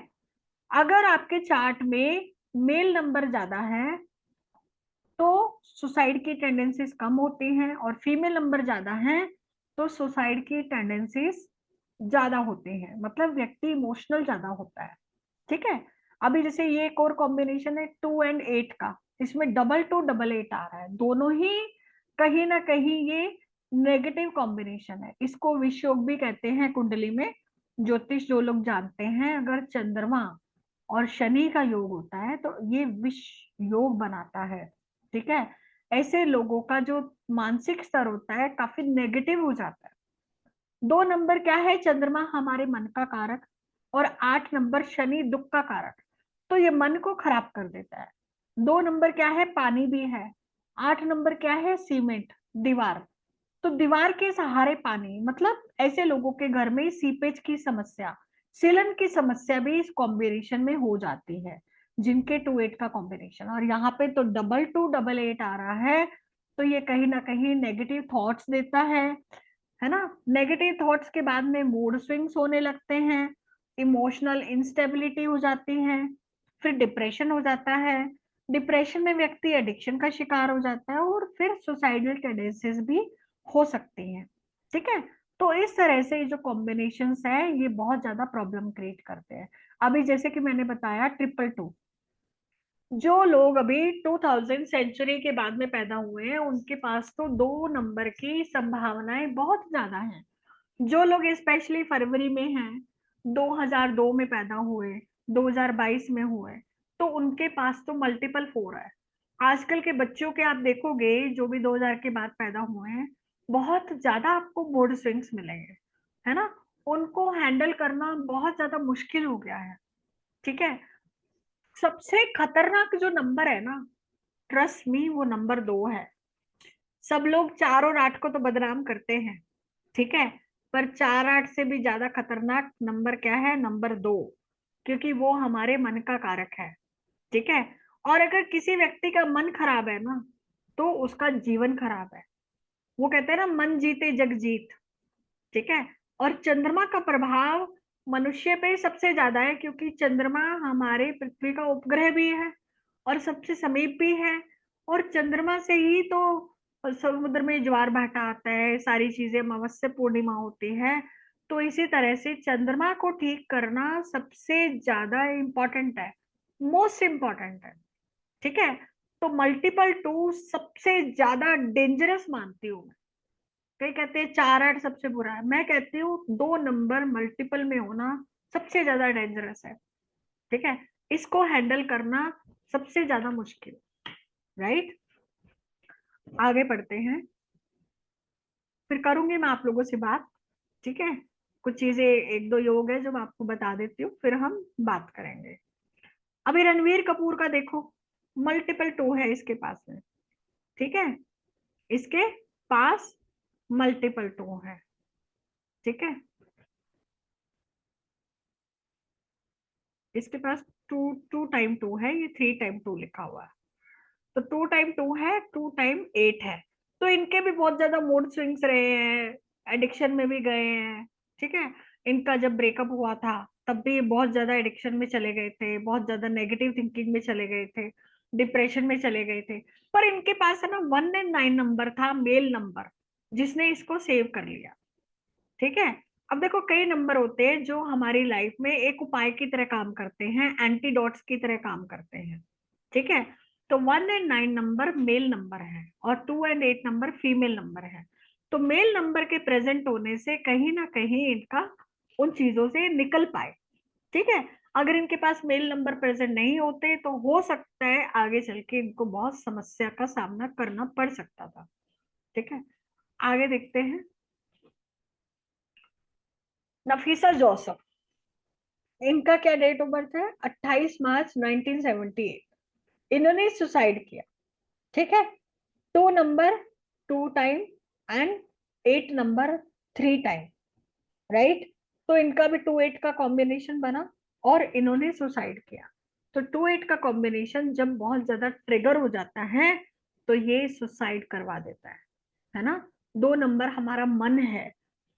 अगर आपके चार्ट में मेल नंबर ज्यादा है तो सुसाइड की टेंडेंसीज कम होती हैं, और फीमेल नंबर ज्यादा है तो सुसाइड की टेंडेंसीज ज्यादा होती हैं, मतलब व्यक्ति इमोशनल ज्यादा होता है, ठीक है। अभी जैसे ये एक और कॉम्बिनेशन है 2 और 8 का, इसमें 2 2 8 आ रहा है, दोनों ही कहीं ना कहीं ये नेगेटिव कॉम्बिनेशन है। इसको विष योग भी कहते हैं कुंडली में। ज्योतिष जो लोग जानते हैं, अगर चंद्रमा और शनि का योग होता है तो ये विष योग बनाता है, ठीक है। ऐसे लोगों का जो मानसिक स्तर होता है काफी नेगेटिव हो जाता है। 2 नंबर क्या है, चंद्रमा हमारे मन का कारक, और 8 नंबर शनि दुख का कारक, तो ये मन को खराब कर देता है। 2 नंबर क्या है, पानी भी है। 8 नंबर क्या है, सीमेंट, दीवार, तो दीवार के सहारे पानी, मतलब ऐसे लोगों के घर में सीपेज की समस्या, सीलन की समस्या भी इस कॉम्बिनेशन में हो जाती है, जिनके 2 8 का कॉम्बिनेशन। और यहाँ पे तो 2 2 8 आ रहा है, तो ये कहीं ना कहीं नेगेटिव थॉट्स देता है ना। नेगेटिव थॉट्स के बाद में मूड स्विंग्स होने लगते हैं, इमोशनल इंस्टेबिलिटी हो जाती है, फिर डिप्रेशन हो जाता है। डिप्रेशन में व्यक्ति एडिक्शन का शिकार हो जाता है, और फिर सुसाइडल टेंडेंसीज भी हो सकती हैं, ठीक है। तो इस तरह से जो कॉम्बिनेशंस है ये बहुत ज्यादा प्रॉब्लम क्रिएट करते हैं। अभी जैसे कि मैंने बताया 222, जो लोग अभी 2000 सेंचुरी के बाद में पैदा हुए हैं उनके पास तो 2 नंबर की संभावनाएं बहुत ज्यादा हैं। जो लोग स्पेशली फरवरी में हैं, 2002 में पैदा हुए, 2022 में हुए, तो उनके पास तो मल्टीपल 4 है। आजकल के बच्चों के आप देखोगे जो भी 2000 के बाद पैदा हुए हैं, बहुत ज्यादा आपको मूड स्विंग्स मिलेंगे, है ना। उनको हैंडल करना बहुत ज्यादा मुश्किल हो गया है, ठीक है। सबसे खतरनाक जो नंबर है ना, ट्रस्ट मी, वो नंबर 2 है। सब लोग 4 और 8 को तो बदनाम करते हैं, ठीक है, पर 4 8 से भी ज्यादा खतरनाक नंबर क्या है, नंबर 2, क्योंकि वो हमारे मन का कारक है, ठीक है। और अगर किसी व्यक्ति का मन खराब है ना, तो उसका जीवन खराब है। वो कहते हैं ना, मन जीते जग जीत, ठीक है। और चंद्रमा का प्रभाव मनुष्य पे सबसे ज्यादा है, क्योंकि चंद्रमा हमारे पृथ्वी का उपग्रह भी है और सबसे समीप भी है, और चंद्रमा से ही तो समुद्र में ज्वार भाटा आता है, सारी चीजें, अमावस्या पूर्णिमा होती है। तो इसी तरह से चंद्रमा को ठीक करना सबसे ज्यादा इम्पोर्टेंट है, मोस्ट इम्पोर्टेंट है, ठीक है। तो मल्टीपल 2 सबसे ज्यादा डेंजरस मानती हूँ मैं। कई कहते हैं 4 8 सबसे बुरा है, मैं कहती हूँ 2 नंबर मल्टीपल में होना सबसे ज्यादा डेंजरस है। ठीक है, इसको हैंडल करना सबसे ज्यादा मुश्किल, राइट। आगे बढ़ते हैं, फिर करूंगी मैं आप लोगों से बात, ठीक है। कुछ चीजें, एक दो योग है जो मैं आपको बता देती हूँ, फिर हम बात करेंगे। अभी रणवीर कपूर का देखो, मल्टीपल टू है इसके पास में, ठीक है, इसके पास मल्टीपल टू है, ठीक है, इसके पास टू, टू टाइम टू है, ये 3 टाइम 2 लिखा हुआ है, तो 2 टाइम 2 है, 2 टाइम 8 है। तो इनके भी बहुत ज्यादा मूड स्विंग्स रहे हैं, एडिक्शन में भी गए हैं, ठीक है। इनका जब ब्रेकअप हुआ था तब भी बहुत ज्यादा एडिक्शन में चले गए थे, बहुत ज्यादा नेगेटिव थिंकिंग में चले गए थे, डिप्रेशन में चले गए थे। पर इनके पास है ना 1 एंड 9 नंबर था, मेल नंबर, जिसने इसको सेव कर लिया, ठीक है। अब देखो कई नंबर होते हैं जो हमारी लाइफ में एक उपाय की तरह काम करते हैं, एंटीडोट्स की तरह काम करते हैं, ठीक है। तो 1 एंड 9 नंबर मेल नंबर है और 2 एंड 8 नंबर फीमेल नंबर है। तो मेल नंबर के प्रेजेंट होने से कहीं ना कहीं इनका उन चीजों से निकल पाए, ठीक है। अगर इनके पास मेल नंबर प्रेजेंट नहीं होते तो हो सकता है आगे चल के इनको बहुत समस्या का सामना करना पड़ सकता था, ठीक है। आगे देखते हैं, नफीसा जोसफ, इनका क्या डेट ऑफ बर्थ है, 28 मार्च 1978। इन्होंने सुसाइड किया, ठीक है। 2 number 2 time and 8 number 3 time, right. तो इनका भी 2 8 का कॉम्बिनेशन बना और इन्होंने सुसाइड किया। तो 2 8 का कॉम्बिनेशन जब बहुत ज्यादा ट्रिगर हो जाता है तो ये सुसाइड करवा देता है ना। 2 नंबर हमारा मन है,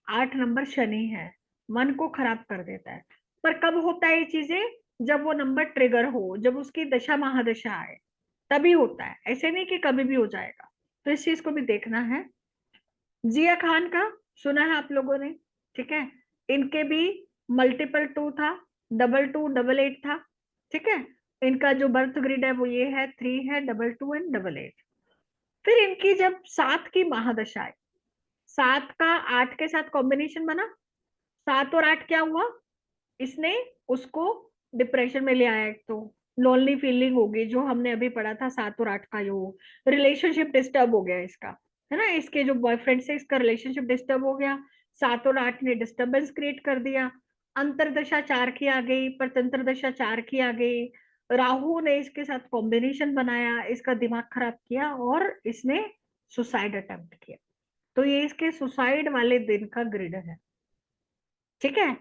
8 नंबर शनि है, मन को खराब कर देता है। पर कब होता है ये चीजें, जब वो नंबर ट्रिगर हो, जब उसकी दशा महादशा आए, तभी होता है, ऐसे नहीं कि कभी भी हो जाएगा। तो इस चीज को भी देखना है। जिया खान का सुना है आप लोगों ने, ठीक है। इनके भी मल्टीपल टू था, डबल टू डबल एट था, ठीक है। इनका जो बर्थ ग्रिड है वो ये है, 3 है, double two and double eight. फिर इनकी जब 7 की महादशा आई, 7 का 8 के साथ कॉम्बिनेशन बना, 7 और 8 क्या हुआ, इसने उसको डिप्रेशन में ले आया। एक तो लोनली फीलिंग होगी, जो हमने अभी पढ़ा था 7 और 8 का योग, रिलेशनशिप डिस्टर्ब हो गया इसका, है ना। इसके जो बॉयफ्रेंड से इसका रिलेशनशिप डिस्टर्ब हो गया, 7 और 8 ने डिस्टर्बेंस क्रिएट कर दिया। अंतरदशा 4 की आ गई, परतंत्र दशा 4 की आ गई, राहु ने इसके साथ कॉम्बिनेशन बनाया, इसका दिमाग खराब किया और इसने सुसाइड अटेम्प्ट किया। तो ये इसके सुसाइड वाले दिन का ग्रिड है, ठीक है।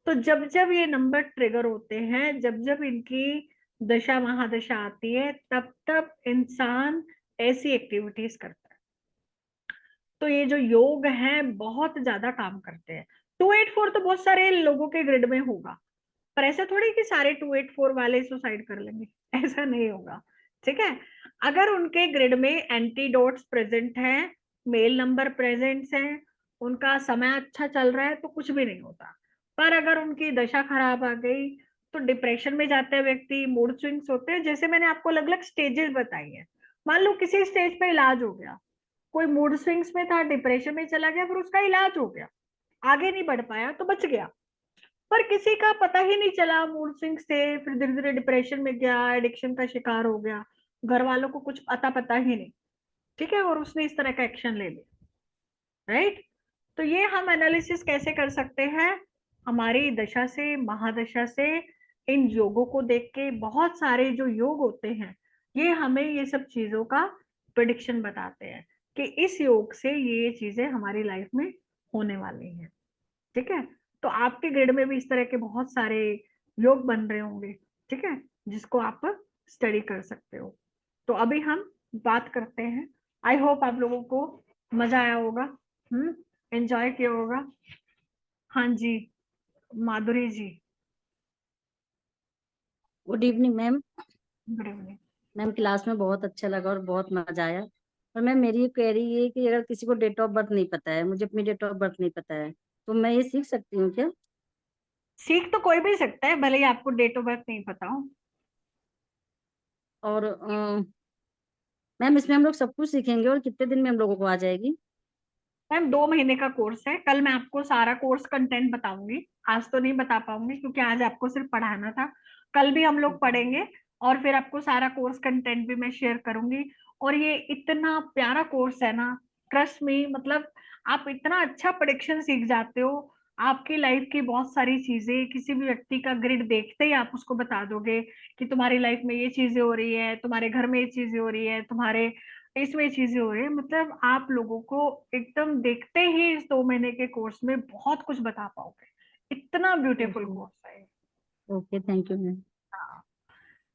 तो जब जब ये नंबर ट्रिगर होते हैं, जब जब इनकी दशा महादशा आती है, तब तब इंसान ऐसी एक्टिविटीज करता है। तो ये जो योग है बहुत ज्यादा काम करते हैं। 2 8 4 तो बहुत सारे लोगों के ग्रिड में होगा, पर ऐसा थोड़ी कि सारे 2 8 4 वाले सुसाइड कर लेंगे, ऐसा नहीं होगा, ठीक है। अगर उनके ग्रिड में एंटीडोट्स प्रेजेंट है, मेल नंबर प्रेजेंट्स हैं, उनका समय अच्छा चल रहा है, तो कुछ भी नहीं होता। पर अगर उनकी दशा खराब आ गई तो डिप्रेशन में जाते हैं व्यक्ति, मूड स्विंग्स होते हैं। जैसे मैंने आपको अलग अलग स्टेजेस बताई हैं, मान लो किसी स्टेज पे इलाज हो गया, कोई मूड स्विंग्स में था, डिप्रेशन में चला गया, फिर उसका इलाज हो गया, आगे नहीं बढ़ पाया तो बच गया। पर किसी का पता ही नहीं चला, मूड स्विंग से फिर धीरे धीरे डिप्रेशन में गया, एडिक्शन का शिकार हो गया, घर वालों को कुछ पता ही नहीं, ठीक है, और उसने इस तरह का एक्शन ले लिया, राइट। तो ये हम एनालिसिस कैसे कर सकते हैं, हमारी दशा से महादशा से, इन योगों को देख के। बहुत सारे जो योग होते हैं ये हमें ये सब चीजों का प्रेडिक्शन बताते हैं कि इस योग से ये चीजें हमारी लाइफ में होने वाली हैं, ठीक है। तो आपके ग्रिड में भी इस तरह के बहुत सारे योग बन रहे होंगे, ठीक है, जिसको आप स्टडी कर सकते हो। तो अभी हम बात करते हैं, आई होप आप लोगों को मजा आया होगा, एंजॉय किया होगा। हाँ जी, Madhuri ji, good evening ma'am. Good evening. Ma'am class में बहुत अच्छा लगा और बहुत मजा आया। और मैम मेरी ये क्वेरी ये है कि अगर किसी को डेट ऑफ बर्थ नहीं पता है, मुझे अपनी डेट ऑफ बर्थ नहीं पता है, तो मैं ये सीख सकती हूँ क्या? सीख तो कोई भी सकता है, भले ही आपको डेट ऑफ बर्थ नहीं पता हो। और मैम इसमें हम लोग सब कुछ सीखेंगे और कितने दिन में हम लोगों को आ जाएगी? मैम 2 महीने का कोर्स है। कल मैं आपको सारा कोर्स कंटेंट बताऊंगी, आज तो नहीं बता पाऊंगी क्योंकि आज आपको सिर्फ पढ़ाना था। कल भी हम लोग पढ़ेंगे और फिर आपको सारा कोर्स कंटेंट भी मैं शेयर करूंगी। और ये इतना प्यारा कोर्स है ना, ट्रस्ट मी, मतलब आप इतना अच्छा प्रेडिक्शन सीख जाते हो। आपकी लाइफ की बहुत सारी चीजें, किसी भी व्यक्ति का ग्रिड देखते ही आप उसको बता दोगे कि तुम्हारी लाइफ में ये चीजें हो रही है, तुम्हारे घर में ये चीजें हो रही है, तुम्हारे इसमें चीजें हो रही है। मतलब आप लोगों को एकदम देखते ही इस 2 महीने के कोर्स में बहुत कुछ बता पाओगे। इतना ब्यूटीफुल कोर्स है। Okay, thank you ma'am. हाँ।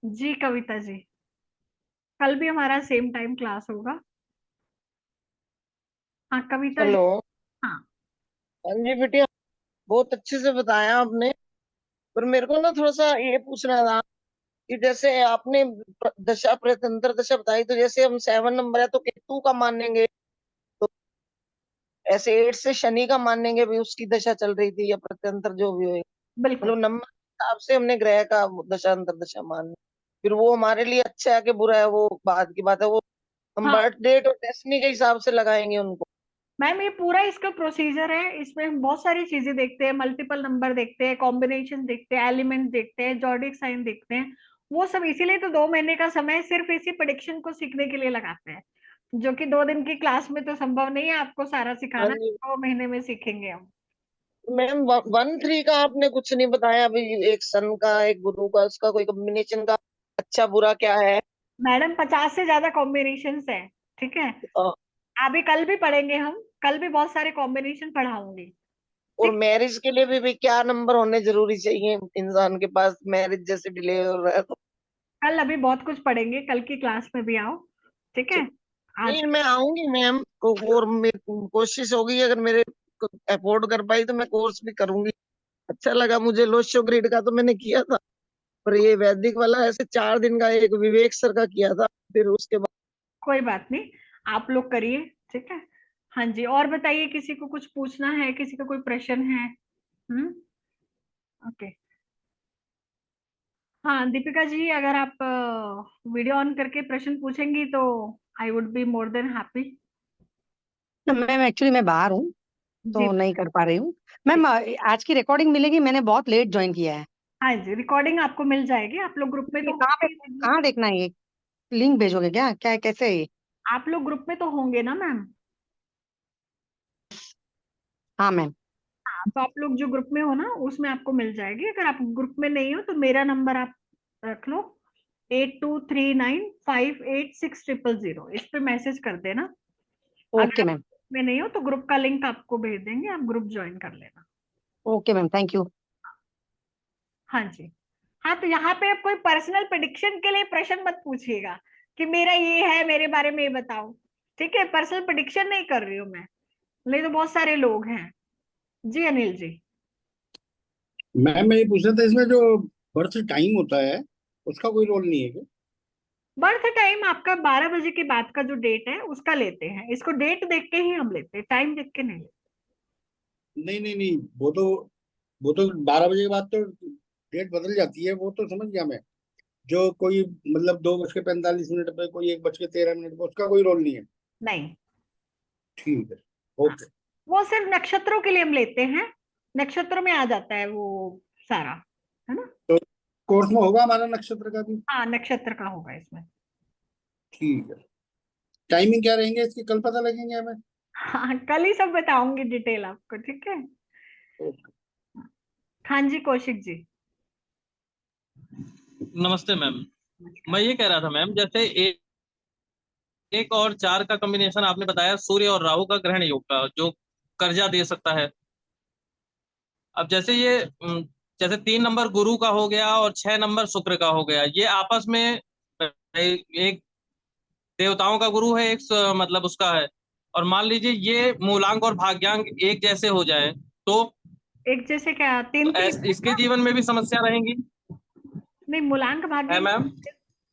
जी कविता जी, कल भी हमारा सेम टाइम क्लास होगा। हाँ कविता जी। हेलो। हाँ हाँ जी बिटिया, बहुत अच्छे से बताया आपने। पर मेरे को ना थोड़ा सा ये पूछना था कि जैसे आपने दशा प्रत्यंतर दशा बताई, तो जैसे हम 7 नंबर है तो केतु का मानेंगे, तो ऐसे 8 से शनि का मानेंगे भी, उसकी दशा चल रही थी या प्रत्यंतर जो भी हो, बिल्कुल। मतलब नंबर के हिसाब से हमने ग्रह का दशा अंतर दशा मान, फिर वो हमारे लिए अच्छा है कि बुरा है वो बाद की बात है। वो हम हाँ बर्थ डेट और डेस्टिनी के हिसाब से लगाएंगे उनको। मैम ये पूरा इसका प्रोसीजर है। इसमें हम बहुत सारी चीजें देखते हैं, मल्टीपल नंबर देखते हैं, कॉम्बिनेशन देखते हैं, एलिमेंट देखते हैं, जॉडिक साइन देखते हैं। वो सब इसीलिए तो 2 महीने का समय सिर्फ इसी प्रेडिक्शन को सीखने के लिए लगाते हैं, जो कि 2 दिन की क्लास में तो संभव नहीं है आपको सारा हाँ सिखाना। जी 2 महीने में सीखेंगे हम। मैम, 1 3 का आपने कुछ नहीं बताया अभी। एक सन का, एक गुरु का, उसका कोई कॉम्बिनेशन का अच्छा बुरा क्या है? मैडम 50 से ज्यादा कॉम्बिनेशन है। ठीक है, अ, अभी कल भी पढ़ेंगे हम, कल भी बहुत सारे कॉम्बिनेशन पढ़ाऊंगी। और ठीक। मैरिज के लिए भी क्या नंबर होने जरूरी चाहिए इंसान के पास, मैरिज जैसे डिले हो रहा है तो? कल अभी बहुत कुछ पढ़ेंगे, कल की क्लास में भी आओ। ठीक है। आज नहीं, मैं आऊंगी मैम और कोशिश होगी, अगर मेरे अफोर्ड कर पाई तो मैं कोर्स भी करूंगी। अच्छा लगा मुझे। लोशो ग्रिड का तो मैंने किया था, पर ये वैदिक वाला ऐसे 4 दिन का एक विवेक सर का किया था, फिर उसके बाद। कोई बात नहीं, आप लोग करिए। ठीक है। हाँ जी, और बताइए, किसी को कुछ पूछना है, किसी का कोई प्रश्न है? हम्म। ओके। हाँ दीपिका जी, अगर आप वीडियो ऑन करके प्रश्न पूछेंगी तो I would be more than happy. Ma'am actually मैं बाहर हूँ जी तो नहीं कर पा रही हूँ। ठीक। मैम आज की रिकॉर्डिंग मिलेगी? मैंने बहुत लेट ज्वाइन किया है। हाँ जी, रिकॉर्डिंग आपको मिल जाएगी। आप लोग ग्रुप में ये तो कहाँ पे, होंगे। कहाँ देखना है? ये लिंक भेजोगे क्या? क्या है, कैसे है ये? आप लोग ग्रुप में तो होंगे ना मैम? हाँ मैम। तो आप लोग जो ग्रुप में हो ना, उसमें आपको मिल जाएगी। अगर आप ग्रुप में नहीं हो तो मेरा नंबर आप रख लो, 8239586000। इस पे मैसेज कर देना। अगर ओके आप मैम। ग्रुप में नहीं हो तो ग्रुप का लिंक आपको भेज देंगे, आप ग्रुप ज्वाइन कर लेना। Okay ma'am, thank you. हाँ जी। हाँ तो यहाँ पे आप कोई पर्सनल प्रेडिक्शन के लिए प्रश्न मत पूछिएगा कि मेरा ये है, मेरे बारे में ये बताओ। ठीक है, पर्सनल प्रेडिक्शन नहीं कर रही हूँ नहीं तो बहुत सारे लोग हैं। जी अनिल जी। मैम मैं ये पूछ रहा था, इसमें जो बर्थ टाइम होता है उसका कोई रोल नहीं है क्या? बर्थ टाइम आपका 12 बजे के बाद का जो डेट है उसका लेते हैं। इसको डेट देख के ही हम लेते हैं, टाइम देख के नहीं लेते। नहीं नहीं नहीं, वो तो 12 बजे के बाद तो डेट बदल जाती है, वो तो समझ गया मैं। जो कोई मतलब 2:45 पे, कोई 1:13 पे, उसका कोई रोल नहीं है? नहीं, ठीक है, ओके। वो सिर्फ नक्षत्रों के लिए हम लेते हैं। नक्षत्रों में आ जाता है वो सारा, है ना? तो कोर्स में होगा हमारा नक्षत्र का भी? हाँ नक्षत्र का होगा इसमें। ठीक है। टाइमिंग क्या रहेंगे इसकी, कल पता लगेंगे हमें? हाँ कल ही सब बताऊंगी डिटेल आपको। ठीक है। ओके। हाँ जी कौशिक जी। नमस्ते मैम। मैं ये कह रहा था मैम, जैसे 1 और 4 का कॉम्बिनेशन आपने बताया, सूर्य और राहु का ग्रहण योग का, जो कर्जा दे सकता है। अब जैसे ये जैसे 3 नंबर गुरु का हो गया और 6 नंबर शुक्र का हो गया, ये आपस में एक देवताओं का गुरु है, एक मतलब उसका है। और मान लीजिए ये मूलांक और भाग्यांक एक जैसे हो जाए तो एक जैसे क्या, तीन तीन? इसके जीवन में भी समस्या रहेंगी? नहीं, मूलांक है भाग्यांक। मैम?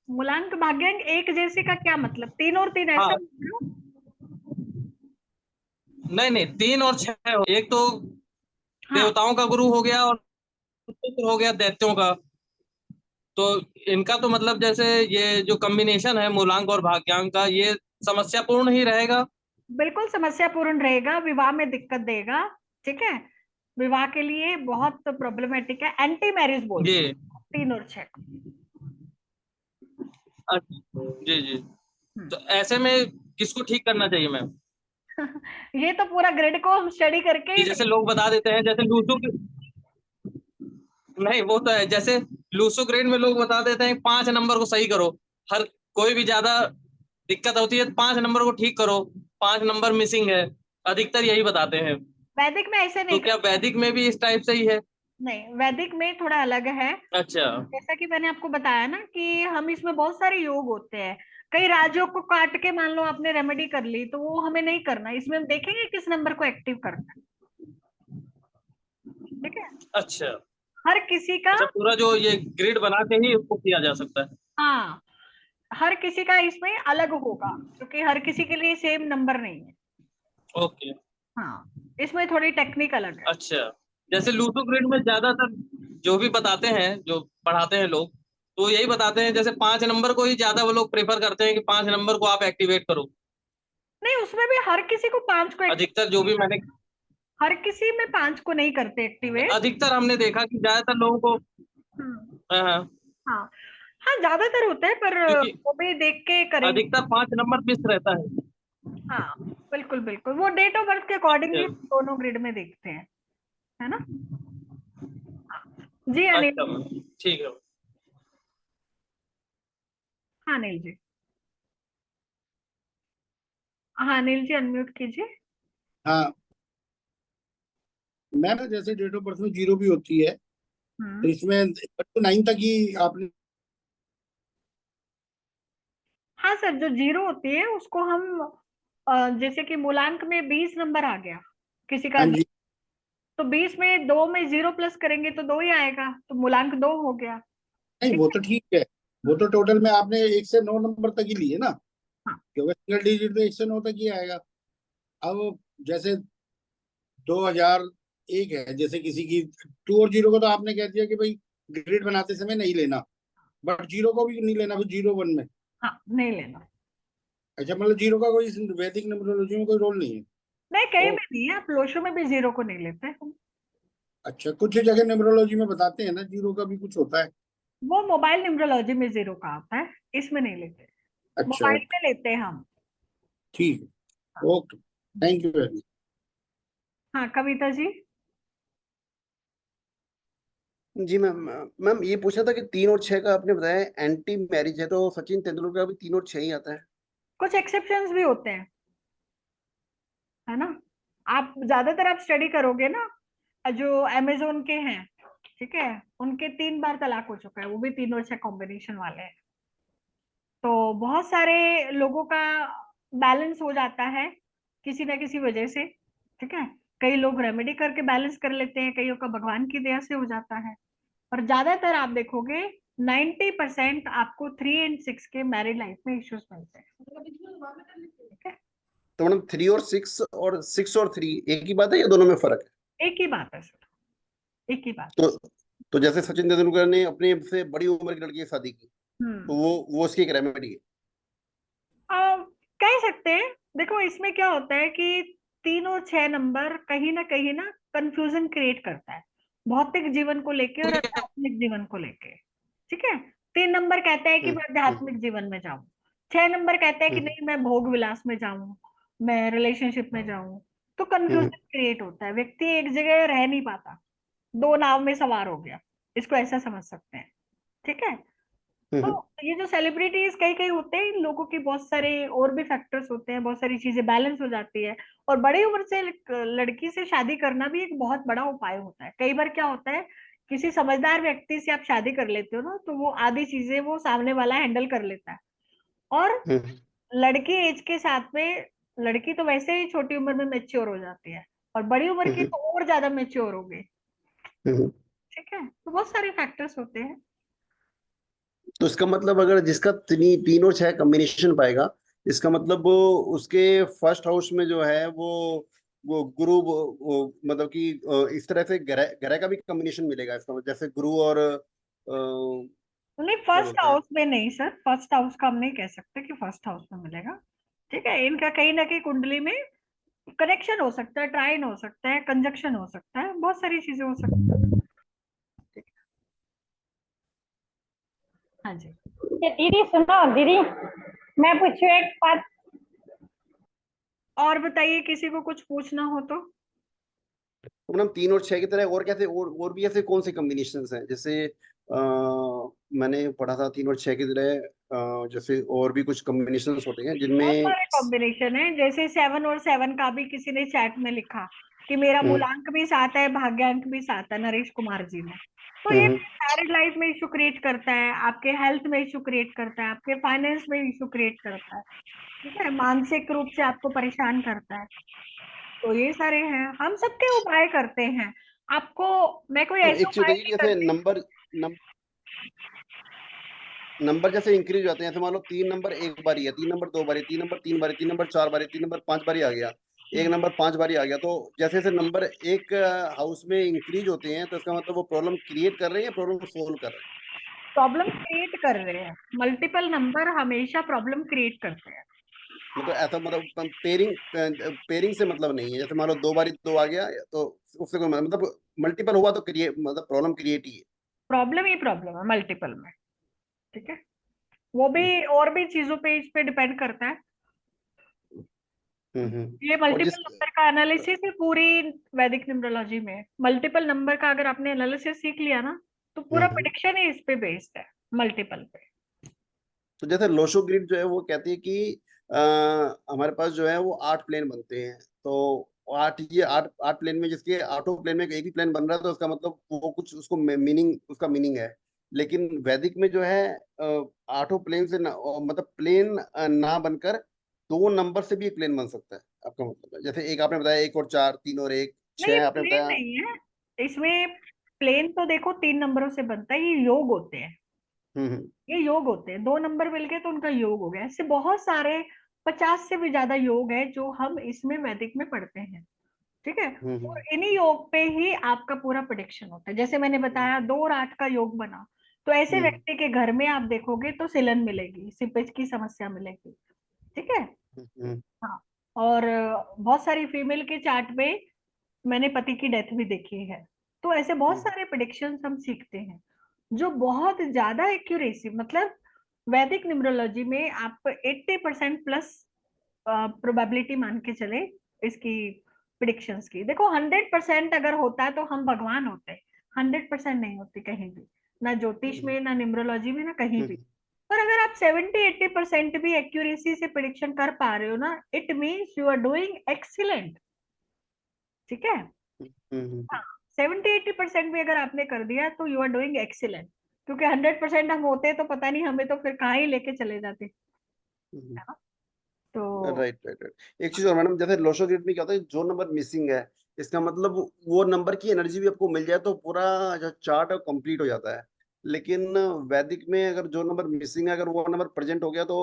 मूलांक भाग्यांक एक जैसे का क्या मतलब, 3 और 3 ऐसा हाँ, बोल रहे हो? नहीं नहीं, 3 और 6 एक तो हाँ देवताओं का गुरु हो गया और शुक्र हो गया दैत्यों का। तो इनका तो मतलब जैसे ये जो कॉम्बिनेशन है मूलांक और भाग्यांक का, ये समस्यापूर्ण ही रहेगा। बिल्कुल समस्यापूर्ण रहेगा, विवाह में दिक्कत देगा। ठीक है, विवाह के लिए बहुत प्रॉब्लमेटिक है, एंटी मैरिज बोलते जी हैं 3 और 6। अच्छा, जी जी। तो ऐसे में किसको ठीक करना चाहिए मैम? ये तो पूरा ग्रिड को हम स्टडी करके कि ही जैसे लोग बता देते हैं, जैसे लूसो नहीं वो तो है, जैसे लूसो ग्रेड में लोग बता देते हैं 5 नंबर को सही करो। हर कोई भी ज्यादा दिक्कत होती है 5 नंबर को ठीक करो, 5 नंबर मिसिंग है, अधिकतर यही बताते हैं। वैदिक में ऐसे तो नहीं क्या करते। वैदिक में भी इस टाइप से ही है? नहीं, वैदिक में थोड़ा अलग है। अच्छा जैसा कि मैंने आपको बताया ना कि हम इसमें बहुत सारे योग होते हैं। कई राज्यों को काट के मान लो आपने रेमेडी कर ली, तो वो हमें नहीं करना। इसमें हम देखेंगे किस नंबर को एक्टिव करना है। ठीक है, अच्छा हर किसी का, अच्छा, पूरा जो ये ग्रिड बना के ही उसको किया जा सकता है। हाँ, हर किसी का इसमें अलग होगा, क्योंकि हर किसी के लिए सेम नंबर नहीं है। ओके हाँ, इसमें थोड़ी टेक्निक अलग है। अच्छा, जैसे लूसो ग्रिड में ज्यादातर जो भी बताते हैं, जो पढ़ाते हैं लोग, तो यही बताते हैं जैसे 5 नंबर को ही ज्यादा वो लोग प्रेफर करते हैं कि 5 नंबर को आप एक्टिवेट करो। नहीं, उसमें भी हर किसी को 5 को अधिकतर जो भी मैंने हर किसी में 5 को नहीं करते एक्टिवेट। अधिकतर हमने देखा कि ज्यादातर लोगों को हाँ हाँ, हाँ, हाँ ज्यादातर होता है, पर क्योंकि वो भी देख के करेंगे। अधिकतर 5 नंबर मिस रहता है। हाँ, बिल्कुल बिल्कुल, वो डेट ऑफ बर्थ के अकॉर्डिंगली दोनों ग्रिड में देखते हैं, है ना। हाँ। जी अच्छा अनिल। ठीक है। हाँ अनिल जी, हाँ अनिल जी अनम्यूट कीजिए। हाँ मैम, जैसे डेट ऑफ बर्थ में 0 भी होती है, तो इसमें तो 9 तक ही आपने। हाँ सर, जो 0 होती है उसको हम जैसे कि मूलांक में 20 नंबर आ गया किसी का, हाँ जी, तो 20 में 2 में 0 प्लस करेंगे तो 2 ही आएगा, तो मूलांक 2 हो गया। नहीं ठीक वो है। तो ठीक है। वो तो टोटल में आपने 1 से 9 नंबर तक ही लिए ना, हाँ, क्योंकि सिंगल डिजिट तो 1 से 9 तक ही आएगा। अब जैसे 2001 है, जैसे किसी की 2 और 0 को तो आपने कह दिया कि भाई ग्रिड बनाते समय नहीं लेना, बट 0 को भी नहीं लेना फिर 0 1 में। हाँ नहीं लेना। अच्छा, मतलब 0 का कोई वैदिक न्यूमरोलॉजी में कोई रोल नहीं है? नहीं, कहीं ओ, भी नहीं है, आप लोशो में भी 0 को नहीं लेते हम। अच्छा, कुछ जगह न्यूमरोलॉजी में बताते हैं ना 0 का भी कुछ होता है। वो मोबाइल न्यूमरोलॉजी में 0 का आता है, इसमें नहीं लेते। अच्छा मोबाइल ओके, में लेते हैं हम। ठीक हाँ। है, okay, thank you very much. हाँ कविता जी। जी मैम। मैम ये पूछना था कि 3 और 6 का आपने बताया एंटी मैरिज है, तो सचिन तेंदुलकर का भी 3 और 6 ही आता है? कुछ एक्सेप्शंस भी होते हैं, है ना। आप ज्यादातर आप स्टडी करोगे ना, जो अमेजोन के हैं, ठीक है, उनके 3 बार तलाक हो चुका है, वो भी 3 और 6 कॉम्बिनेशन वाले हैं। तो बहुत सारे लोगों का बैलेंस हो जाता है किसी ना किसी वजह से। ठीक है, कई लोग रेमेडी करके बैलेंस कर लेते हैं, कईयों का भगवान की दया से हो जाता है। और ज्यादातर आप देखोगे 90% आपको 3 और 6 के मैरिड लाइफ में इश्यूज मिलते हैं। ठीक है, तो मैडम 3 और 6 और 6 और 3 एक ही बात है या दोनों में फर्क है? एक ही बात है सर, एक ही बात। तो तो जैसे सचिन तेंदुलकर ने अपने से बड़ी उम्र की लड़की से शादी की, तो हम्म, वो उसकी एक रेमेडी है? कह सकते हैं। देखो इसमें क्या होता है कि 3 और 6 नंबर कहीं ना कंफ्यूजन क्रिएट करता है, भौतिक जीवन को लेके और आध्यात्मिक जीवन को लेके। ठीक है, 3 नंबर कहता है कि मैं हम्म आध्यात्मिक जीवन में जाऊं, 6 नंबर कहता है कि हम्म नहीं मैं भोग विलास में जाऊं, मैं रिलेशनशिप में जाऊं। तो कंफ्यूजन क्रिएट होता है, व्यक्ति एक जगह रह नहीं पाता, 2 नाव में सवार हो गया, इसको ऐसा समझ सकते हैं। ठीक है, तो हम्म ये जो सेलिब्रिटीज कई कई होते हैं, इन लोगों की बहुत सारे और भी फैक्टर्स होते हैं, बहुत सारी चीजें बैलेंस हो जाती है। और बड़ी उम्र से लड़की से शादी करना भी एक बहुत बड़ा उपाय होता है। कई बार क्या होता है, किसी समझदार व्यक्ति से आप शादी कर लेते हो ना, तो वो आधी चीजें वो सामने वाला हैंडल कर लेता है। और हम्म लड़की एज के साथ में, लड़की तो वैसे ही छोटी उम्र में मेच्योर हो जाती है, और बड़ी उम्र की हम्म तो और ज्यादा मेच्योर हो गई। हम्म। ठीक है, तो बहुत सारे फैक्टर्स होते हैं। तो इसका मतलब अगर जिसका 3 और 6 कॉम्बिनेशन पाएगा, इसका मतलब वो उसके फर्स्ट हाउस में जो है वो गुरु मतलब कि इस तरह से ग्रह ग्रह का भी कॉम्बिनेशन मिलेगा इसका मतलब, जैसे गुरु और नहीं, क्या फर्स्ट बोलते हैं? हाउस में नहीं सर, फर्स्ट हाउस का हम नहीं कह सकते कि फर्स्ट हाउस में मिलेगा। ठीक है, इनका कहीं ना कहीं कुंडली में कनेक्शन हो सकता है, ट्राइन हो सकता है, कंजक्शन हो सकता है, बहुत सारी चीजें हो सकती है। ठीक है। हाँ जी, ये दीदी सुनो दीदी, मैं पूछू एक बात। और बताइए, किसी को कुछ पूछना हो तो। तो मैडम 3 और 6 की तरह और कैसे और भी ऐसे कौन से कॉम्बिनेशन हैं, जैसे मैंने पढ़ा था 3 और 6 की तरह जैसे और भी कुछ कॉम्बिनेशन होते हैं बहुत जिनमें सारे कॉम्बिनेशन है, जैसे 7 और 7 का भी किसी ने चैट में लिखा कि मेरा मूलांक भी 7 है, भाग्यांक भी 7 है, नरेश कुमार जी ने। तो ये मैरिड लाइफ में इशू क्रिएट करता है, आपके हेल्थ में इशू क्रिएट करता है, आपके फाइनेंस में इशू क्रिएट करता है, ठीक है, मानसिक रूप से आपको परेशान करता है। तो ये सारे हैं, हम सबके उपाय करते हैं। आपको मैं कोई एक ऐसे चीज उपाय बताइए नहीं कि जैसे करती। नंबर जैसे इंक्रीज हो जाते हैं, जैसे मान लो 3 नंबर एक बारी है, 3 नंबर 2 बारी, 3 नंबर 3 बारी, 3 नंबर 4 बारी, 3 नंबर 5 बारी आ गया, एक नंबर 5 बारी आ गया, तो जैसे जैसे नंबर एक हाउस में इंक्रीज होते हैं तो इसका मतलब वो प्रॉब्लम क्रिएट कर रहे हैं या प्रॉब्लम सोल्व कर रहे हैं? प्रॉब्लम क्रिएट कर रहे हैं, मल्टीपल नंबर हमेशा प्रॉब्लम क्रिएट करते हैं। मतलब ऐसा मतलब पेयरिंग से मतलब नहीं है, जैसे मान लो 2 बारी 2 आ गया तो उससे कोई मतलब मल्टीपल हुआ तो क्रिएट मतलब प्रॉब्लम क्रिएट ही है। प्रॉब्लम ही प्रॉब्लम है मल्टीपल में, ठीक है, वो भी और भी चीजों पे इस पे डिपेंड करता है। ये और जिस मल्टीपल नंबर का एनालिसिस है पूरी वैदिक न्यूमरोलॉजी में। मल्टीपल नंबर का अगर आपने एनालिसिस सीख लिया ना, तो पूरा प्रेडिक्शन ही इस पे बेस्ड है, मल्टीपल पे। तो जैसे लोशो ग्रिड जो है वो कहती है कि हमारे पास जो है वो 8 प्लेन बनते हैं, तो 8 प्लेन में जिसके 8 प्लेन में एक ही प्लेन बन रहा है तो उसका मतलब वो कुछ उसको उसका मीनिंग है। लेकिन वैदिक में जो है 8 प्लेन से मतलब प्लेन ना बनकर 2 नंबर से भी एक प्लेन बन सकता है, आपका मतलब है जैसे एक आपने बताया 1 और 4, 3 और 1, नहीं, ये 6 आपने प्लेन बताया। नहीं है, इसमें प्लेन तो देखो 3 नंबरों से बनता है, ये योग होते हैं, हम्म ये योग होते हैं, 2 नंबर मिलके तो उनका योग हो गया। ऐसे बहुत सारे 50 से भी ज्यादा योग है जो हम इसमें वैदिक में पढ़ते हैं, ठीक है। और इन्हीं योग पे ही आपका पूरा प्रेडिक्शन होता है। जैसे मैंने बताया 2 और 8 का योग बना, तो ऐसे व्यक्ति के घर में आप देखोगे तो सिलन मिलेगी, सीपेज की समस्या मिलेगी, ठीक है। हाँ, और बहुत सारी फीमेल के चार्ट में मैंने पति की डेथ भी देखी है। तो ऐसे बहुत सारे प्रेडिक्शंस हम सीखते हैं जो बहुत ज्यादा एक्यूरेसी, मतलब वैदिक न्यूमरोलॉजी में आप 80% प्लस प्रोबेबिलिटी मान के चले इसकी प्रिडिक्शंस की। देखो 100% अगर होता है तो हम भगवान होते हैं, 100% नहीं होती कहीं भी, ना ज्योतिष में, ना न्यूमरोलॉजी में, ना कहीं भी। पर अगर आप 70-80% भी एक्यूरेसी से प्रिडिक्शन कर पा रहे हो ना, it means you are doing excellent, ठीक है। हाँ, 70-80% भी अगर आपने कर दिया तो यू आर डूइंग एक्सीलेंट, क्योंकि 100% हम होते तो पता नहीं हमें तो फिर कहाँ ही लेके चले जाते, है ना। तो राइट राइट राइट। एक चीज और मैडम, जैसे लोशो ग्रिड में क्या होता है, जो नंबर मिसिंग है इसका मतलब वो नंबर की एनर्जी भी आपको मिल जाए तो पूरा जो चार्ट है कंप्लीट हो जाता है। लेकिन वैदिक में अगर जो नंबर मिसिंग है अगर वो नंबर प्रेजेंट हो गया तो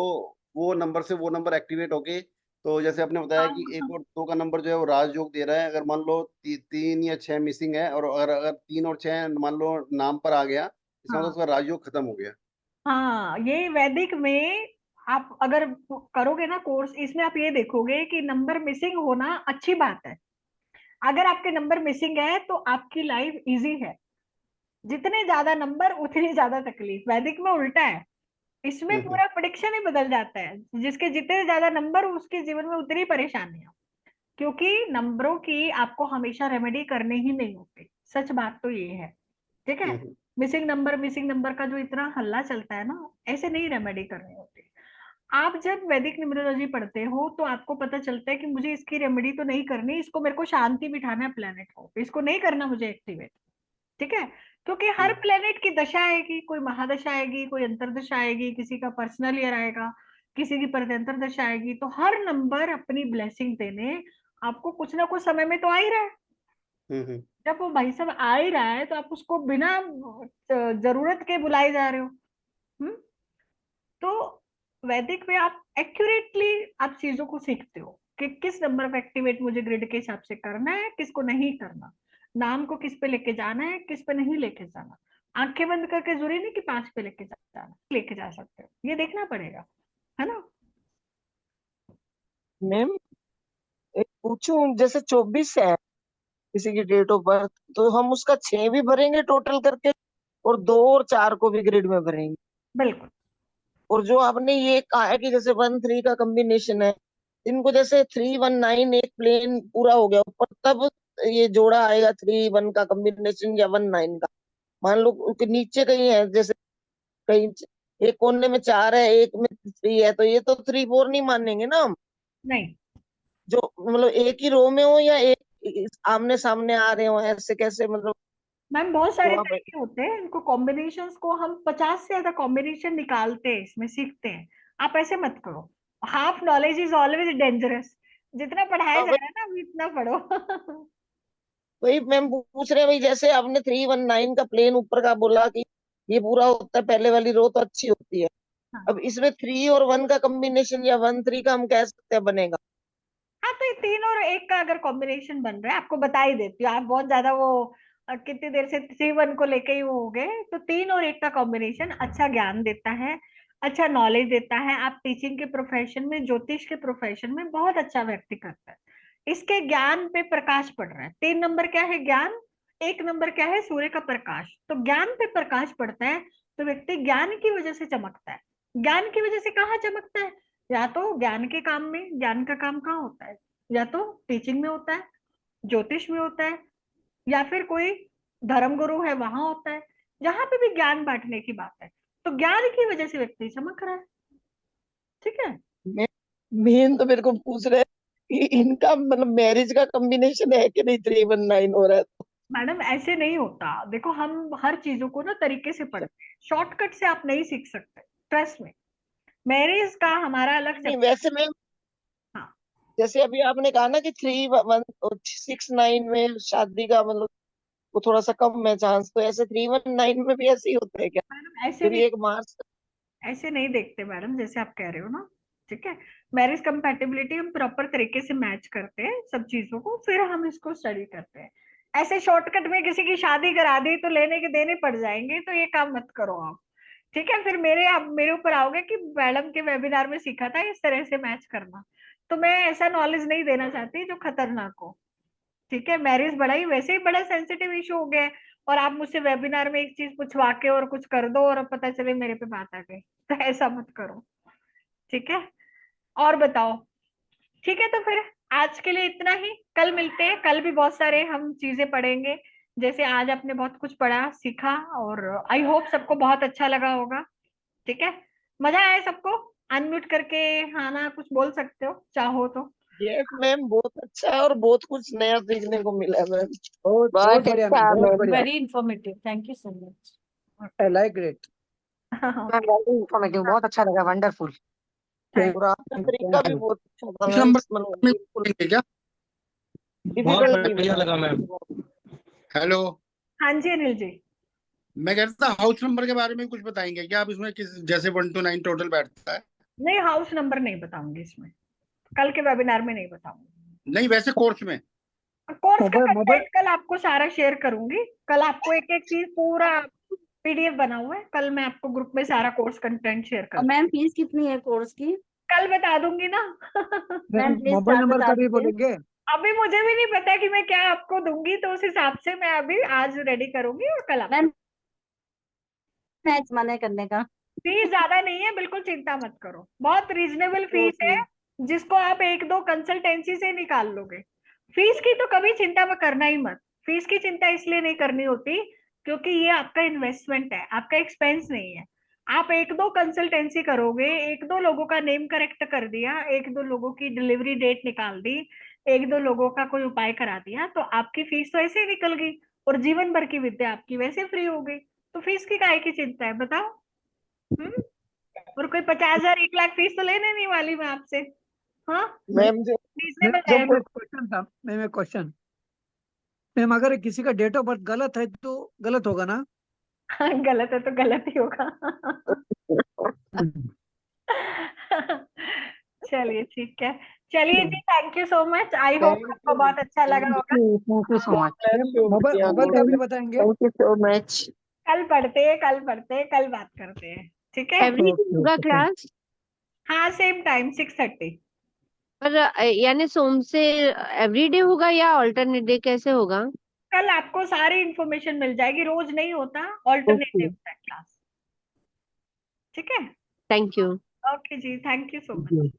वो नंबर से वो नंबर एक्टिवेट होके, तो जैसे आपने बताया कि 1 और 2 का नंबर जो है वो राजयोग दे रहा है, अगर मान लो 3 या 6 मिसिंग है और अगर अगर 3 और 6 मान लो नाम पर आ गया, इसका मतलब हाँ, उसका राजयोग खत्म हो गया। हाँ, ये वैदिक में आप अगर करोगे ना कोर्स, इसमें आप ये देखोगे कि नंबर मिसिंग होना अच्छी बात है। अगर आपके नंबर मिसिंग है तो आपकी लाइफ इजी है, जितने ज्यादा नंबर उतनी ज्यादा तकलीफ। वैदिक में उल्टा है, इसमें हम्म पूरा प्रेडिक्शन ही बदल जाता है, जिसके जितने ज्यादा नंबर उसके जीवन में उतनी परेशानियां, क्योंकि नंबरों की आपको हमेशा रेमेडी करनी ही नहीं होती, सच बात तो ये है, ठीक है। मिसिंग नंबर का जो इतना हल्ला चलता है ना, ऐसे नहीं रेमेडी करनी होती। आप जब वैदिक न्यूमरोलॉजी पढ़ते हो तो आपको पता चलता है कि मुझे इसकी रेमेडी तो नहीं करनी, इसको मेरे को शांति बिठाना है प्लेनेट को, इसको नहीं करना मुझे एक्टिवेट, ठीक है। क्योंकि हर प्लेनेट की दशा आएगी, कोई महादशा आएगी, कोई अंतरदशा आएगी, किसी का पर्सनल ईयर आएगा, किसी की प्रत्यंतर दशा आएगी, तो हर नंबर अपनी ब्लेसिंग देने आपको कुछ ना कुछ समय में तो आ ही रहा है। जब वो भाई साहब आ ही रहा है तो आप उसको बिना जरूरत के बुलाए जा रहे हो। हम्म। तो वैदिक में आप एक्यूरेटली आप चीजों को सीखते हो कि किस नंबर ऑफ एक्टिवेट मुझे ग्रिड के हिसाब से करना है, किसको नहीं करना, नाम को किस पे लेके जाना है, किस पे नहीं लेके जाना। आंखें बंद करके जरूरी नहीं कि 5 पे लेके जाना, लेके जा सकते हो, ये देखना पड़ेगा, है ना। मैम एक पूछूं, जैसे 24 है किसी की डेट ऑफ बर्थ, तो हम उसका 6 भी भरेंगे टोटल करके, और 2 और 4 को भी ग्रिड में भरेंगे? बिल्कुल। और जो आपने ये कहा है कि जैसे 1 3 का कॉम्बिनेशन है, इनको जैसे 3 1 9 एक प्लेन पूरा हो गया ऊपर, तब ये जोड़ा आएगा 3 1 का कॉम्बिनेशन या 1 9 का? मान लो कि नीचे कहीं है, जैसे कहीं एक कोने में 4 है, एक में 3 है, तो ये तो 3 4 नहीं मानेंगे ना हम? नहीं, जो मतलब एक ही रो में हो या एक आमने सामने आ रहे हो, ऐसे कैसे मतलब? मैम बहुत तो सारे आप तरीके होते हैं इनको कॉम्बिनेशंस को, हम 50 से ज्यादा कॉम्बिनेशन निकालते हैं, इसमें सीखते हैं। आप ऐसे मत करो, half knowledge is always dangerous. जितना पढ़ाया जा वही रहा है ना अभी उतना पढ़ो। वही मैम पूछ रहे हैं भाई, जैसे आपने 3 1 9 का प्लेन ऊपर का बोला कि ये पूरा होता है, पहले वाली रो तो अच्छी होती है। हाँ अब इसमें 3 और 1 का कॉम्बिनेशन या 1 3 का हम कह सकते हैं बनेगा? हाँ, तो ये 3 और 1 का अगर कॉम्बिनेशन बन रहा है, आपको बता ही देती हूँ, आप बहुत ज्यादा वो कितनी देर से 3 1 को लेके ही वो हो गए। तो 3 और 1 का कॉम्बिनेशन अच्छा ज्ञान देता है, अच्छा नॉलेज देता है। आप टीचिंग के प्रोफेशन में, ज्योतिष के प्रोफेशन में बहुत अच्छा व्यक्ति करता है। इसके ज्ञान पे प्रकाश पड़ रहा है। 3 नंबर क्या है? ज्ञान। 1 नंबर क्या है? सूर्य का प्रकाश। तो ज्ञान पे प्रकाश पड़ता है तो व्यक्ति ज्ञान की वजह से चमकता है। ज्ञान की वजह से कहाँ चमकता है? या तो ज्ञान के काम में, ज्ञान का काम कहाँ होता है? या तो टीचिंग में होता है, ज्योतिष में होता है, या फिर कोई धर्म गुरु है वहां होता है। जहां पे भी ज्ञान बांटने की बात है, तो ज्ञान की वजह से व्यक्ति चमक रहा है। ठीक है। मेन तो मेरे को पूछ रहे हैं कि इनका मतलब मैरिज का कॉम्बिनेशन है कि नहीं, 3 1 9 हो रहा है तो? मैडम ऐसे नहीं होता, देखो हम हर चीजों को ना तरीके से पढ़ते हैं, शॉर्टकट से आप नहीं सीख सकते, ट्रस्ट में। मैरिज का हमारा अलग नहीं चैप्टर। वैसे मैं, हाँ जैसे अभी आपने कहा ना कि 3 1 6 9 में शादी का मतलब वो थोड़ा सा कम है चांस, तो ऐसे 3 1 9 में भी ऐसे ही होता है क्या? मैडम, ऐसे नहीं, क्योंकि एक मार्च। ऐसे नहीं देखते मैडम जैसे आप कह रहे हो ना। ठीक है। मैरिज कंपैटिबिलिटी हम प्रॉपर तरीके से मैच करते हैं सब चीजों को, फिर हम इसको स्टडी करते हैं। ऐसे शॉर्टकट में किसी की शादी करा दी तो लेने के देने पड़ जाएंगे, तो ये काम मत करो आप। ठीक है। फिर आप मेरे ऊपर आओगे कि मैडम के वेबिनार में सीखा था इस तरह से मैच करना। तो मैं ऐसा नॉलेज नहीं देना चाहती जो खतरनाक हो। ठीक है। मैरिज बड़ा ही, वैसे ही बड़ा सेंसिटिव इशू हो गया है, और आप मुझसे वेबिनार में एक चीज पूछवा के और कुछ कर दो और पता चले मेरे पे बात आ गई, तो ऐसा मत करो। ठीक है। और बताओ। ठीक है, तो फिर आज के लिए इतना ही। कल मिलते हैं, कल भी बहुत सारे हम चीजें पढ़ेंगे। जैसे आज आपने बहुत कुछ पढ़ा सीखा, और आई होप सबको बहुत अच्छा लगा होगा। ठीक है। मजा आया सबको? अनम्यूट करके हाँ ना कुछ बोल सकते हो चाहो तो। यस मैम, बहुत अच्छा है और बहुत कुछ नया सीखने को मिला है मैम। बहुत बहुत बढ़िया अच्छा मैम, है बहुत मैम। बढ़िया। Very informative, thank you so much. I like it. Okay. Very informative, बहुत अच्छा लगा, वंडरफुल। थैंक और आपका तरीका थैंक भी यू। बहुत अच्छा था इस मैम, नंबर मतलब में बिल्कुल पूछेंगे क्या? बहुत डिफिकल्ट नहीं बढ़िया बताया। लगा मैम। हेलो, हाँ जी अनिल जी। मैं कहता था हाउस नंबर के बारे में कुछ बताएंगे क्या आप? इसमें किस जैसे 1 to 9 टोटल बैठता है? नहीं, हाउस नंबर नहीं बताऊंगी इसमें, कल के वेबिनार में नहीं बताऊंगी। नहीं, वैसे कोर्स में। कोर्स का मोबाइल मोबाइल कंटेंट कल आपको सारा शेयर करूंगी। कल आपको एक एक चीज पूरा पीडीएफ बना हुआ है, कल मैं आपको ग्रुप में सारा कोर्स कंटेंट शेयर और कर मैम फीस कितनी है कोर्स की? कल बता दूंगी ना। Ma'am please mobile chart number बता कभी दीजिए। बोलेंगे? अभी मुझे भी नहीं पता कि मैं क्या आपको दूंगी, तो उस हिसाब से मैं अभी आज रेडी करूंगी और कल आपको। मैम मैच मना करने का। फीस ज्यादा नहीं है, बिल्कुल चिंता मत करो, बहुत रीजनेबल फीस है, ओके। जिसको आप एक दो कंसल्टेंसी से निकाल लोगे। फीस की तो कभी चिंता में करना ही मत। फीस की चिंता इसलिए नहीं करनी होती क्योंकि ये आपका इन्वेस्टमेंट है, आपका एक्सपेंस नहीं है। आप एक दो कंसल्टेंसी करोगे, एक दो लोगों का नेम करेक्ट कर दिया, एक दो लोगों की डिलीवरी डेट निकाल दी, एक दो लोगों का कोई उपाय करा दिया, तो आपकी फीस तो ऐसे ही निकल गई, और जीवन भर की विद्या आपकी वैसे फ्री हो गई। तो फीस की काहे की चिंता है बताओ? हम्म। और कोई 50,000 1 लाख फीस तो लेने नहीं वाली मैं आपसे। हाँ, मैम जो रीजनेबल जो रहेगा। एक क्वेश्चन था मैम, एक क्वेश्चन मैम, अगर किसी का डेट ऑफ बर्थ गलत है तो गलत होगा ना? हाँ, गलत है तो गलत ही होगा। हम्म। चलिए ठीक है। चलिए जी, thank you so much, I hope thank आपको यू, बहुत अच्छा लगा थैंक होगा। Thank you so much. You mobile Priyanka. Mobile का भी बताएंगे? Thank you so much. कल पढ़ते हैं, कल पढ़ते हैं, कल बात करते हैं। ठीक है। एवरी ओके होगा ओके, थैंक क्लास? हाँ, सेम टाइम 6:30। पर यानी सोम से एवरीडे होगा या अल्टरनेट डे, कैसे होगा? कल आपको सारी इंफॉर्मेशन मिल जाएगी, रोज नहीं होता, ऑल्टरनेटिव ओके, होता है क्लास। ठीक है, thank you. Okay ji, thank you so much.